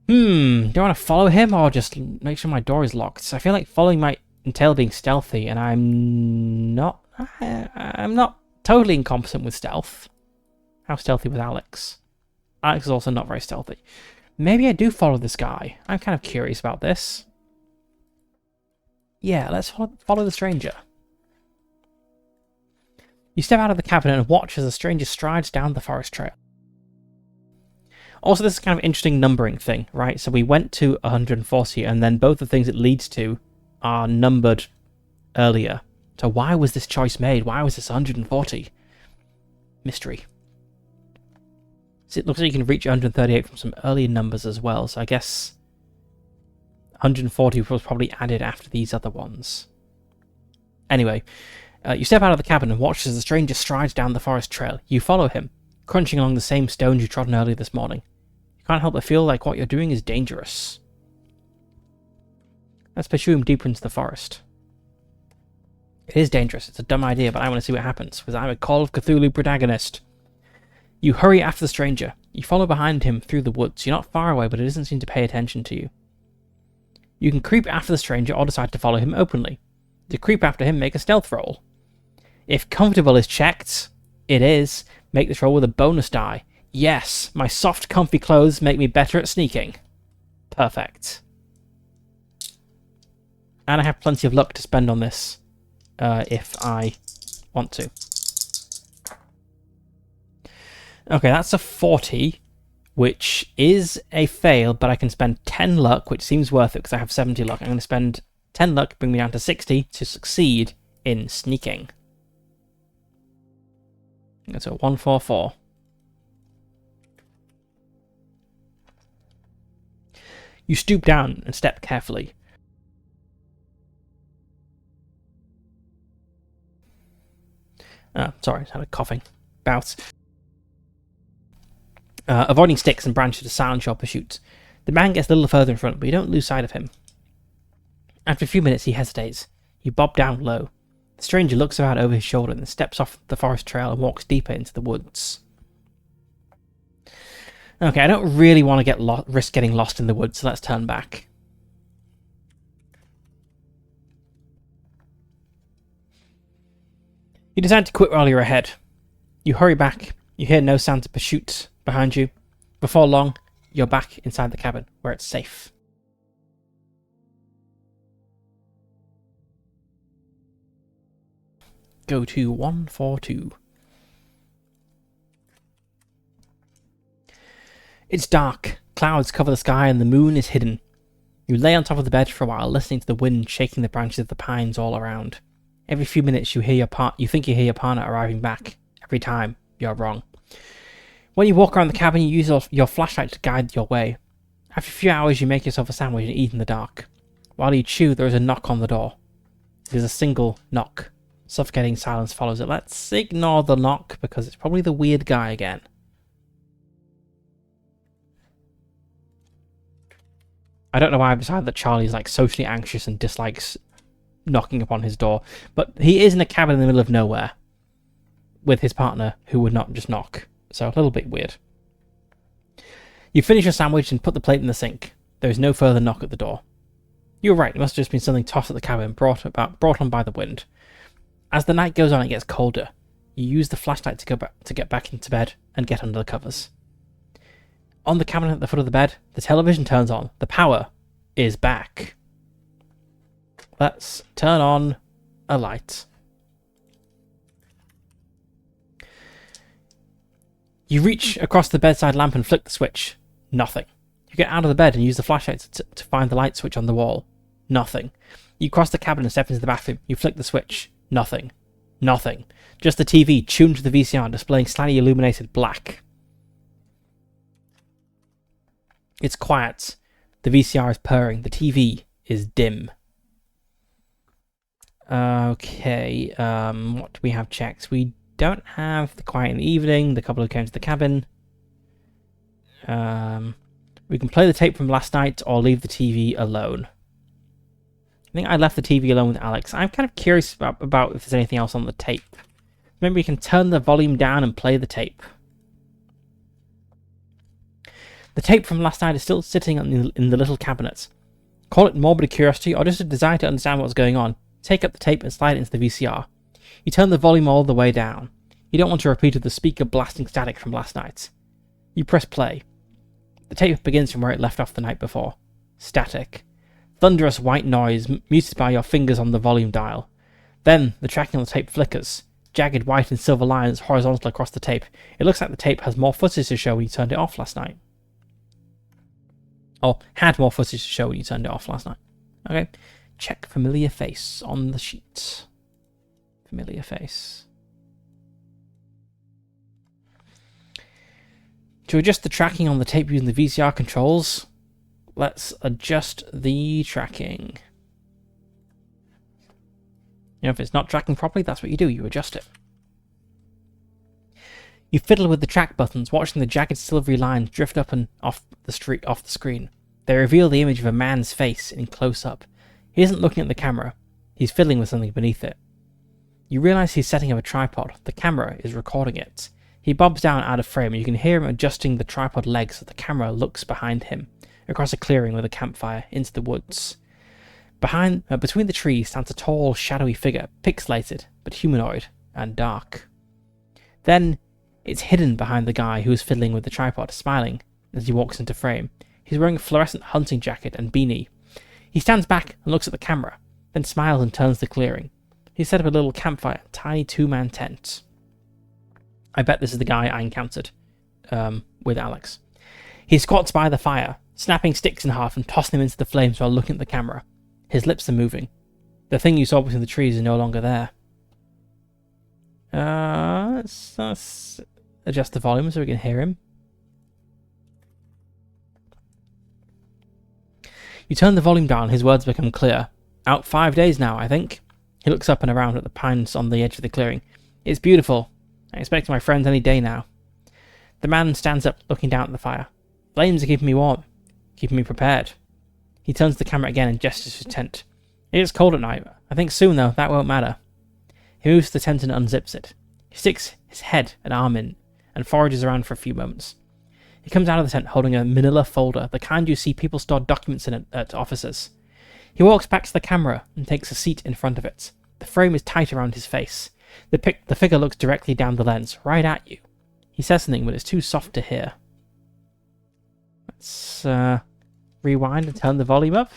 S1: I want to follow him or just make sure my door is locked? I feel like following might entail being stealthy, and I'm not totally incompetent with stealth. How stealthy was Alex? Alex is also not very stealthy. Maybe I do follow this guy. I'm kind of curious about this. Yeah, let's follow the stranger. You step out of the cabin and watch as the stranger strides down the forest trail. Also, this is kind of an interesting numbering thing, right? So we went to 140, and then both the things it leads to are numbered earlier. So why was this choice made? Why was this 140? Mystery. So it looks like you can reach 138 from some earlier numbers as well, so I guess 140 was probably added after these other ones. Anyway, you step out of the cabin and watch as the stranger strides down the forest trail. You follow him, crunching along the same stones you trodden earlier this morning. You can't help but feel like what you're doing is dangerous. Let's pursue him deeper into the forest. It is dangerous. It's a dumb idea, but I want to see what happens, because I'm a Call of Cthulhu protagonist. You hurry after the stranger. You follow behind him through the woods. You're not far away, but it doesn't seem to pay attention to you. You can creep after the stranger or decide to follow him openly. To creep after him, make a stealth roll. If comfortable is checked, it is. Make this roll with a bonus die. Yes, my soft, comfy clothes make me better at sneaking. Perfect. And I have plenty of luck to spend on this, if I want to. Okay, that's a 40, which is a fail, but I can spend 10 luck, which seems worth it because I have 70 luck. I'm going to spend 10 luck, bring me down to 60 to succeed in sneaking. That's a 144. You stoop down and step carefully. Sorry, I had a coughing bout. Avoiding sticks and branches to silence your pursuit. The man gets a little further in front, but you don't lose sight of him. After a few minutes, he hesitates. You bob down low. The stranger looks around over his shoulder and then steps off the forest trail and walks deeper into the woods. Okay, I don't really want to risk getting lost in the woods, so let's turn back. You decide to quit while you're ahead. You hurry back. You hear no sounds of pursuit behind you. Before long, you're back inside the cabin, where it's safe. Go to 142. It's dark. Clouds cover the sky and the moon is hidden. You lay on top of the bed for a while, listening to the wind shaking the branches of the pines all around. Every few minutes you think you hear your partner arriving back. Every time, you're wrong. When you walk around the cabin, you use your flashlight to guide your way. After a few hours, you make yourself a sandwich and eat in the dark. While you chew, there is a knock on the door. There's a single knock. Suffocating silence follows it. Let's ignore the knock, because it's probably the weird guy again. I don't know why I've decided that Charlie's like socially anxious and dislikes knocking upon his door, but he is in a cabin in the middle of nowhere with his partner who would not just knock, so a little bit weird. You finish your sandwich and put the plate in the sink. There is no further knock at the door. You're right, it must have just been something tossed at the cabin, brought on by the wind. As the night goes on, it gets colder. You use the flashlight to get back into bed and get under the covers. On the cabinet at the foot of the bed, the television turns on. The power is back. Let's turn on a light. You reach across the bedside lamp and flick the switch. Nothing. You get out of the bed and use the flashlight to find the light switch on the wall. Nothing. You cross the cabin and step into the bathroom. You flick the switch. Nothing. Nothing. Just the TV tuned to the VCR displaying slightly illuminated black. It's quiet. The VCR is purring. The TV is dim. Okay, what do we have checked? We don't have the quiet in the evening, the couple who came to the cabin. We can play the tape from last night or leave the TV alone. I think I left the TV alone with Alex. I'm kind of curious about if there's anything else on the tape. Remember, you can turn the volume down and play the tape. The tape from last night is still sitting in the little cabinet. Call it morbid curiosity or just a desire to understand what's going on. Take up the tape and slide it into the VCR. You turn the volume all the way down. You don't want to repeat of the speaker blasting static from last night. You press play. The tape begins from where it left off the night before. Static. Thunderous white noise muted by your fingers on the volume dial. Then the tracking on the tape flickers. Jagged white and silver lines horizontal across the tape. It looks like the tape has more footage to show when you turned it off last night. Or had more footage to show when you turned it off last night. Okay. Check familiar face on the sheet. Familiar face. To adjust the tracking on the tape using the VCR controls, let's adjust the tracking. You know, if it's not tracking properly, that's what you do. You adjust it. You fiddle with the track buttons, watching the jagged silvery lines drift up and off the screen. They reveal the image of a man's face in close-up. He isn't looking at the camera. He's fiddling with something beneath it. You realise he's setting up a tripod. The camera is recording it. He bobs down out of frame, and you can hear him adjusting the tripod legs so the camera looks behind him, across a clearing with a campfire, into the woods. Between the trees stands a tall, shadowy figure, pixelated, but humanoid, and dark. Then, it's hidden behind the guy who is fiddling with the tripod, smiling as he walks into frame. He's wearing a fluorescent hunting jacket and beanie. He stands back and looks at the camera, then smiles and turns the clearing. He set up a little campfire, a tiny two-man tent. I bet this is the guy I encountered with Alex. He squats by the fire, snapping sticks in half and tossing them into the flames while looking at the camera. His lips are moving. The thing you saw between the trees is no longer there. Let's adjust the volume so we can hear him. You turn the volume down, his words become clear. Out 5 days now, I think. He looks up and around at the pines on the edge of the clearing. It's beautiful. I expect my friends any day now. The man stands up, looking down at the fire. Flames are keeping me warm, keeping me prepared. He turns the camera again and gestures to his tent. It is cold at night. I think soon, though, that won't matter. He moves to the tent and unzips it. He sticks his head and arm in and forages around for a few moments. He comes out of the tent holding a manila folder, the kind you see people store documents in at offices. He walks back to the camera and takes a seat in front of it. The frame is tight around his face. The figure looks directly down the lens, right at you. He says something, but it's too soft to hear. Let's rewind and turn the volume up.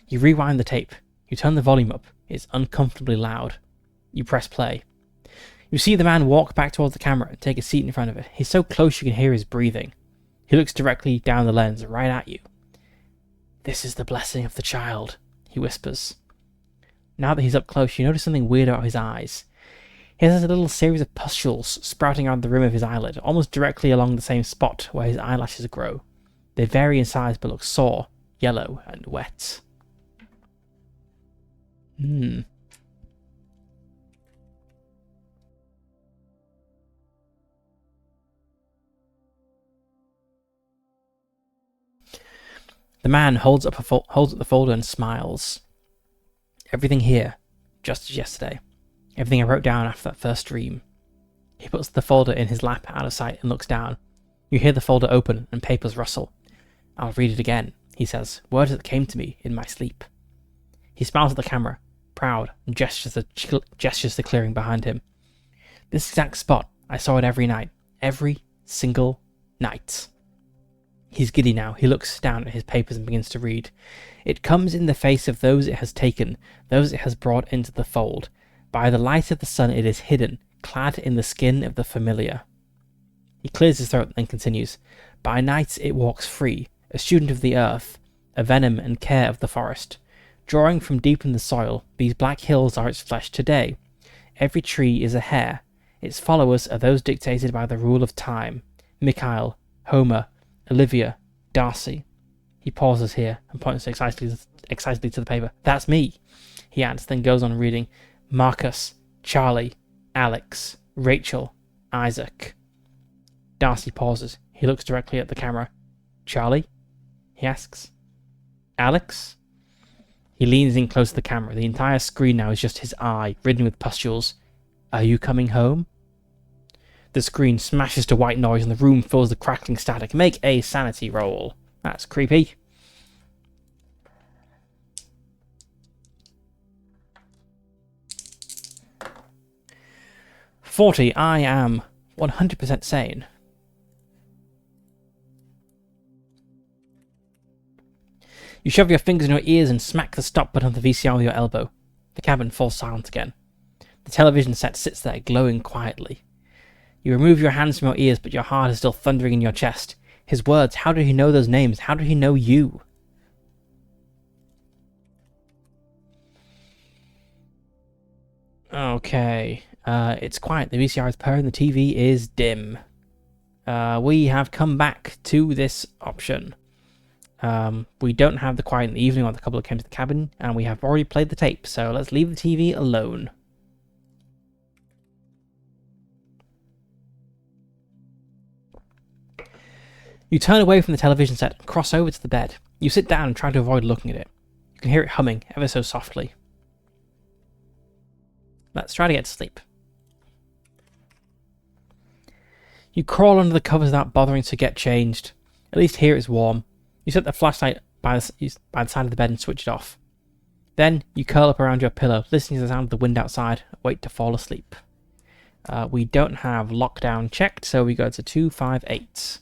S1: You rewind the tape. You turn the volume up. It's uncomfortably loud. You press play. You see the man walk back towards the camera and take a seat in front of it. He's so close you can hear his breathing. He looks directly down the lens, right at you. This is the blessing of the child, he whispers. Now that he's up close, you notice something weird about his eyes. He has a little series of pustules sprouting out the rim of his eyelid, almost directly along the same spot where his eyelashes grow. They vary in size but look sore, yellow, and wet. The man holds up the folder and smiles. Everything here, just as yesterday. Everything I wrote down after that first dream. He puts the folder in his lap out of sight and looks down. You hear the folder open and papers rustle. I'll read it again, he says, words that came to me in my sleep. He smiles at the camera, proud, and gestures the clearing behind him. This exact spot, I saw it every night. Every single night. He's giddy now. He looks down at his papers and begins to read. It comes in the face of those it has taken, those it has brought into the fold. By the light of the sun it is hidden, clad in the skin of the familiar. He clears his throat and then continues. By night it walks free, a student of the earth, a venom and care of the forest. Drawing from deep in the soil, these black hills are its flesh today. Every tree is a hair. Its followers are those dictated by the rule of time. Mikhail, Homer, Olivia, Darcy. He pauses here and points excitedly to the paper. That's me, he adds, then goes on reading. Marcus, Charlie, Alex, Rachel, Isaac. Darcy pauses. He looks directly at the camera. Charlie? He asks. Alex? He leans in close to the camera. The entire screen now is just his eye, ridden with pustules. Are you coming home? The screen smashes to white noise and the room fills with crackling static. Make a sanity roll. That's creepy. .40. I am 100% sane. You shove your fingers in your ears and smack the stop button of the VCR with your elbow. The cabin falls silent again. The television set sits there, glowing quietly. You remove your hands from your ears, but your heart is still thundering in your chest. His words, how did he know those names? How did he know you? Okay. It's quiet. The VCR is purring. The TV is dim. We have come back to this option. We don't have the quiet in the evening or the couple that came to the cabin, and we have already played the tape, so let's leave the TV alone. You turn away from the television set and cross over to the bed. You sit down and try to avoid looking at it. You can hear it humming ever so softly. Let's try to get to sleep. You crawl under the covers without bothering to get changed. At least here it's warm. You set the flashlight by the side of the bed and switch it off. Then you curl up around your pillow, listening to the sound of the wind outside, and wait to fall asleep. We don't have lockdown checked, so we go to 258.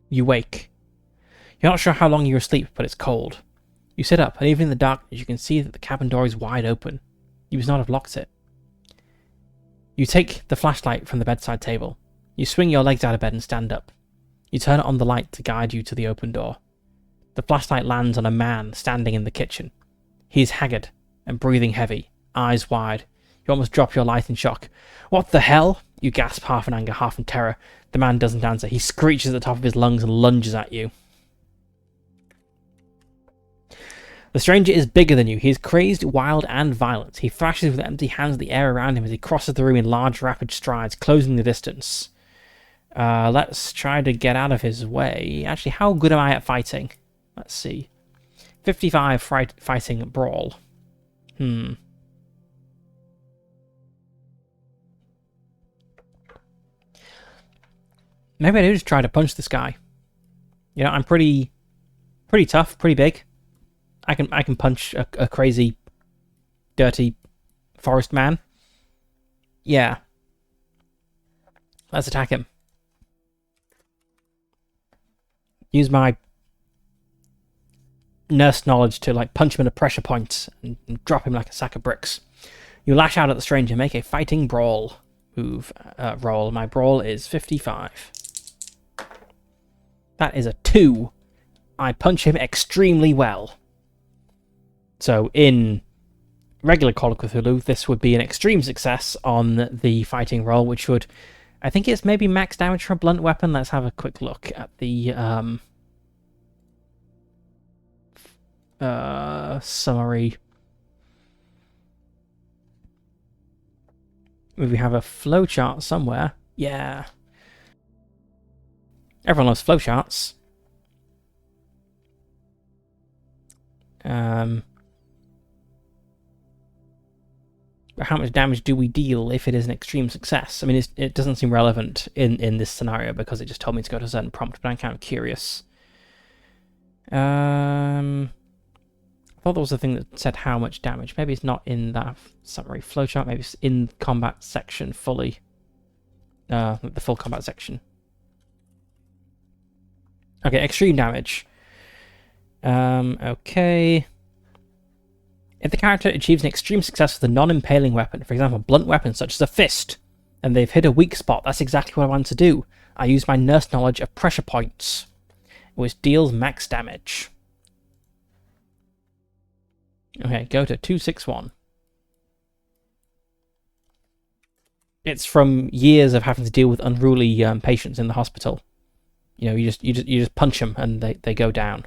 S1: You wake. You're not sure how long you were asleep, but it's cold. You sit up, and even in the darkness you can see that the cabin door is wide open. You must not have locked it. You take the flashlight from the bedside table. You swing your legs out of bed and stand up. You turn on the light to guide you to the open door. The flashlight lands on a man standing in the kitchen. He is haggard and breathing heavy, eyes wide. You almost drop your light in shock. What the hell? You gasp, half in anger, half in terror. The man doesn't answer. He screeches at the top of his lungs and lunges at you. The stranger is bigger than you. He is crazed, wild, and violent. He thrashes with empty hands at the air around him as he crosses the room in large, rapid strides, closing the distance. Let's try to get out of his way. Actually, how good am I at fighting? Let's see. 55 fighting brawl. Maybe I do just try to punch this guy. You know, I'm pretty tough, pretty big. I can punch a crazy, dirty forest man. Yeah. Let's attack him. Use my nurse knowledge to like punch him in a pressure point and drop him like a sack of bricks. You lash out at the stranger, make a fighting brawl. Roll. My brawl is 55. That is a 2. I punch him extremely well. So in regular Call of Cthulhu, this would be an extreme success on the fighting roll, which would, I think it's maybe max damage for a blunt weapon. Let's have a quick look at the summary. We have a flowchart somewhere. Yeah. Everyone loves flowcharts. But how much damage do we deal if it is an extreme success? I mean, it doesn't seem relevant in this scenario because it just told me to go to a certain prompt, but I'm kind of curious. I thought there was a thing that said how much damage. Maybe it's not in that summary flowchart. Maybe it's in combat section fully. The full combat section. Okay, extreme damage. Okay. If the character achieves an extreme success with a non-impaling weapon, for example, a blunt weapon such as a fist, and they've hit a weak spot, that's exactly what I want to do. I use my nurse knowledge of pressure points, which deals max damage. Okay, go to 261. It's from years of having to deal with unruly patients in the hospital. You know, you just punch them and they go down.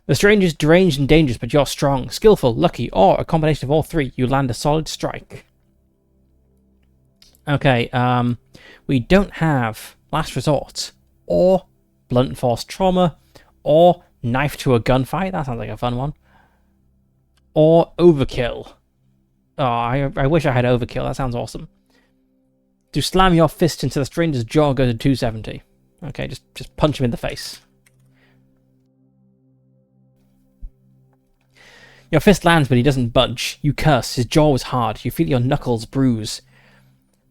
S1: The stranger's deranged and dangerous, but you're strong, skillful, lucky, or a combination of all three. You land a solid strike. Okay, we don't have Last Resort, or Blunt Force Trauma, or Knife to a Gunfight. That sounds like a fun one. Or Overkill. Oh, I wish I had Overkill. That sounds awesome. To slam your fist into the stranger's jaw, go to 270. Okay, just punch him in the face. Your fist lands, but he doesn't budge. You curse. His jaw was hard. You feel your knuckles bruise.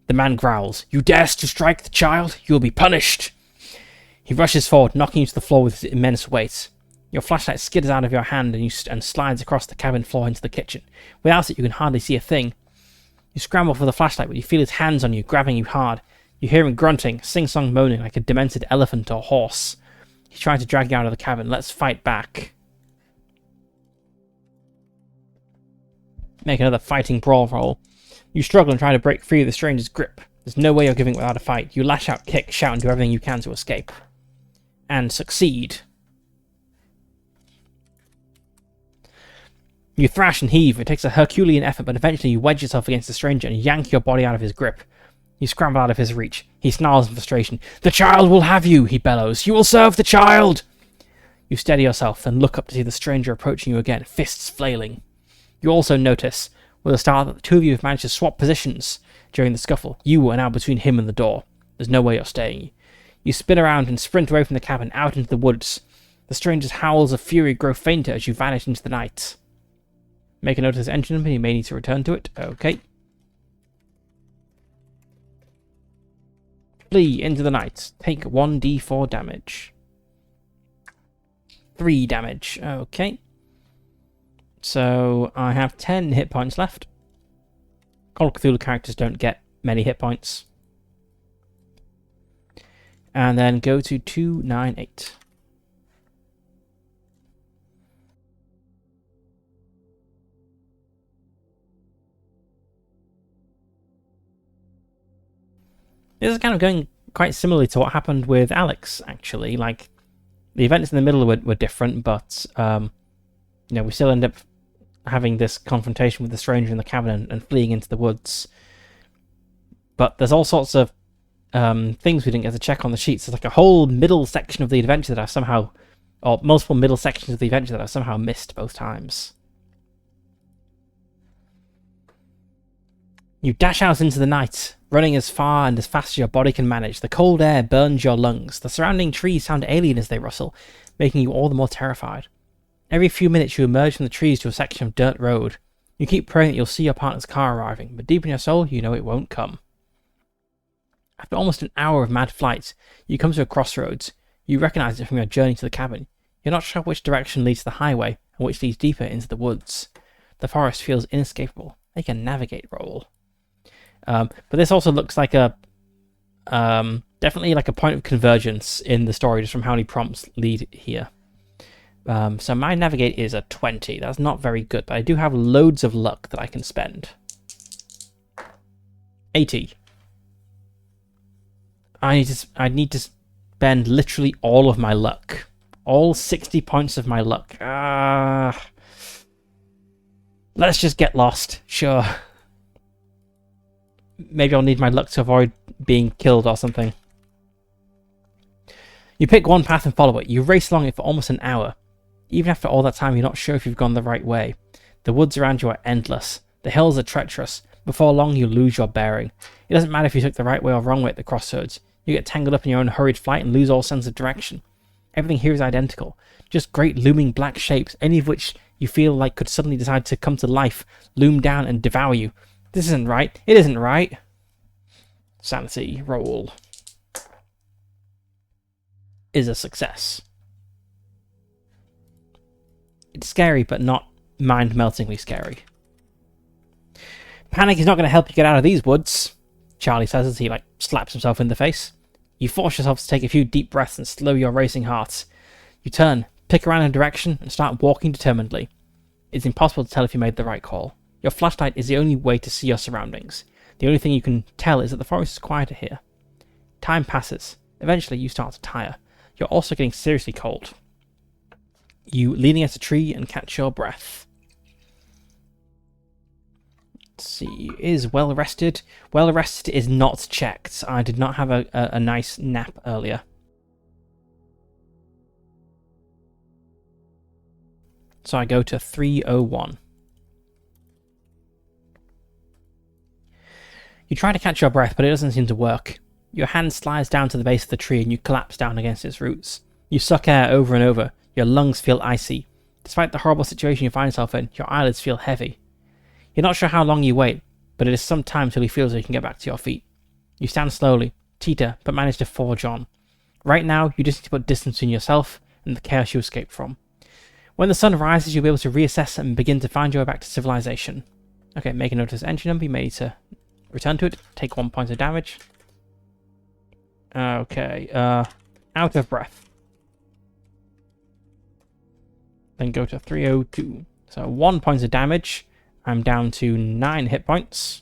S1: The man growls. You dare to strike the child? You will be punished. He rushes forward, knocking you to the floor with his immense weight. Your flashlight skitters out of your hand and slides across the cabin floor into the kitchen. Without it, you can hardly see a thing. You scramble for the flashlight, but you feel his hands on you, grabbing you hard. You hear him grunting, sing-song moaning like a demented elephant or horse. He's trying to drag you out of the cabin. Let's fight back. Make another fighting brawl roll. You struggle and try to break free of the stranger's grip. There's no way you're giving without a fight. You lash out, kick, shout, and do everything you can to escape. And succeed. You thrash and heave. It takes a Herculean effort, but eventually you wedge yourself against the stranger and yank your body out of his grip. You scramble out of his reach. He snarls in frustration. The child will have you, he bellows. You will serve the child! You steady yourself, then look up to see the stranger approaching you again, fists flailing. You also notice, with a start, that the two of you have managed to swap positions during the scuffle. You are now between him and the door. There's no way you're staying. You spin around and sprint away from the cabin, out into the woods. The stranger's howls of fury grow fainter as you vanish into the night. Make a note of this engine number, you may need to return to it. Okay. Flee into the night. Take 1d4 damage. 3 damage. Okay. So, I have 10 hit points left. Call of Cthulhu characters don't get many hit points. And then go to 298. This is kind of going quite similarly to what happened with Alex, actually. Like, the events in the middle were different, but we still end up having this confrontation with the stranger in the cabin and fleeing into the woods. But there's all sorts of things we didn't get to check on the sheets. There's like a whole middle section of the adventure that I've somehow, or multiple middle sections of the adventure that I've somehow missed both times. You dash out into the night, running as far and as fast as your body can manage. The cold air burns your lungs. The surrounding trees sound alien as they rustle, making you all the more terrified. Every few minutes you emerge from the trees to a section of dirt road. You keep praying that you'll see your partner's car arriving, but deep in your soul, you know it won't come. After almost an hour of mad flight, you come to a crossroads. You recognize it from your journey to the cabin. You're not sure which direction leads to the highway and which leads deeper into the woods. The forest feels inescapable. Make a navigate roll. But this also looks like a definitely like a point of convergence in the story, just from how many prompts lead here. So my navigate is a 20. That's not very good, but I do have loads of luck that I can spend. 80. I need to spend literally all of my luck. All 60 points of my luck. Let's just get lost. Sure. Maybe I'll need my luck to avoid being killed or something. You pick one path and follow it. You race along it for almost an hour. Even after all that time, you're not sure if you've gone the right way. The woods around you are endless. The hills are treacherous. Before long, you lose your bearing. It doesn't matter if you took the right way or wrong way at the crossroads. You get tangled up in your own hurried flight and lose all sense of direction. Everything here is identical. Just great looming black shapes, any of which you feel like could suddenly decide to come to life, loom down and devour you. This isn't right. It isn't right. Sanity roll is a success. It's scary, but not mind-meltingly scary. Panic is not going to help you get out of these woods, Charlie says as he slaps himself in the face. You force yourself to take a few deep breaths and slow your racing heart. You turn, pick around in a direction, and start walking determinedly. It's impossible to tell if you made the right call. Your flashlight is the only way to see your surroundings. The only thing you can tell is that the forest is quieter here. Time passes. Eventually, you start to tire. You're also getting seriously cold. You lean against a tree and catch your breath. Let's see. Is well rested? Well rested is not checked. I did not have a nice nap earlier. So I go to 301. You try to catch your breath, but it doesn't seem to work. Your hand slides down to the base of the tree and you collapse down against its roots. You suck air over and over. Your lungs feel icy. Despite the horrible situation you find yourself in, your eyelids feel heavy. You're not sure how long you wait, but it is some time till you feel as though you can get back to your feet. You stand slowly, teeter, but manage to forge on. Right now, you just need to put distance between yourself and the chaos you escaped from. When the sun rises, you'll be able to reassess and begin to find your way back to civilization. Okay, make a note of this entry number. You may need to return to it. Take 1 point of damage. Okay, out of breath. Then go to 302. So 1 point of damage. I'm down to 9 hit points.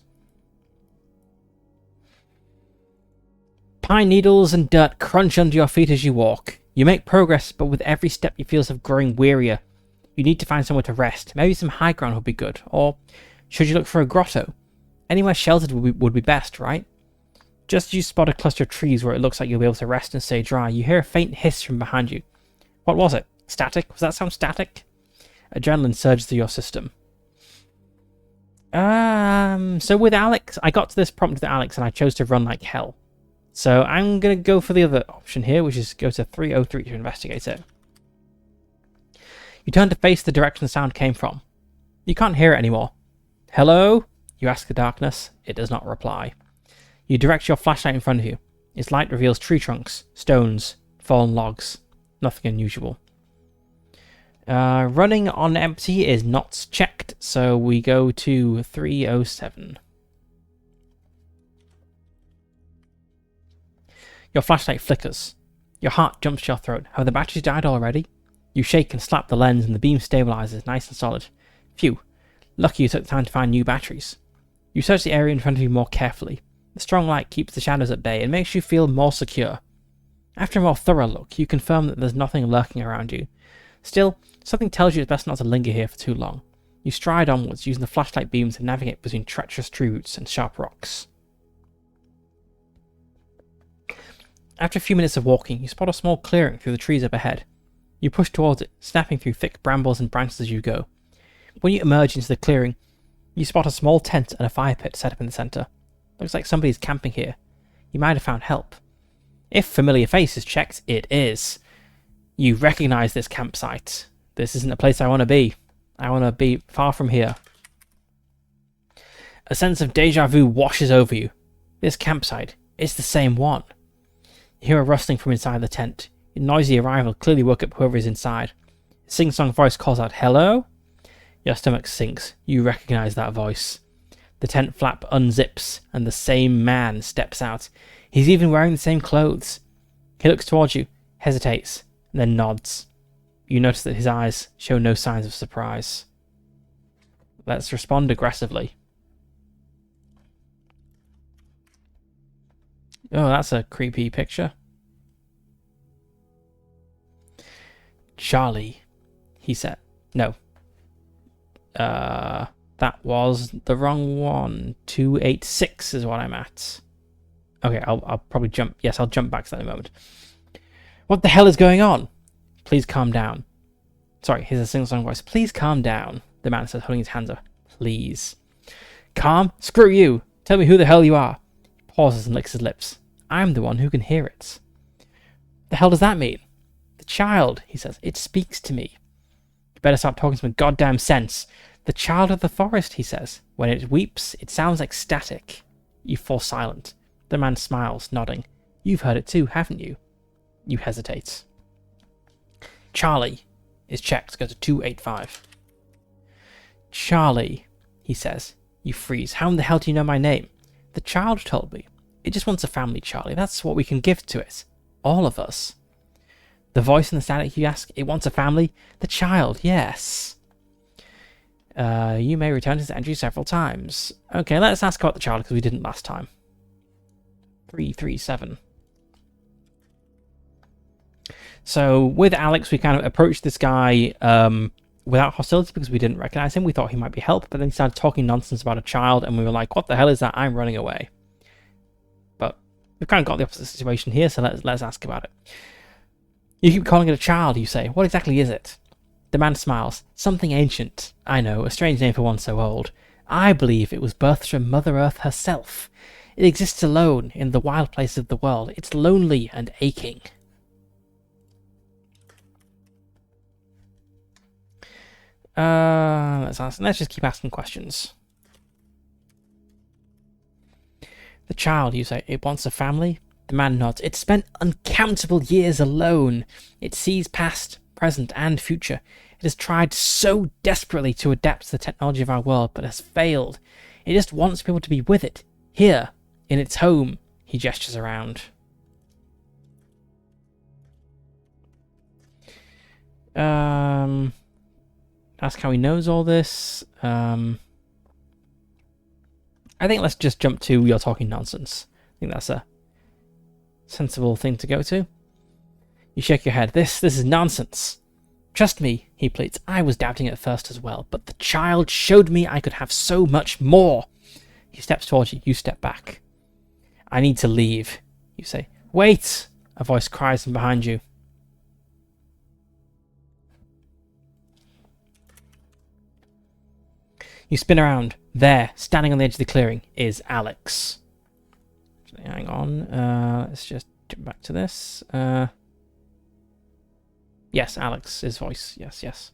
S1: Pine needles and dirt crunch under your feet as you walk. You make progress, but with every step you feel yourself growing wearier. You need to find somewhere to rest. Maybe some high ground would be good. Or should you look for a grotto? Anywhere sheltered would be best, right? Just as you spot a cluster of trees where it looks like you'll be able to rest and stay dry, you hear a faint hiss from behind you. What was it? Static? Was that sound static? Adrenaline surges through your system. So with Alex, I got to this prompt with Alex and I chose to run like hell. So I'm going to go for the other option here, which is go to 303 to investigate it. You turn to face the direction the sound came from. You can't hear it anymore. Hello? You ask the darkness. It does not reply. You direct your flashlight in front of you. Its light reveals tree trunks, stones, fallen logs. Nothing unusual. Running on empty is not checked, so we go to 307. Your flashlight flickers. Your heart jumps to your throat. Have the batteries died already? You shake and slap the lens and the beam stabilizes nice and solid. Phew. Lucky you took the time to find new batteries. You search the area in front of you more carefully. The strong light keeps the shadows at bay and makes you feel more secure. After a more thorough look, you confirm that there's nothing lurking around you. Still, something tells you it's best not to linger here for too long. You stride onwards, using the flashlight beam to navigate between treacherous tree roots and sharp rocks. After a few minutes of walking, you spot a small clearing through the trees up ahead. You push towards it, snapping through thick brambles and branches as you go. When you emerge into the clearing, you spot a small tent and a fire pit set up in the centre. Looks like somebody's camping here. You might have found help. If familiar face is checked, it is. You recognise this campsite. This isn't a place I want to be. I want to be far from here. A sense of deja vu washes over you. This campsite is the same one. You hear a rustling from inside the tent. Your noisy arrival clearly woke up whoever is inside. A sing-song voice calls out, "Hello?" Your stomach sinks. You recognise that voice. The tent flap unzips, and the same man steps out. He's even wearing the same clothes. He looks towards you, hesitates, and then nods. You notice that his eyes show no signs of surprise. Let's respond aggressively. Oh, that's a creepy picture. Charlie, he said. No. That was the wrong one. 286 is what I'm at. Okay, I'll probably jump. Yes, I'll jump back to that in a moment. What the hell is going on? Please calm down. Sorry, here's a single-song voice. Please calm down, the man says, holding his hands up. Please. Calm? Screw you. Tell me who the hell you are. He pauses and licks his lips. I'm the one who can hear it. The hell does that mean? The child, he says. It speaks to me. You better start talking some goddamn sense. The child of the forest, he says. When it weeps, it sounds like static. You fall silent. The man smiles, nodding. You've heard it too, haven't you? You hesitate. Charlie is checked. Go to 285. Charlie, he says. You freeze. How in the hell do you know my name? The child told me. It just wants a family, Charlie. That's what we can give to it. All of us. The voice in the static, you ask, it wants a family? The child, yes. You may return to this entry several times. Okay, let's ask about the child because we didn't last time. 337. So with Alex, we kind of approached this guy without hostility because we didn't recognize him. We thought he might be help, but then he started talking nonsense about a child, and we were like, "What the hell is that? I'm running away." But we've kind of got the opposite situation here, so let's ask about it. You keep calling it a child, you say. What exactly is it? The man smiles. Something ancient. I know, a strange name for one so old. I believe it was birthed from Mother Earth herself. It exists alone in the wild places of the world. It's lonely and aching. Let's just keep asking questions. The child, you say, it wants a family? The man nods. It spent uncountable years alone. It sees past, present, and future. It has tried so desperately to adapt to the technology of our world, but has failed. It just wants people to be with it. Here, in its home. He gestures around. Ask how he knows all this. I think let's just jump to you're talking nonsense. I think that's a sensible thing to go to. You shake your head. This is nonsense. Trust me, he pleads. I was doubting at first as well, but the child showed me I could have so much more. He steps towards you. You step back. I need to leave, you say. Wait! A voice cries from behind you. You spin around. There, standing on the edge of the clearing, is Alex. Hang on. Let's just jump back to this. Yes, Alex's voice. Yes.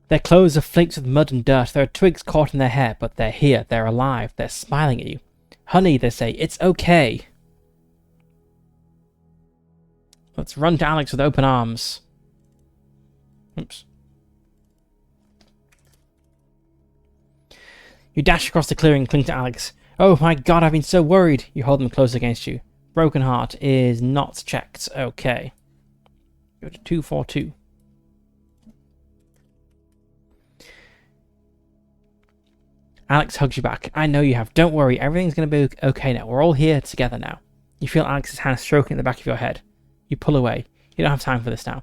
S1: Their clothes are flaked with mud and dirt. There are twigs caught in their hair, but they're here. They're alive. They're smiling at you. Honey, they say, it's okay. Let's run to Alex with open arms. Oops. You dash across the clearing and cling to Alex. Oh my god, I've been so worried. You hold them close against you. Broken heart is not checked. Okay. Go to 242. Alex hugs you back. I know you have. Don't worry. Everything's going to be okay now. We're all here together now. You feel Alex's hand stroking at the back of your head. You pull away. You don't have time for this now.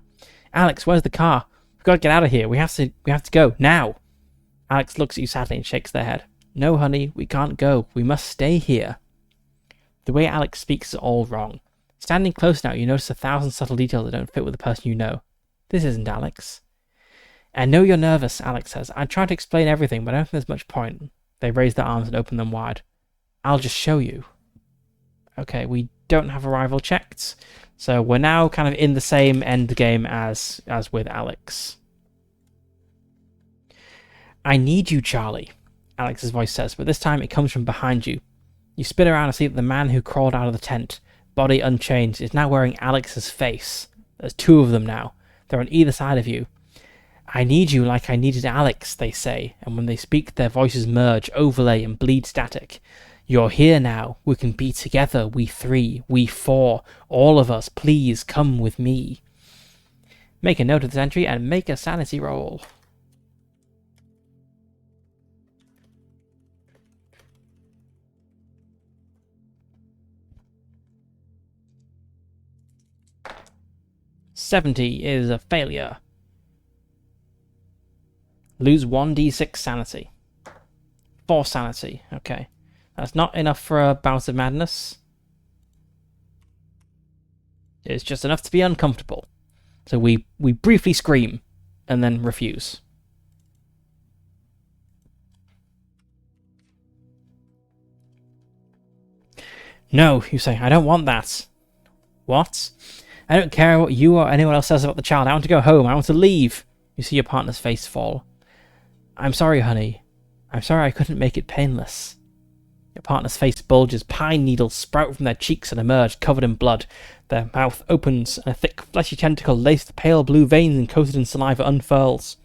S1: Alex, where's the car? We've got to get out of here. We have to go now. Alex looks at you sadly and shakes their head. No, honey, we can't go. We must stay here. The way Alex speaks is all wrong. Standing close now, you notice 1,000 subtle details that don't fit with the person you know. This isn't Alex. I know you're nervous, Alex says. I tried to explain everything, but I don't think there's much point. They raise their arms and open them wide. I'll just show you. Okay, we don't have arrival checked, so we're now kind of in the same end game as with Alex. I need you, Charlie, Alex's voice says, but this time it comes from behind you. You spin around and see that the man who crawled out of the tent, body unchanged, is now wearing Alex's face. There's 2 of them now. They're on either side of you. I need you like I needed Alex, they say, and when they speak, their voices merge, overlay, and bleed static. You're here now. We can be together, we 3, we 4. All of us, please come with me. Make a note of this entry and make a sanity roll. $70 is a failure. Lose 1d6 sanity. 4 sanity, okay. That's not enough for a bout of madness. It's just enough to be uncomfortable. So we briefly scream and then refuse. No, you say, I don't want that. What? I don't care what you or anyone else says about the child. I want to go home. I want to leave. You see your partner's face fall. I'm sorry, honey. I'm sorry I couldn't make it painless. Your partner's face bulges. Pine needles sprout from their cheeks and emerge, covered in blood. Their mouth opens, and a thick, fleshy tentacle laced with pale blue veins and coated in saliva unfurls.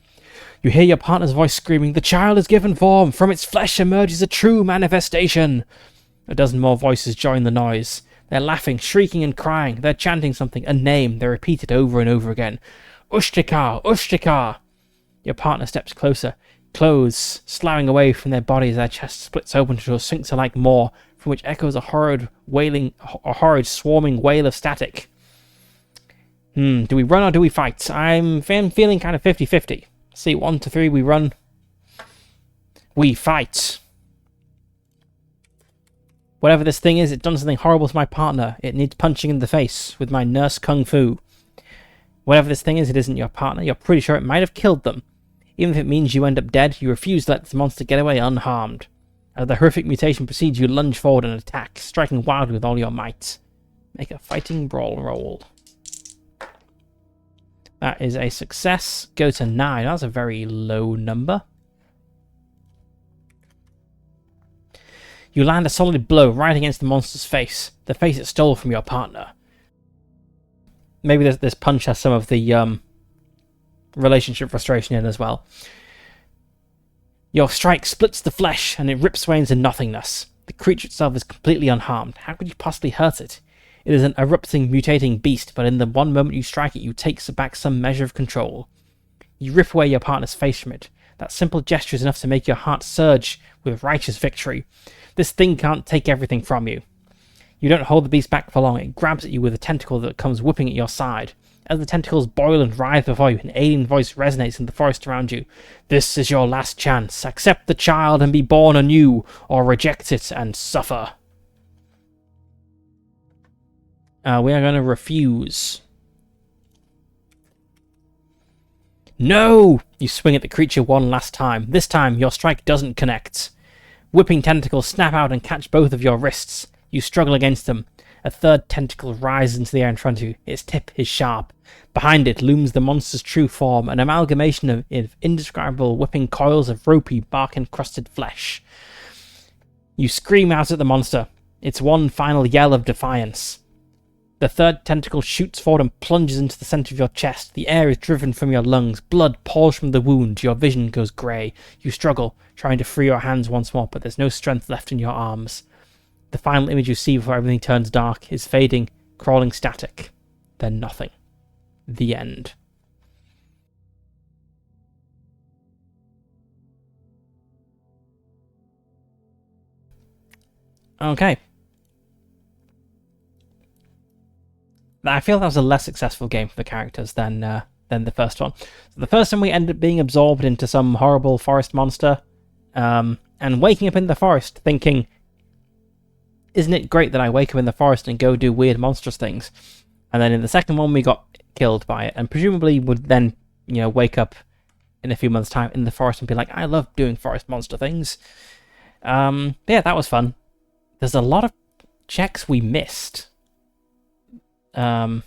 S1: You hear your partner's voice screaming, "The child is given form! From its flesh emerges a true manifestation!" A dozen more voices join the noise. They're laughing, shrieking, and crying. They're chanting something, a name. They repeat it over and over again. Ushtikar! Ushtikar! Your partner steps closer. Clothes sloughing away from their body as their chest splits open to a sphincter-like maw, from which echoes a horrid swarming wail of static. Do we run or do we fight? I'm feeling kind of 50-50. See, 1 to 3, we run. We fight. Whatever this thing is, it's done something horrible to my partner. It needs punching in the face with my nurse kung fu. Whatever this thing is, it isn't your partner. You're pretty sure it might have killed them. Even if it means you end up dead, you refuse to let this monster get away unharmed. As the horrific mutation proceeds, you lunge forward and attack, striking wildly with all your might. Make a fighting brawl roll. That is a success. Go to 9. That's a very low number. You land a solid blow right against the monster's face, the face it stole from your partner. Maybe this punch has some of the relationship frustration in as well. Your strike splits the flesh and it rips away into nothingness. The creature itself is completely unharmed. How could you possibly hurt it? It is an erupting, mutating beast, but in the one moment you strike it, you take back some measure of control. You rip away your partner's face from it. That simple gesture is enough to make your heart surge with righteous victory. This thing can't take everything from you. You don't hold the beast back for long. It grabs at you with a tentacle that comes whipping at your side. As the tentacles boil and writhe before you, an alien voice resonates in the forest around you. This is your last chance. Accept the child and be born anew, or reject it and suffer. We are going to refuse. No! You swing at the creature one last time. This time, your strike doesn't connect. Whipping tentacles snap out and catch both of your wrists. You struggle against them. A third tentacle rises into the air in front of you. Its tip is sharp. Behind it looms the monster's true form, an amalgamation of indescribable whipping coils of ropey, bark-encrusted flesh. You scream out at the monster. Its one final yell of defiance. The third tentacle shoots forward and plunges into the center of your chest. The air is driven from your lungs. Blood pours from the wound. Your vision goes grey. You struggle, trying to free your hands once more, but there's no strength left in your arms. The final image you see before everything turns dark is fading, crawling static. Then nothing. The end. Okay. I feel that was a less successful game for the characters than the first one. So the first one, we ended up being absorbed into some horrible forest monster, and waking up in the forest thinking, isn't it great that I wake up in the forest and go do weird monstrous things? And then in the second one, we got killed by it, and presumably would then, wake up in a few months' time in the forest and be like, I love doing forest monster things. Yeah, that was fun. There's a lot of checks we missed. I'm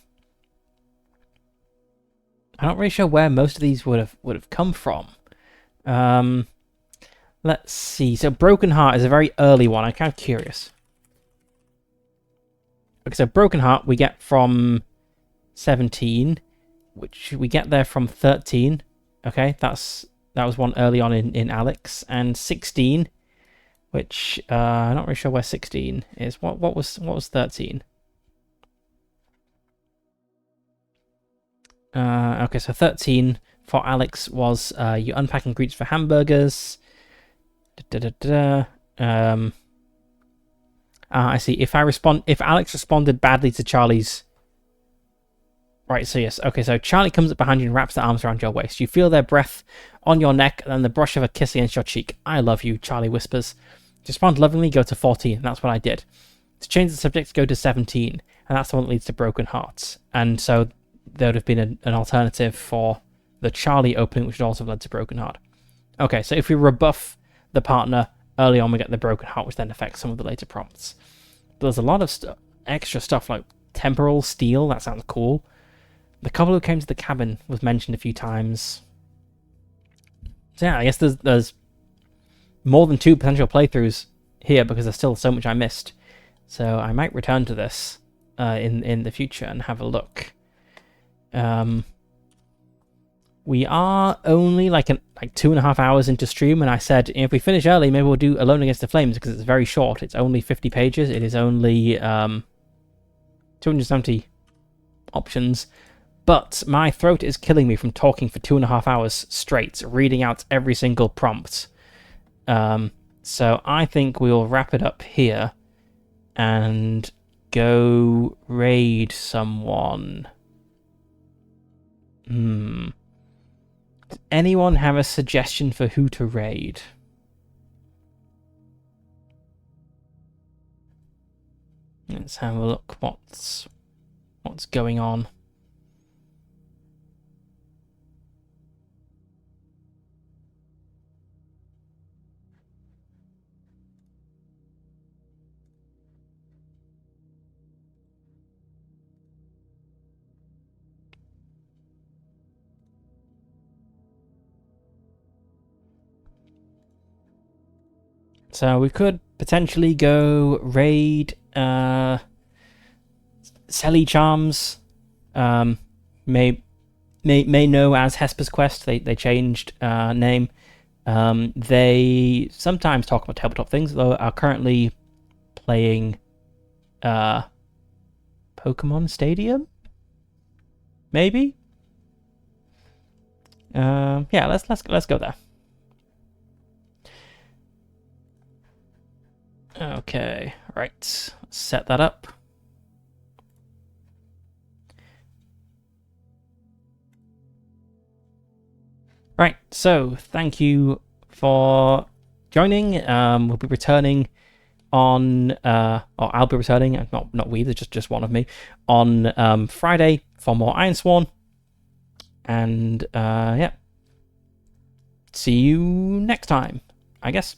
S1: not really sure where most of these would have come from. Let's see. So Broken Heart is a very early one. I'm kind of curious. Okay, so Broken Heart we get from 17, which we get there from 13. Okay, that was one early on in Alex, and 16, which I'm not really sure where 16 is. What was 13? Okay, so 13 for Alex was you unpack ingredients for hamburgers. I see. If Alex responded badly to Charlie's. Right, so yes. Okay, so Charlie comes up behind you and wraps their arms around your waist. You feel their breath on your neck and then the brush of a kiss against your cheek. I love you, Charlie whispers. To respond lovingly, go to 14, and that's what I did. To change the subject, go to 17, and that's the one that leads to Broken Hearts. And so there would have been an alternative for the Charlie opening, which would also have led to Broken Heart. Okay, so if we rebuff the partner early on, we get the Broken Heart, which then affects some of the later prompts. But there's a lot of extra stuff like temporal steel. That sounds cool. The couple who came to the cabin was mentioned a few times. So yeah, I guess there's more than 2 potential playthroughs here because there's still so much I missed. So I might return to this in the future and have a look. We are only like 2.5 hours into stream, and I said if we finish early, maybe we'll do Alone Against the Flames because it's very short. It's only 50 pages. It is only 270 options. But my throat is killing me from talking for 2.5 hours straight, reading out every single prompt. So I think we'll wrap it up here and go raid someone. Does anyone have a suggestion for who to raid? Let's have a look what's going on. So we could potentially go raid Selly Charms. May know as Hesper's Quest. They changed name. They sometimes talk about tabletop things, though are currently playing Pokemon Stadium. Maybe. Yeah, let's go there. Okay, right. Let's set that up. Right, so thank you for joining. We'll be returning on, or I'll be returning, not we, there's just one of me, on Friday for more Ironsworn. And yeah, see you next time, I guess.